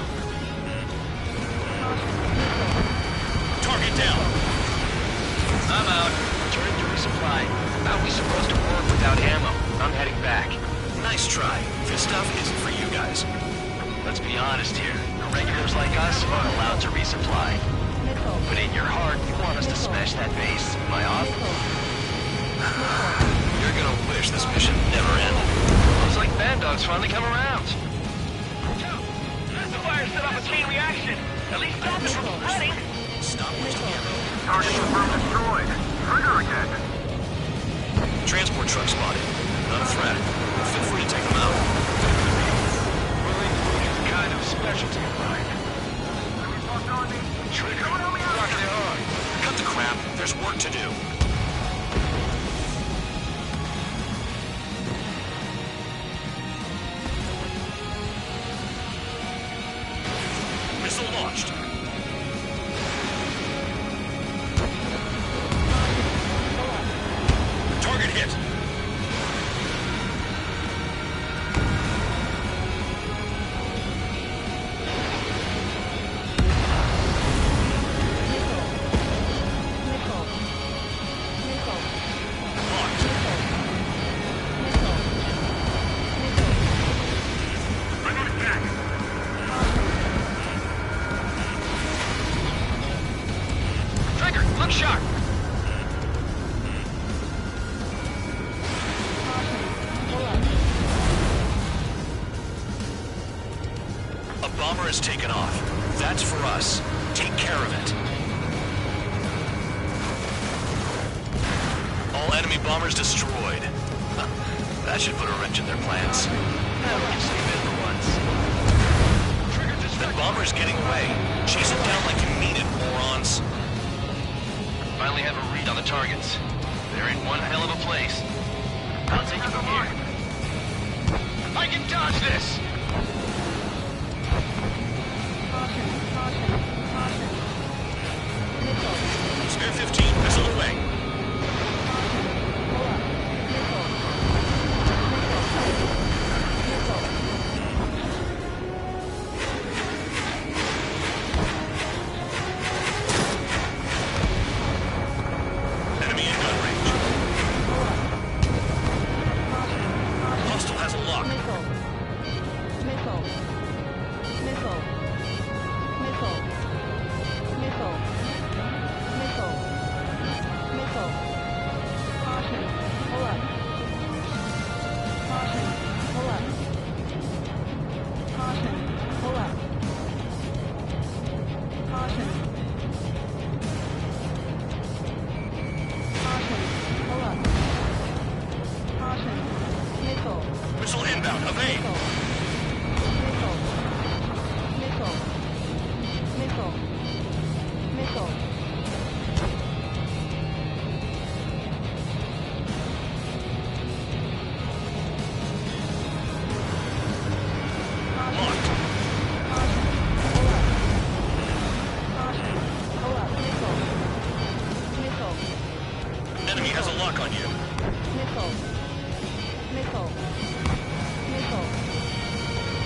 Target down! I'm out. Returning to resupply. How are we supposed to work without ammo? I'm heading back. Nice try. This stuff isn't for you guys. Let's be honest here. Irregulars like us aren't allowed to resupply. But in your heart, you want us to smash that base. Am I off? You're gonna wish this mission never ended. Looks like Bandog's finally come around. The fire set off a chain reaction. At least stop it from spreading. Stop wasting ammo. Target confirmed destroyed. Trigger again. Transport truck spotted. Not a threat. Feel free to take them out. It's kind of specialty of mine. Trigger, rock it hard. Cut the crap. There's work to do. Missile launched. Target hit. Trigger, look sharp. A bomber has taken off. That's for us. Take care of it. All enemy bombers destroyed. That should put a wrench in their plans. The bomber's getting away. Chase it down like you mean it, morons. Finally have a read on the targets. They're in one hell of a place. I'll take it from here. I can dodge this! Spear 15, missile away. Enemy in gun range. Hostile has a lock. Missile. Missile. Missile. Missile. Missile. Missile. Missile. Caution. Pull up. Caution. Pull up. Caution. Pull up. Caution. Caution. Pull up. Caution. Missile. Missile inbound. Evade. Missile. Missile. Missile. Missile. Locked. Enemy has a lock on you. Missile. Missile. Missile.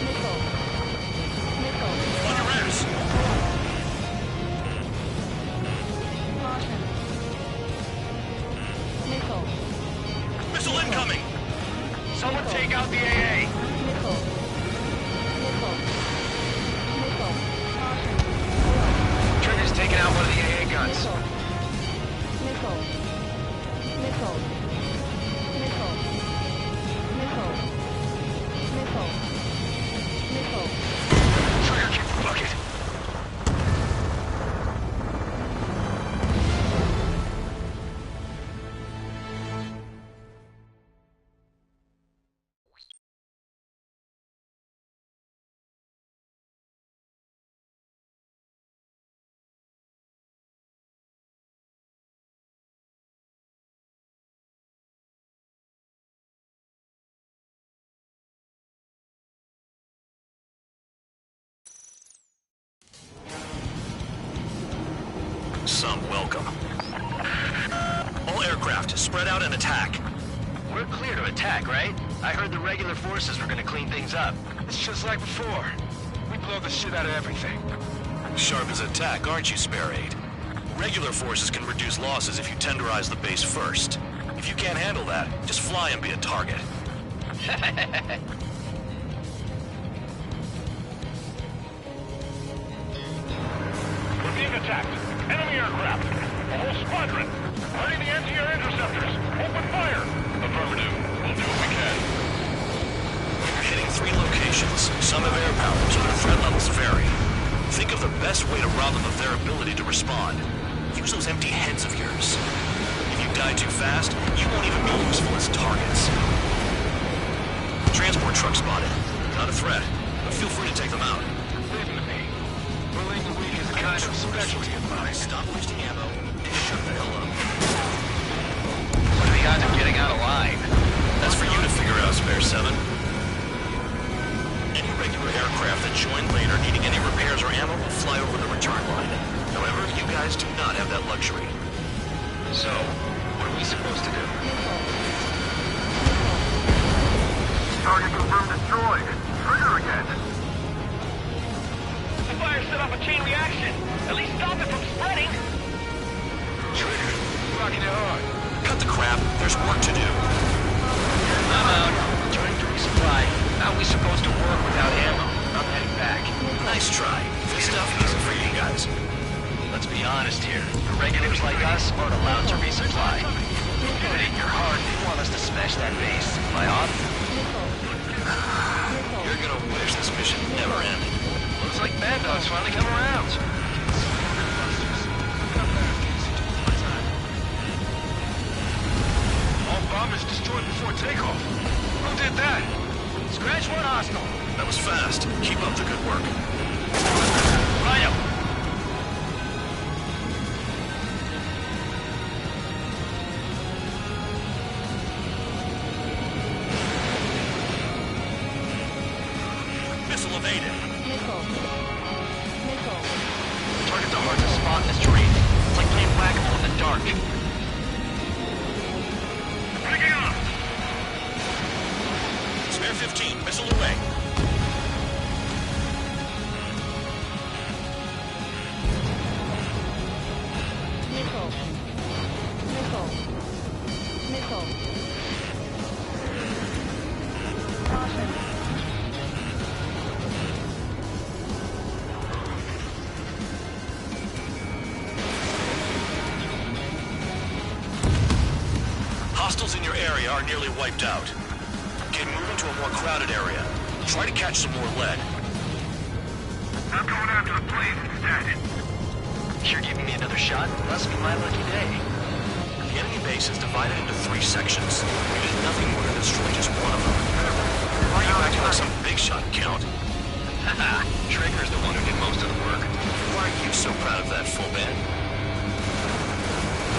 Missile. Missile. On your ass. Caution. Missile. Missile incoming. Someone take out the AA! Missile. Missile. Missile. Caution. Trigger's taking out one of the AA guns. Missile. Missile. Missile. Missile. Missile. Missile. Missile. Trigger, kick the bucket. Some welcome. All aircraft, spread out and attack. We're clear to attack, right? I heard the regular forces were gonna clean things up. It's just like before. We blow the shit out of everything. Sharp as attack, aren't you, Spare Aid? Regular forces can reduce losses if you tenderize the base first. If you can't handle that, just fly and be a target. We're being attacked. Enemy aircraft. A whole squadron. Ready the anti-air interceptors. Open fire. Affirmative. We'll do what we can. You're hitting 3 locations. Some have air power, so their threat levels vary. Think of the best way to rob them of their ability to respond. Use those empty heads of yours. If you die too fast, you won't even be useful as targets. Transport truck spotted. Not a threat, but feel free to take them out. Listen to me. Bullying the weak is a kind of specialty of mine. Stop wasting ammo. shut the hell up. What are the odds of getting out alive? That's for you to figure out, Spare 7. Any regular aircraft that join later needing any repairs or ammo will fly over the return line. However, you guys do not have that luxury. So, what are we supposed to do? Target confirmed destroyed. Trigger again. The fire set off a chain reaction. At least stop it from spreading. Trigger, rocking it hard. Cut the crap. There's work to do. I'm out. Returning to resupply. How are we supposed to work without ammo? I'm heading back. Nice try. This stuff isn't for you guys. Let's be honest here. The regulars like us aren't allowed to resupply. Put it in your heart they want us to smash that base. Am I off? You're gonna wish this mission never ended. Looks like Bad Dog's finally come around. All bombers destroyed before takeoff. Who did that? Scratch one hostile. That was fast. Keep up the good work. Right up. Missile evaded. Missile. Missile. Targets are hard to spot in this terrain. It's like playing whack-a-mole in the dark. Breaking off. Spare 15, missile away. Missile. Missile. Missile. Caution. Hostiles in your area are nearly wiped out. Get moving to a more crowded area. Try to catch some more lead. I'm going after the planes instead. You're giving me another shot? Must be my lucky day. The enemy base is divided into 3 sections. You did nothing more than destroy just one of them. Why are you acting like some big shot, Count? Haha, Trigger's the one who did most of the work. Why are you so proud of that, full band?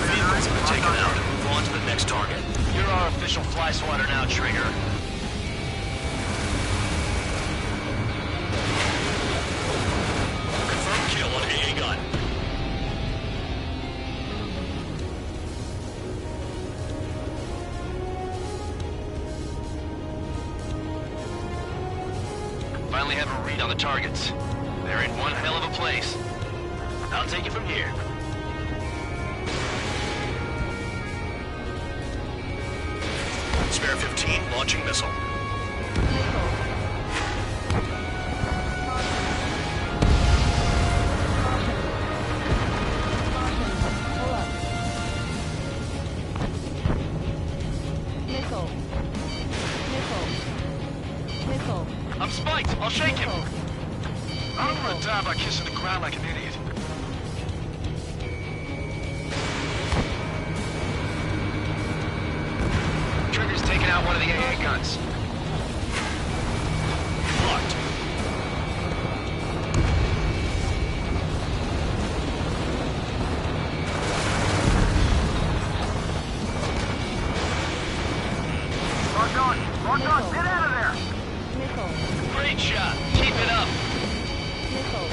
The vehicles have been taken out and move on to the next target. You're our official fly swatter now, Trigger. Confirmed kill on AA gun. Finally have a read on the targets. They're in one hell of a place. I'll take it from here. Spare 15, launching missile. Missile. Missile. Missile. I'm spiked. I'll shake him. I don't want to die by kissing the ground like an idiot. Trigger's taking out one of the AA guns. Blocked. Lock on. Lock on. Get out of there. Missile. Great shot. Keep it up. Missile.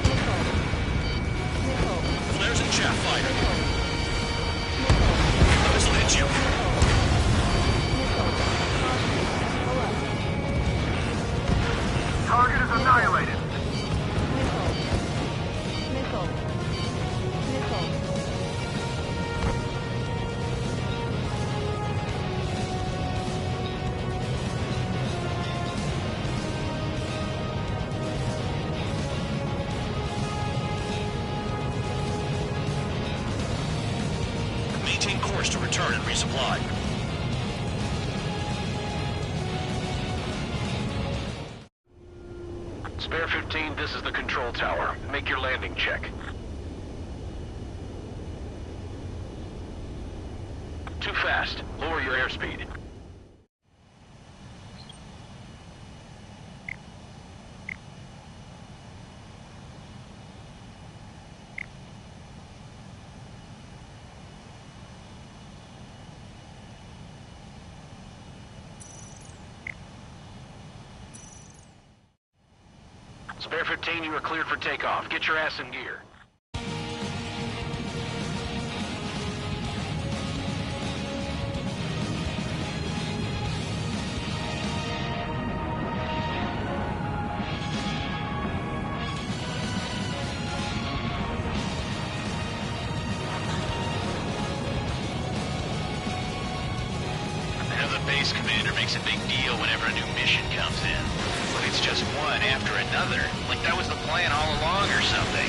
Missile. Missile. Flares and chaff fighter. Missile. The missile hit you. Missile. Caution. Pull up. Target is annihilated. Missile. Missile. Missile. Maintain course to return and resupply. Spare 15, this is the control tower. Make your landing check. Too fast. Lower your airspeed. Spare 15, you are cleared for takeoff. Get your ass in gear. Base commander makes a big deal whenever a new mission comes in. But it's just one after another. Like that was the plan all along or something.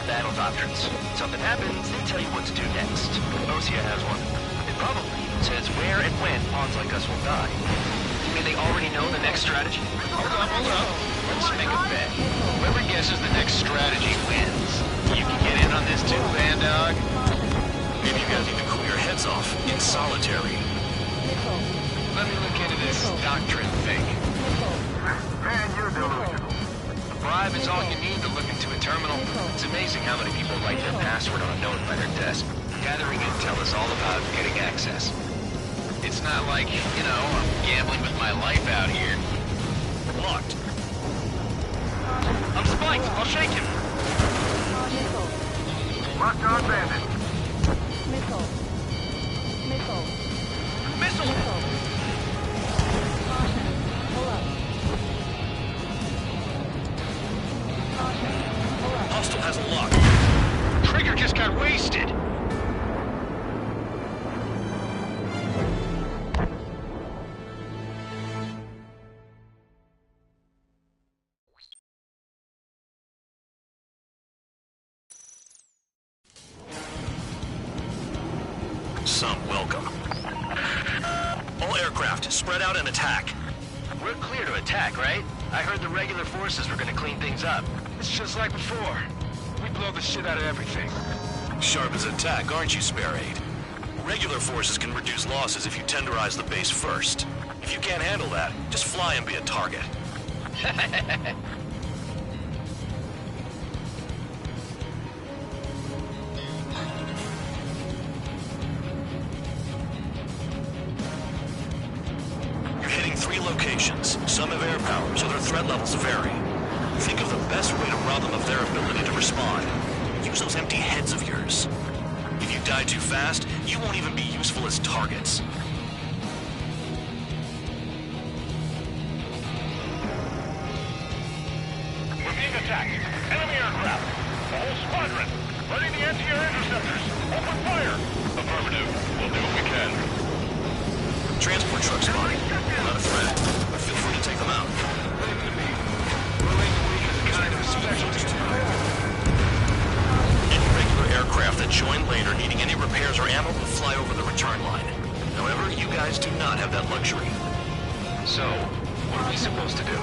Battle doctrines. Something happens, they tell you what to do next. Osea has one. It probably even says where and when pawns like us will die. You mean they already know the next strategy? Hold up. Let's make a bet. Whoever guesses the next strategy wins. You can get in on this too, Bandog. Maybe you guys need to cool your heads off in solitary. Let me look into this doctrine thing. Man, you're delusional. A bribe is all you need to look into a terminal. It's amazing how many people write their password on a note by their desk. Gathering intel is all about getting access. It's not like, you know, I'm gambling with my life out here. Locked. I'm spiked. I'll shake him. Locked on bandit. Missile. Caution. Pull up. Caution. Pull up. Hostile has a lock. Trigger just got wasted. Some welcome. All aircraft, spread out and attack. We're clear to attack, right? I heard the regular forces were gonna clean things up. It's just like before. We blow the shit out of everything. Sharp as attack, aren't you, Spare 8? Regular forces can reduce losses if you tenderize the base first. If you can't handle that, just fly and be a target. Locations. Some have air power, so their threat levels vary. Think of the best way to rob them of their ability to respond. Use those empty heads of yours. If you die too fast, you won't even be useful as targets. We're being attacked. Enemy aircraft. The whole squadron. Ready the anti-air interceptors. Open fire. Affirmative. We'll do what we can. Transport trucks spotted. Not a threat, but feel free to take them out. Any regular aircraft that join later needing any repairs or ammo will fly over the return line. However, you guys do not have that luxury. So, what are we supposed to do?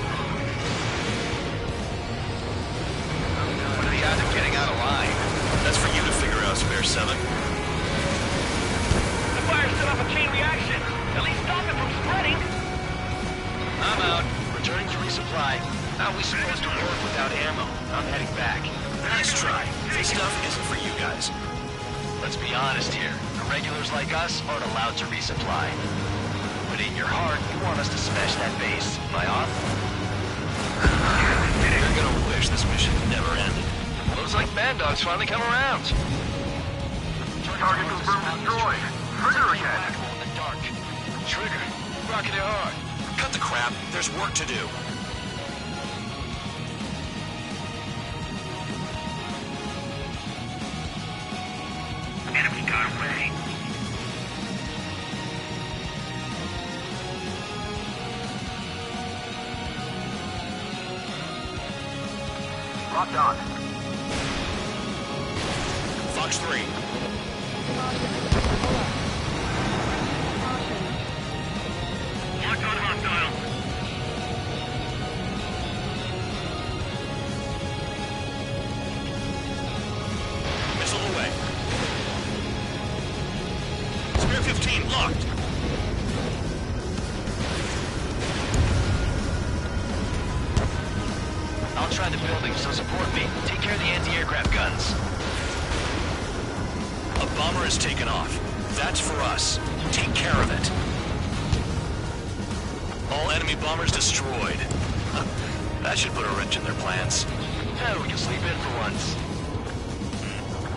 What are the odds of getting out alive? That's for you to figure out, Spare 7. The fire set off a chain reaction. At least stop it from spreading. I'm out. Returning to resupply. How are we supposed to work without ammo? I'm heading back. Nice try. This stuff isn't for you guys. Let's be honest here. The regulars like us aren't allowed to resupply. But in your heart, you want us to smash that base. Am I off? You're gonna wish this mission never ended. Looks like Bandog's finally come around. Target confirmed destroyed. Trigger again. In the dark. Trigger. Rocking it hard. Cut the crap. There's work to do. Enemy got away. Locked on. Fox 3. Locked on hostile. Missile away. Spare 15 locked. I'll try the building, so support me. Take care of the anti-aircraft guns. A bomber has taken off. That's for us. Take care of it. All enemy bombers destroyed. That should put a wrench in their plans. Oh, we can sleep in for once.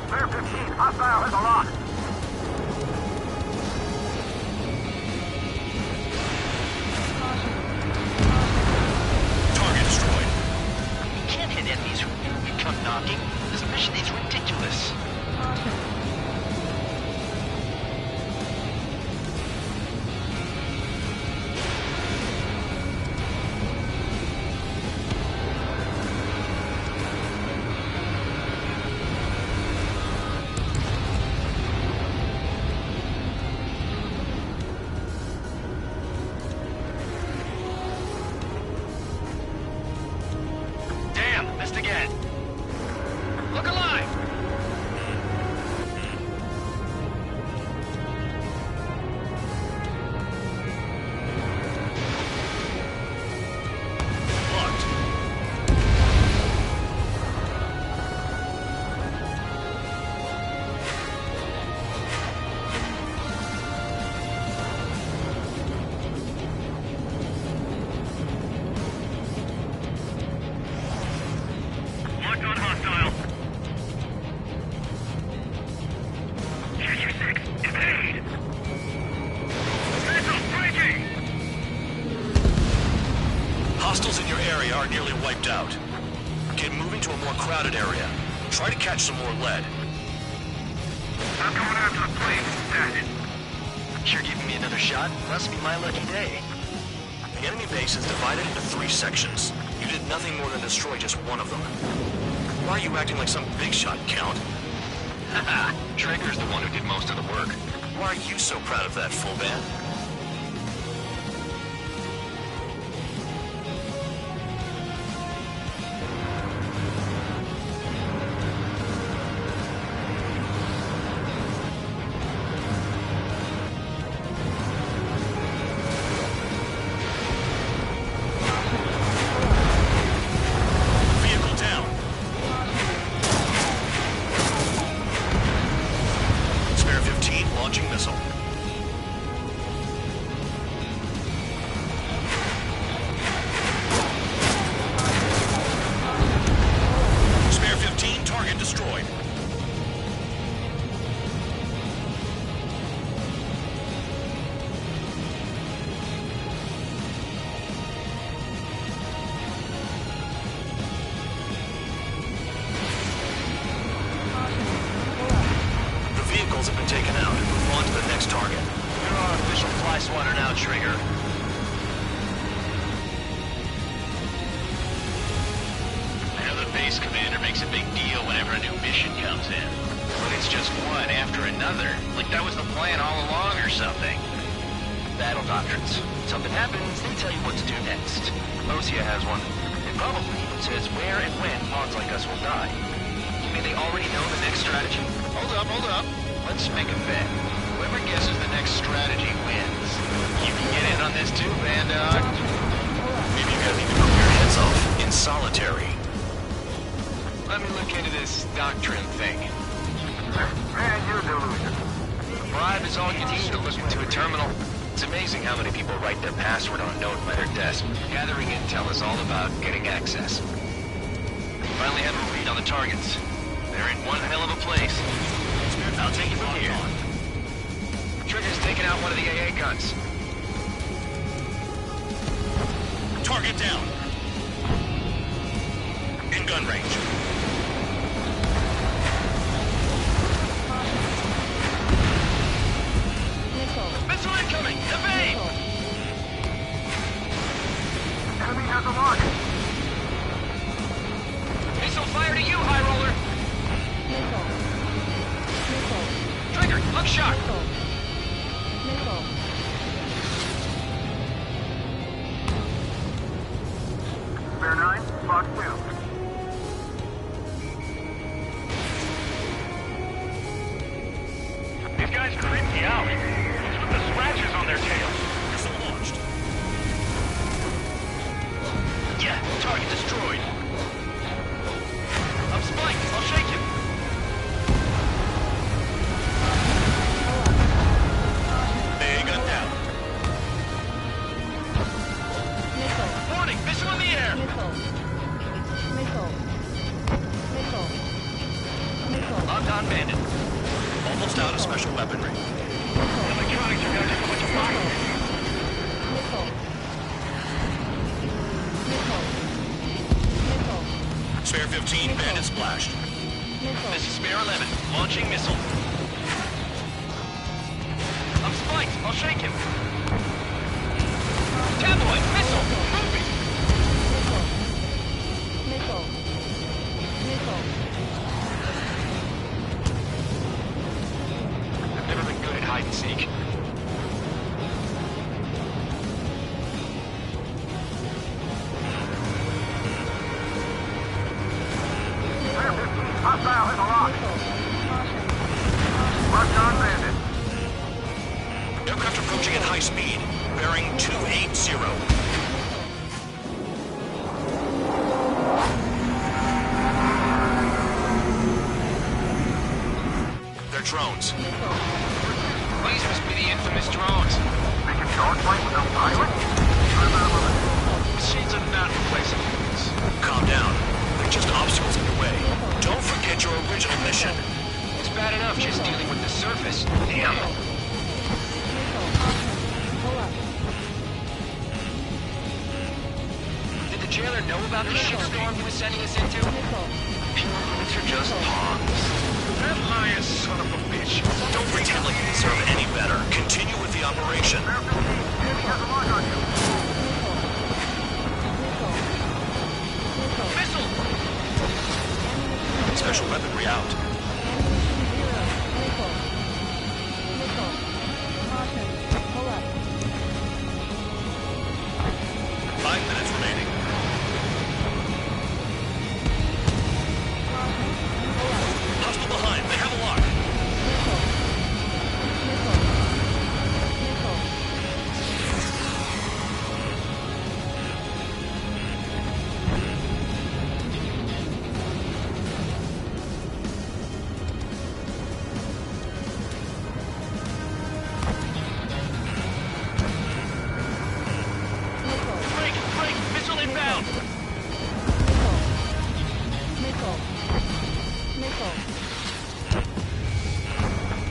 Clear 15. Hostile has a lock. Target destroyed. You can't hit enemies who come knocking. This mission is ridiculous. Damn, missed again. Look alive! Locked. Locked on hostile. Cheshire 6, evade! Missile, breaking! Hostiles in your area are nearly wiped out. Get moving to a more crowded area. Try to catch some more lead. I'm going after the plane instead. You're giving me another shot? Must be my lucky day. The enemy base is divided into 3 sections. You did nothing more than destroy just one of them. Why are you acting like some big shot, Count? Haha, Trigger's the one who did most of the work. Why are you so proud of that, full band? Vehicle down. Spare 15 launching missile. Spare 15, target destroyed. The vehicles have been taken out. Move on to the next target. You're our official fly swatter now, Trigger. I know the base commander makes a big deal whenever a new mission comes in. But it's just one after another. Like that was the plan all along or something. Battle doctrines. Something happens, they tell you what to do next. Osea has one. It probably says where and when pawns like us will die. You mean they already know the next strategy? Hold up. Let's make a bet. Whoever guesses the next strategy wins. You can get in on this too, Bandog. Maybe you guys need to blow your heads off in solitary. Let me look into this doctrine thing. Man, you delusion. A bribe is all you need to look into a terminal. It's amazing how many people write their password on a note by their desk. Gathering intel is all about getting access. Finally have a read on the targets. They're in one hell of a place. I'll take it from here. Trigger's taking out one of the AA guns. Target down. In gun range. Missile incoming! Evade! Enemy has a lock. Missile fire to you, High Roller! Trigger, look sharp! Spare 9, Fox 2. These guys creep me out. What's with the scratches on their tails? Missile launched. Yeah, target destroyed. I'm spiked. I'll shake him. AA gun down. Warning, missile in the air. Missile. Recon Bandit. Almost out of special weaponry. Electronics are going to so much boxes. Spare 15, Bandit splashed. This is Spare 11, launching missile. I'm spiked, I'll shake him. Tabloid, missile, moving! I've never been good at hide and seek. Hostile in the lock. Recon Bandit. Aircraft approaching at high speed. Bearing 280. They're drones. These must be the infamous drones. They can charge flight without pilot? Machines are not replaceable. Calm down. They're just obstacles in your way. Don't forget your original mission. It's bad enough just dealing with the surface. Damn. Did the jailer know about the shitstorm he was sending us into? Pyramids are just pawns. That liar son of a bitch. Don't pretend like you deserve any better. Continue with the operation. Missile! Special weaponry out. Five minutes remaining. Hostile behind. They have a lock.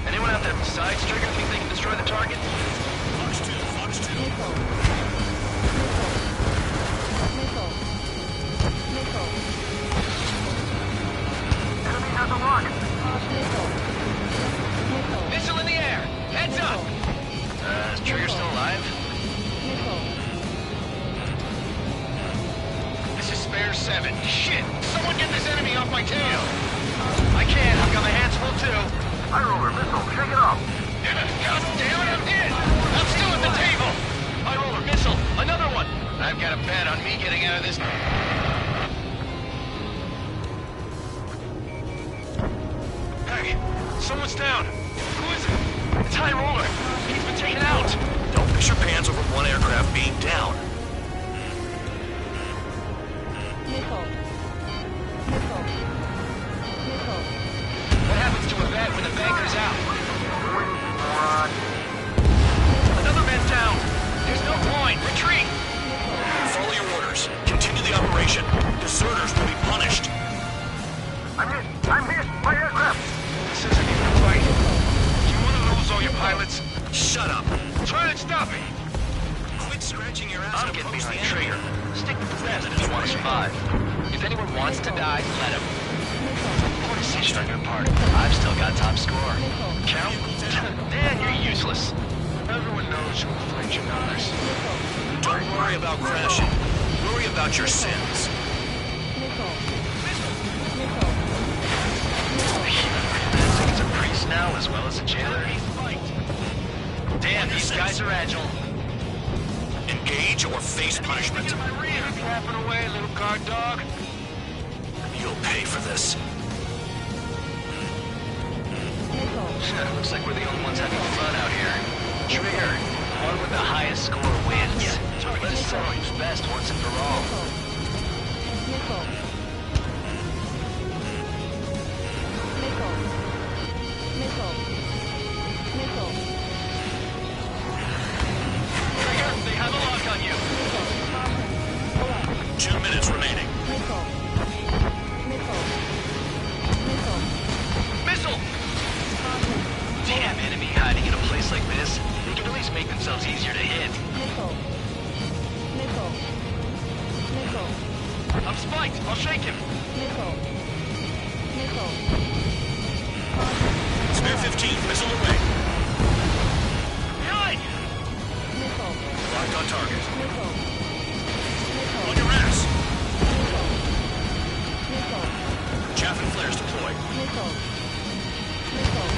Anyone out there besides Trigger think they can destroy the target? Fox 2, Fox 2. Enemy has a lock. Missile in the air! Heads up! Is Trigger still alive? This is Spare 7. Shit! Someone get this enemy off my tail! I can't. I've got my hands full too. High roller missile. Shake it off. God damn it, I'm dead! I'm still at the table! High roller missile. Another one! I've got a bet on me getting out of this. Hey, someone's down. Who is it? It's High Roller. He's been taken out. Don't piss your pants over one aircraft being down. What happens to a vet when the banker's out? Another man down. There's no point. Retreat. Follow your orders. Continue the operation. Deserters will be punished. I'm hit. I'm hit. My aircraft. This isn't even a fight. Do you want to lose all your pilots? Shut up. Try and stop me. Quit scratching your ass. I'm getting behind Trigger. Stick with the rest if you want to survive. If anyone wants to die, let him. Poor decision on your part. I've still got top score. Count? Man, you're useless. Everyone knows you inflate your numbers. Don't worry about crashing. Worry about your sins. It's a priest now as well as a jailer. Damn, these guys are agile. Engage or face punishment. Flapping away, little guard dog. You'll pay for this. Looks like we're the only ones having fun out here. Trigger, one with the highest score wins. Let us settle who's best once and for all. Trigger, they have a lock on you. 2 minutes remaining. Missile! make themselves easier to hit. Missile. Missile. Missile. I'm spiked. I'll shake him. Missile. Missile. Spare 15, missile away. Right! Missile. Locked on target. Missile. On your ass. Missile. Missile. Chaff and flares deployed. Missile. Missile.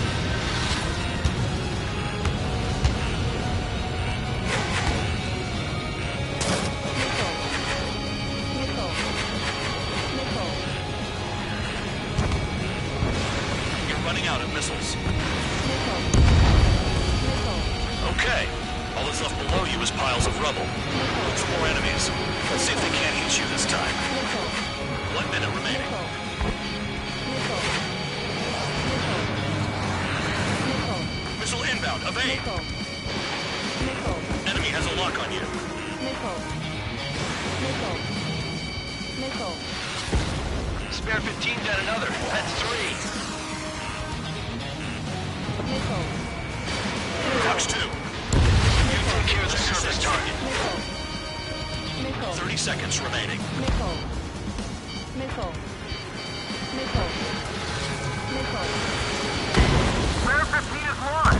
Running out of missiles. Okay. All that's left below you is piles of rubble. Look for more enemies. Let's see if they can't hit you this time. 1 minute remaining. Missile inbound. Evade. Enemy has a lock on you. Spare 15's at another. That's 3. Fox 2. You take care of the surface target. 30 seconds remaining. Missile. Missile. Missile. Missile. Spare 15 is lost.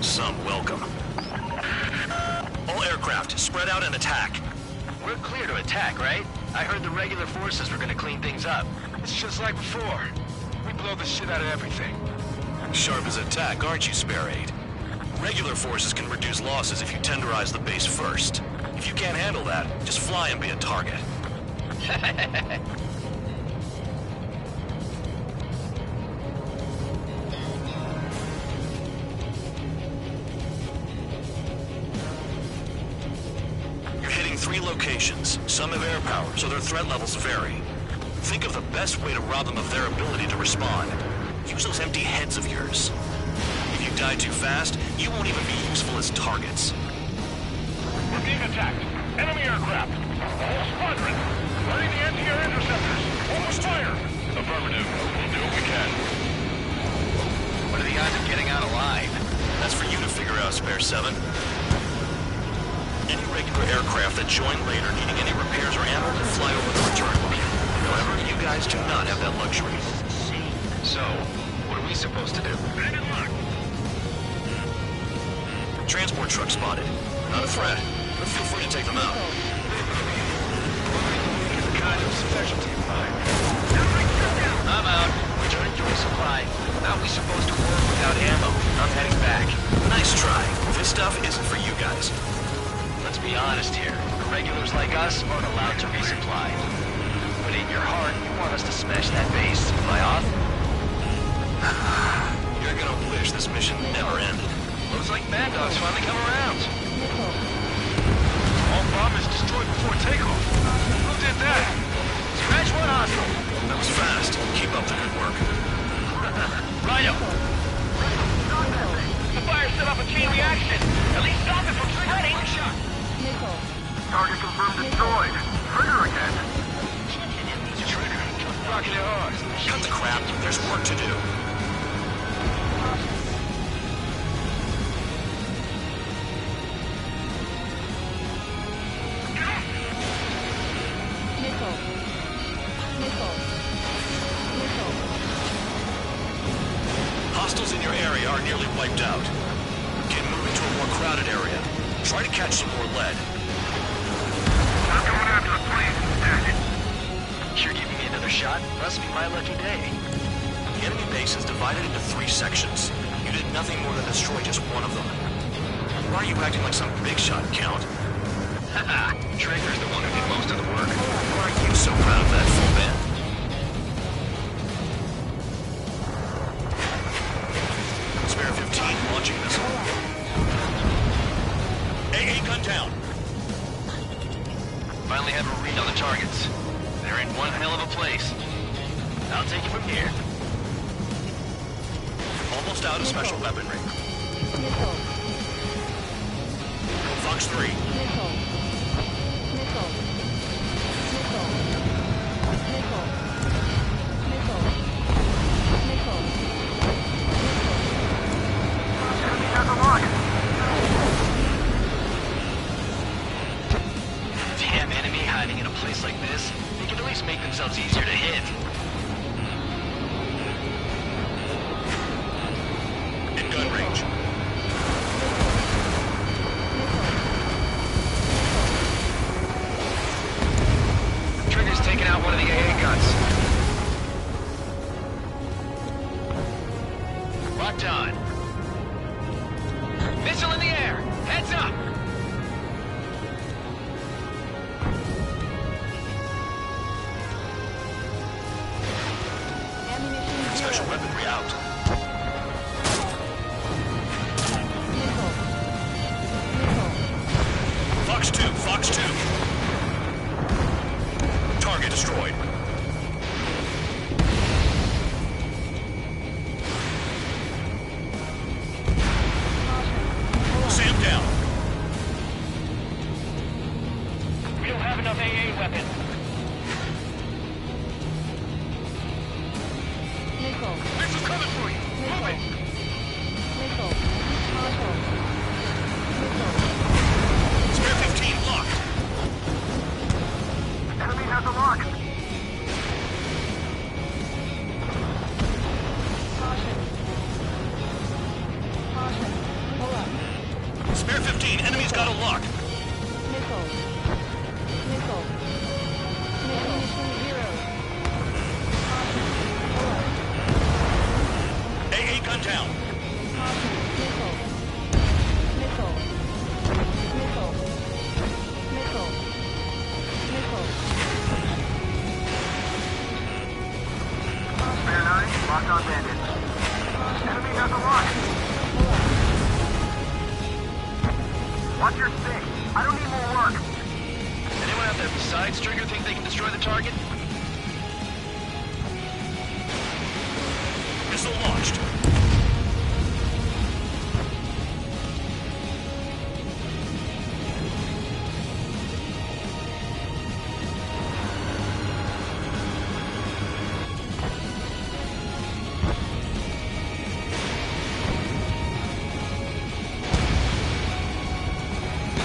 Some welcome. All aircraft, spread out and attack. We're clear to attack, right? I heard the regular forces were gonna clean things up. It's just like before. We blow the shit out of everything. Sharp as attack, aren't you, Spare 8? Regular forces can reduce losses if you tenderize the base first. If you can't handle that, just fly and be a target. You're hitting 3 locations. Some have air power, so their threat levels vary. Think of the best way to rob them of their ability to respond. Use those empty heads of yours. If you die too fast, you won't even be useful as targets. We're being attacked. Enemy aircraft. Whole squadron. Running the anti-air interceptors. Almost fire. Affirmative. We'll do what we can. What are the odds of getting out alive? That's for you to figure out, Spare 7. Any regular aircraft that join later needing any repairs or ammo will fly over the return line. However, you guys do not have that luxury. So, what are we supposed to do? Transport truck spotted. Not a threat, but feel free to take them out. It's a kind of specialty of mine. I'm out. Returning to resupply. How are we supposed to work without ammo? I'm heading back. Nice try. This stuff isn't for you guys. Let's be honest here. Regulars like us aren't allowed to resupply. But in your heart, you want us to smash that base. Am I off? You're gonna wish this mission never ended. Looks like Mad Dog's finally come around. All bombers destroyed before takeoff. Who did that? Scratch one hostile. That was fast. Keep up the good work. Rhino! The fire set off a chain reaction. At least stop it from spreading. Target confirmed destroyed. Trigger again. Trigger. Rocking it hard. Cut the crap. There's work to do. Hostiles in your area are nearly wiped out. Get moving to a more crowded area. Try to catch some more lead. I'm going after the plane. You're giving me another shot? Must be my lucky day. The enemy base is divided into 3 sections. You did nothing more than destroy just one of them. Why are you acting like some big shot, Count? Haha, Trigger's the one who did most of the work. Why are you so proud of that full band? Spare 15 launching missile. AA gun down. Finally have a read on the targets. They're in one hell of a place. I'll take it from here. Almost out of special weaponry. Fox 3. Damn enemy hiding in a place like this. They can at least make themselves easier to hit. In gun range. Trigger's taking out one of the AA guns. Locked on. Missile in the air. Heads up. Special weaponry out. Fox 2, Fox 2. Target destroyed. Sam down. We don't have enough AA weapons. Missile's coming for you. Move it. Spare 15 locked. Enemy has a lock. Spare 15, enemy's got a lock. AA gun down. Spare 9, locked on bandit. Enemy has a lock. Watch your six. I don't need more work. Anyone out there besides Trigger think they can destroy the target? Missile launched.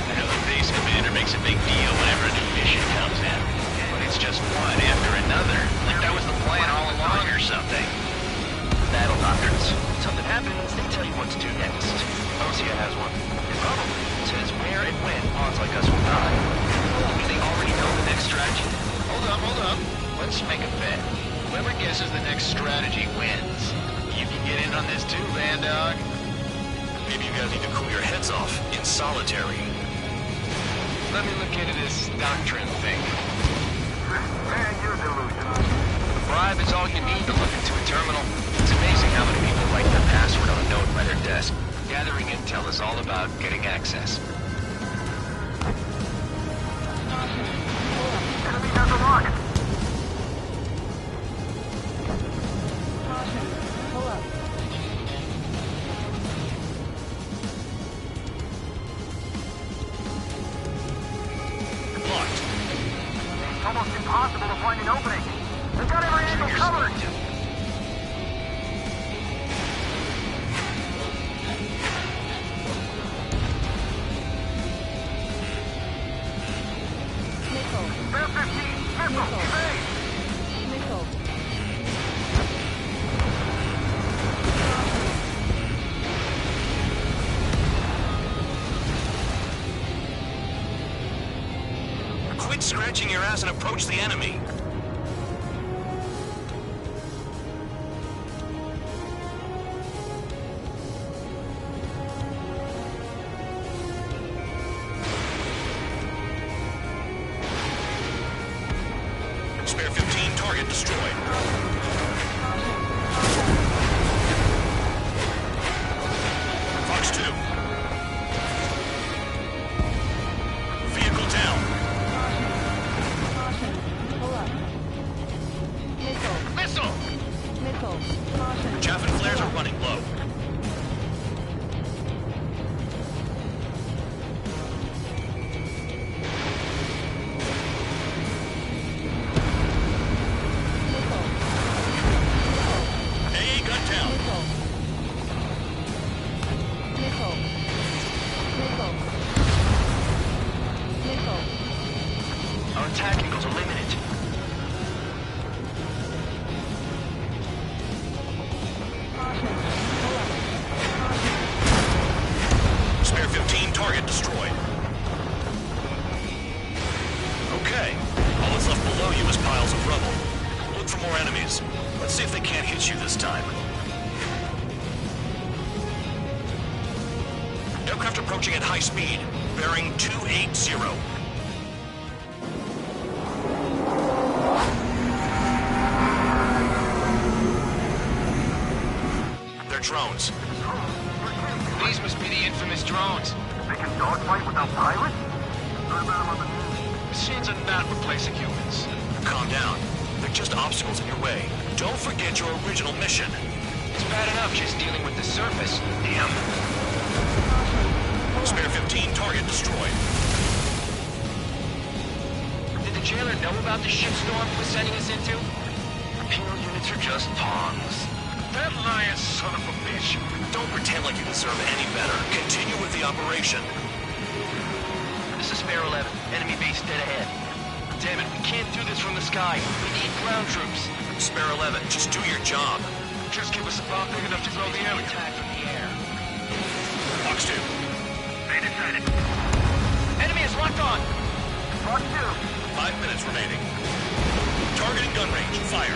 I know the base commander makes a big deal whenever a new mission comes in. But it's just one after another. Like that was the plan all along or something. Battle doctrines. Something happens, they tell you what to do next. Osea has one. It probably says where and when pawns like us will die. You mean they already know the next strategy? Hold up. Let's make a bet. Whoever guesses the next strategy wins. You can get in on this too, Van Dog. Maybe you guys need to cool your heads off in solitary. Let me look into this doctrine thing. Man, you're delusional. The bribe is all you need to look into a terminal. It's amazing how many people write their password on a note by their desk. Gathering intel is all about getting access. Enemy has a lock. Locked. It's almost impossible to find an opening. We've got every angle covered. Spare 15, missile, evade. Quit scratching your ass and approach the enemy. Missile. Caution. Chaff and flares are running low. AA gun down. Missile. Missile. Missile. Our attack angles are limited. Spare 15 target destroyed. Okay. All that's left below you is piles of rubble. Look for more enemies. Let's see if they can't hit you this time. Aircraft approaching at high speed. Bearing 280. They're drones. These must be the infamous drones. They can dogfight without pilots? Machines are not replacing humans. Calm down. They're just obstacles in your way. Don't forget your original mission. It's bad enough just dealing with the surface. Damn. Spare 15 target destroyed. Did the jailer know about the shitstorm he was sending us into? Penal units are just pawns. That lying son of a bitch. Don't pretend like you deserve any better. Continue with the operation. This is Spare 11. Enemy base dead ahead. Damn it, we can't do this from the sky. We need ground troops. Spare 11, just do your job. Just give us a bomb big enough to blow the area. Attack from the air. Fox 2. They decided. Enemy is locked on. Fox 2. 5 minutes remaining. Targeting gun range. Fire.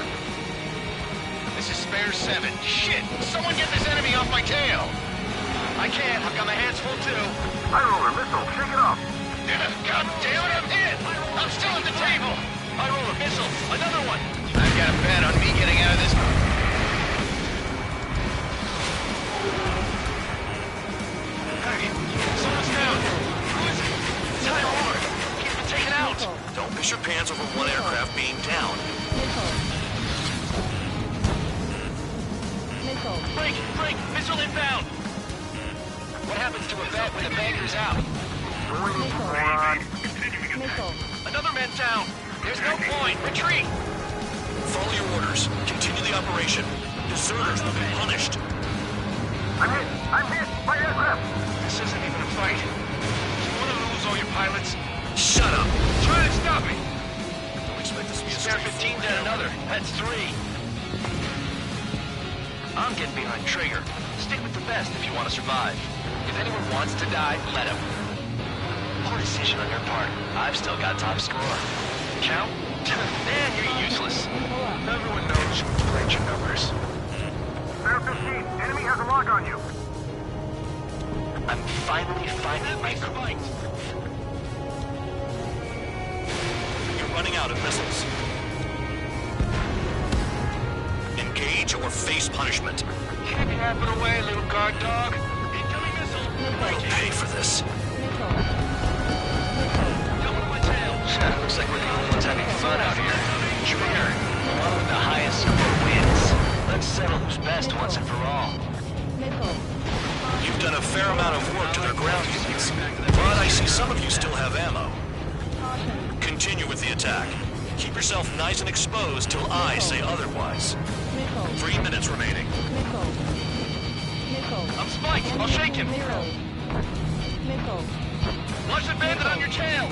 This is Spare 7. Shit! Someone get this enemy off my tail! I can't. I've got my hands full too. High roller missile. Shake it off. God damn it, I'm hit! I'm still at the table! I roll a missile. Another one. I've got a bet on me getting out of this. Hey, someone's down. Who is it? It's High Roller. He's been taken out. Don't piss your pants over one aircraft being down. Missile. Break! Break! Missile inbound! What happens to a vet when the banker's out? Missile. Another man down! There's no point! Retreat! Follow your orders. Continue the operation. Deserters will be punished. I'm hit. I'm hit. My aircraft. This isn't even a fight. You want to lose all your pilots? Shut up! Try to stop me! Don't expect this to be a Spare 15 dead another. That's 3. I'm getting behind Trigger. Stick with the best if you want to survive. If anyone wants to die, let him. Poor decision on your part. I've still got top score. Count? Man, you're useless. Everyone knows you played your numbers. Spare 15. Enemy has a lock on you. I'm finally finding my groove. You're running out of missiles. Engage or face punishment. Keep yapping away, little guard dog. Incoming missile. You'll pay for this. Don't with my tail. Looks like we're the only ones having fun out here. Trigger, the one with the highest score wins. Let's settle who's best once and for all. You've done a fair amount of work to their ground units, but I see some of you still have ammo. Continue with the attack. Keep yourself nice and exposed till I say otherwise. 3 minutes remaining. I'm spiked. I'll shake him. Watch the bandit on your tail.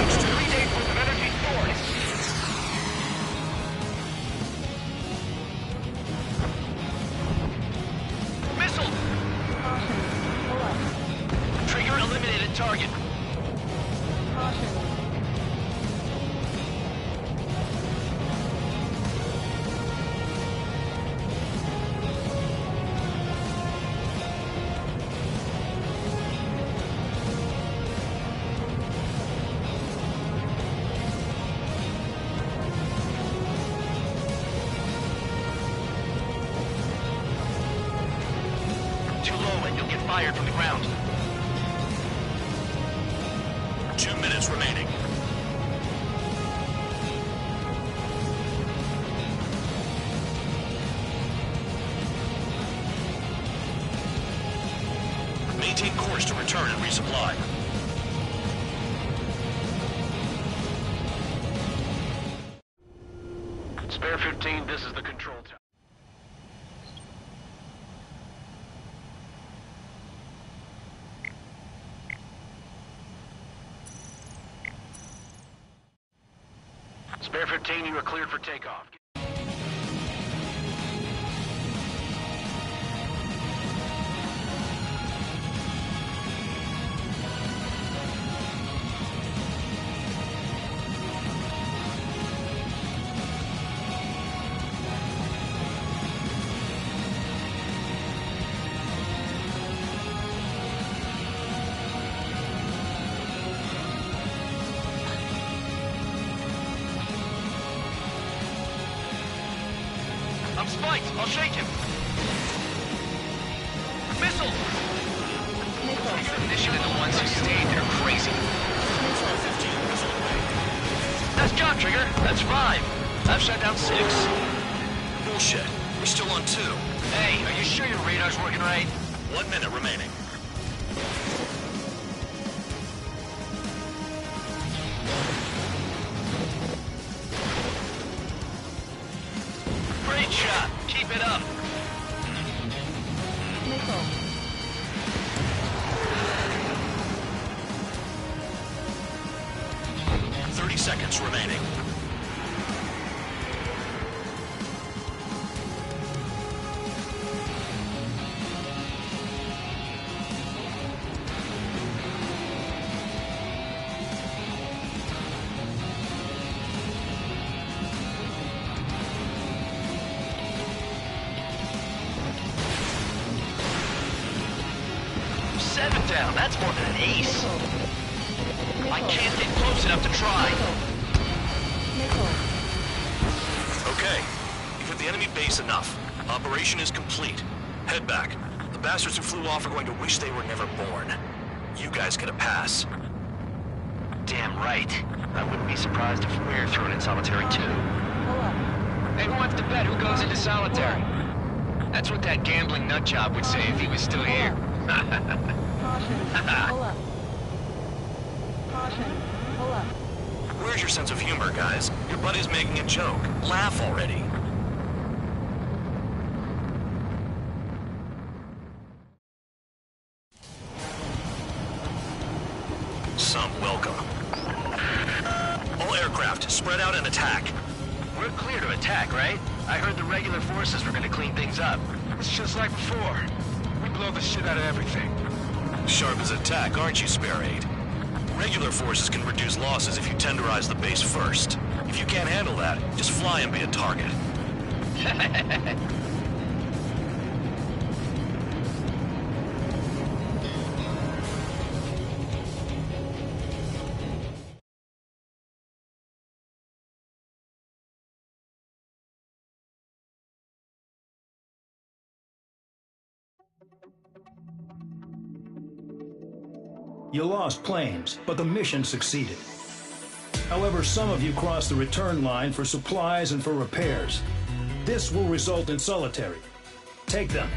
3 days worth of energy stored. Missile. Trigger eliminated target. Fired from the ground. 2 minutes remaining. Maintain course to return and resupply. Spare 15, this is the control tower. Spare 15, you are cleared for takeoff. I'm spiked. I'll shake him. Missile! Mission and the ones who stayed, they're crazy. Nice job, Trigger. That's 5. I've shot down 6. Bullshit. We're still on 2. Hey, are you sure your radar's working right? 1 minute remaining. Great shot. Keep it up. Missile. 30 seconds remaining. Down. That's more than an ace. I can't get close enough to try. Okay. You've hit the enemy base enough. Operation is complete. Head back. The bastards who flew off are going to wish they were never born. You guys get a pass. Damn right. I wouldn't be surprised if we're thrown in solitary too. Hey, who wants to bet who goes into solitary? That's what that gambling nutjob would say if he was still here. Caution. Pull up. Caution. Pull up. Where's your sense of humor, guys? Your buddy's making a joke. Laugh already. Some welcome. All aircraft, spread out and attack. We're clear to attack, right? I heard the regular forces were gonna clean things up. It's just like before. We blow the shit out of everything. Sharp as attack, aren't you, Spare 8? Regular forces can reduce losses if you tenderize the base first. If you can't handle that, just fly and be a target. You lost planes, but the mission succeeded. However, some of you crossed the return line for supplies and for repairs. This will result in solitary. Take them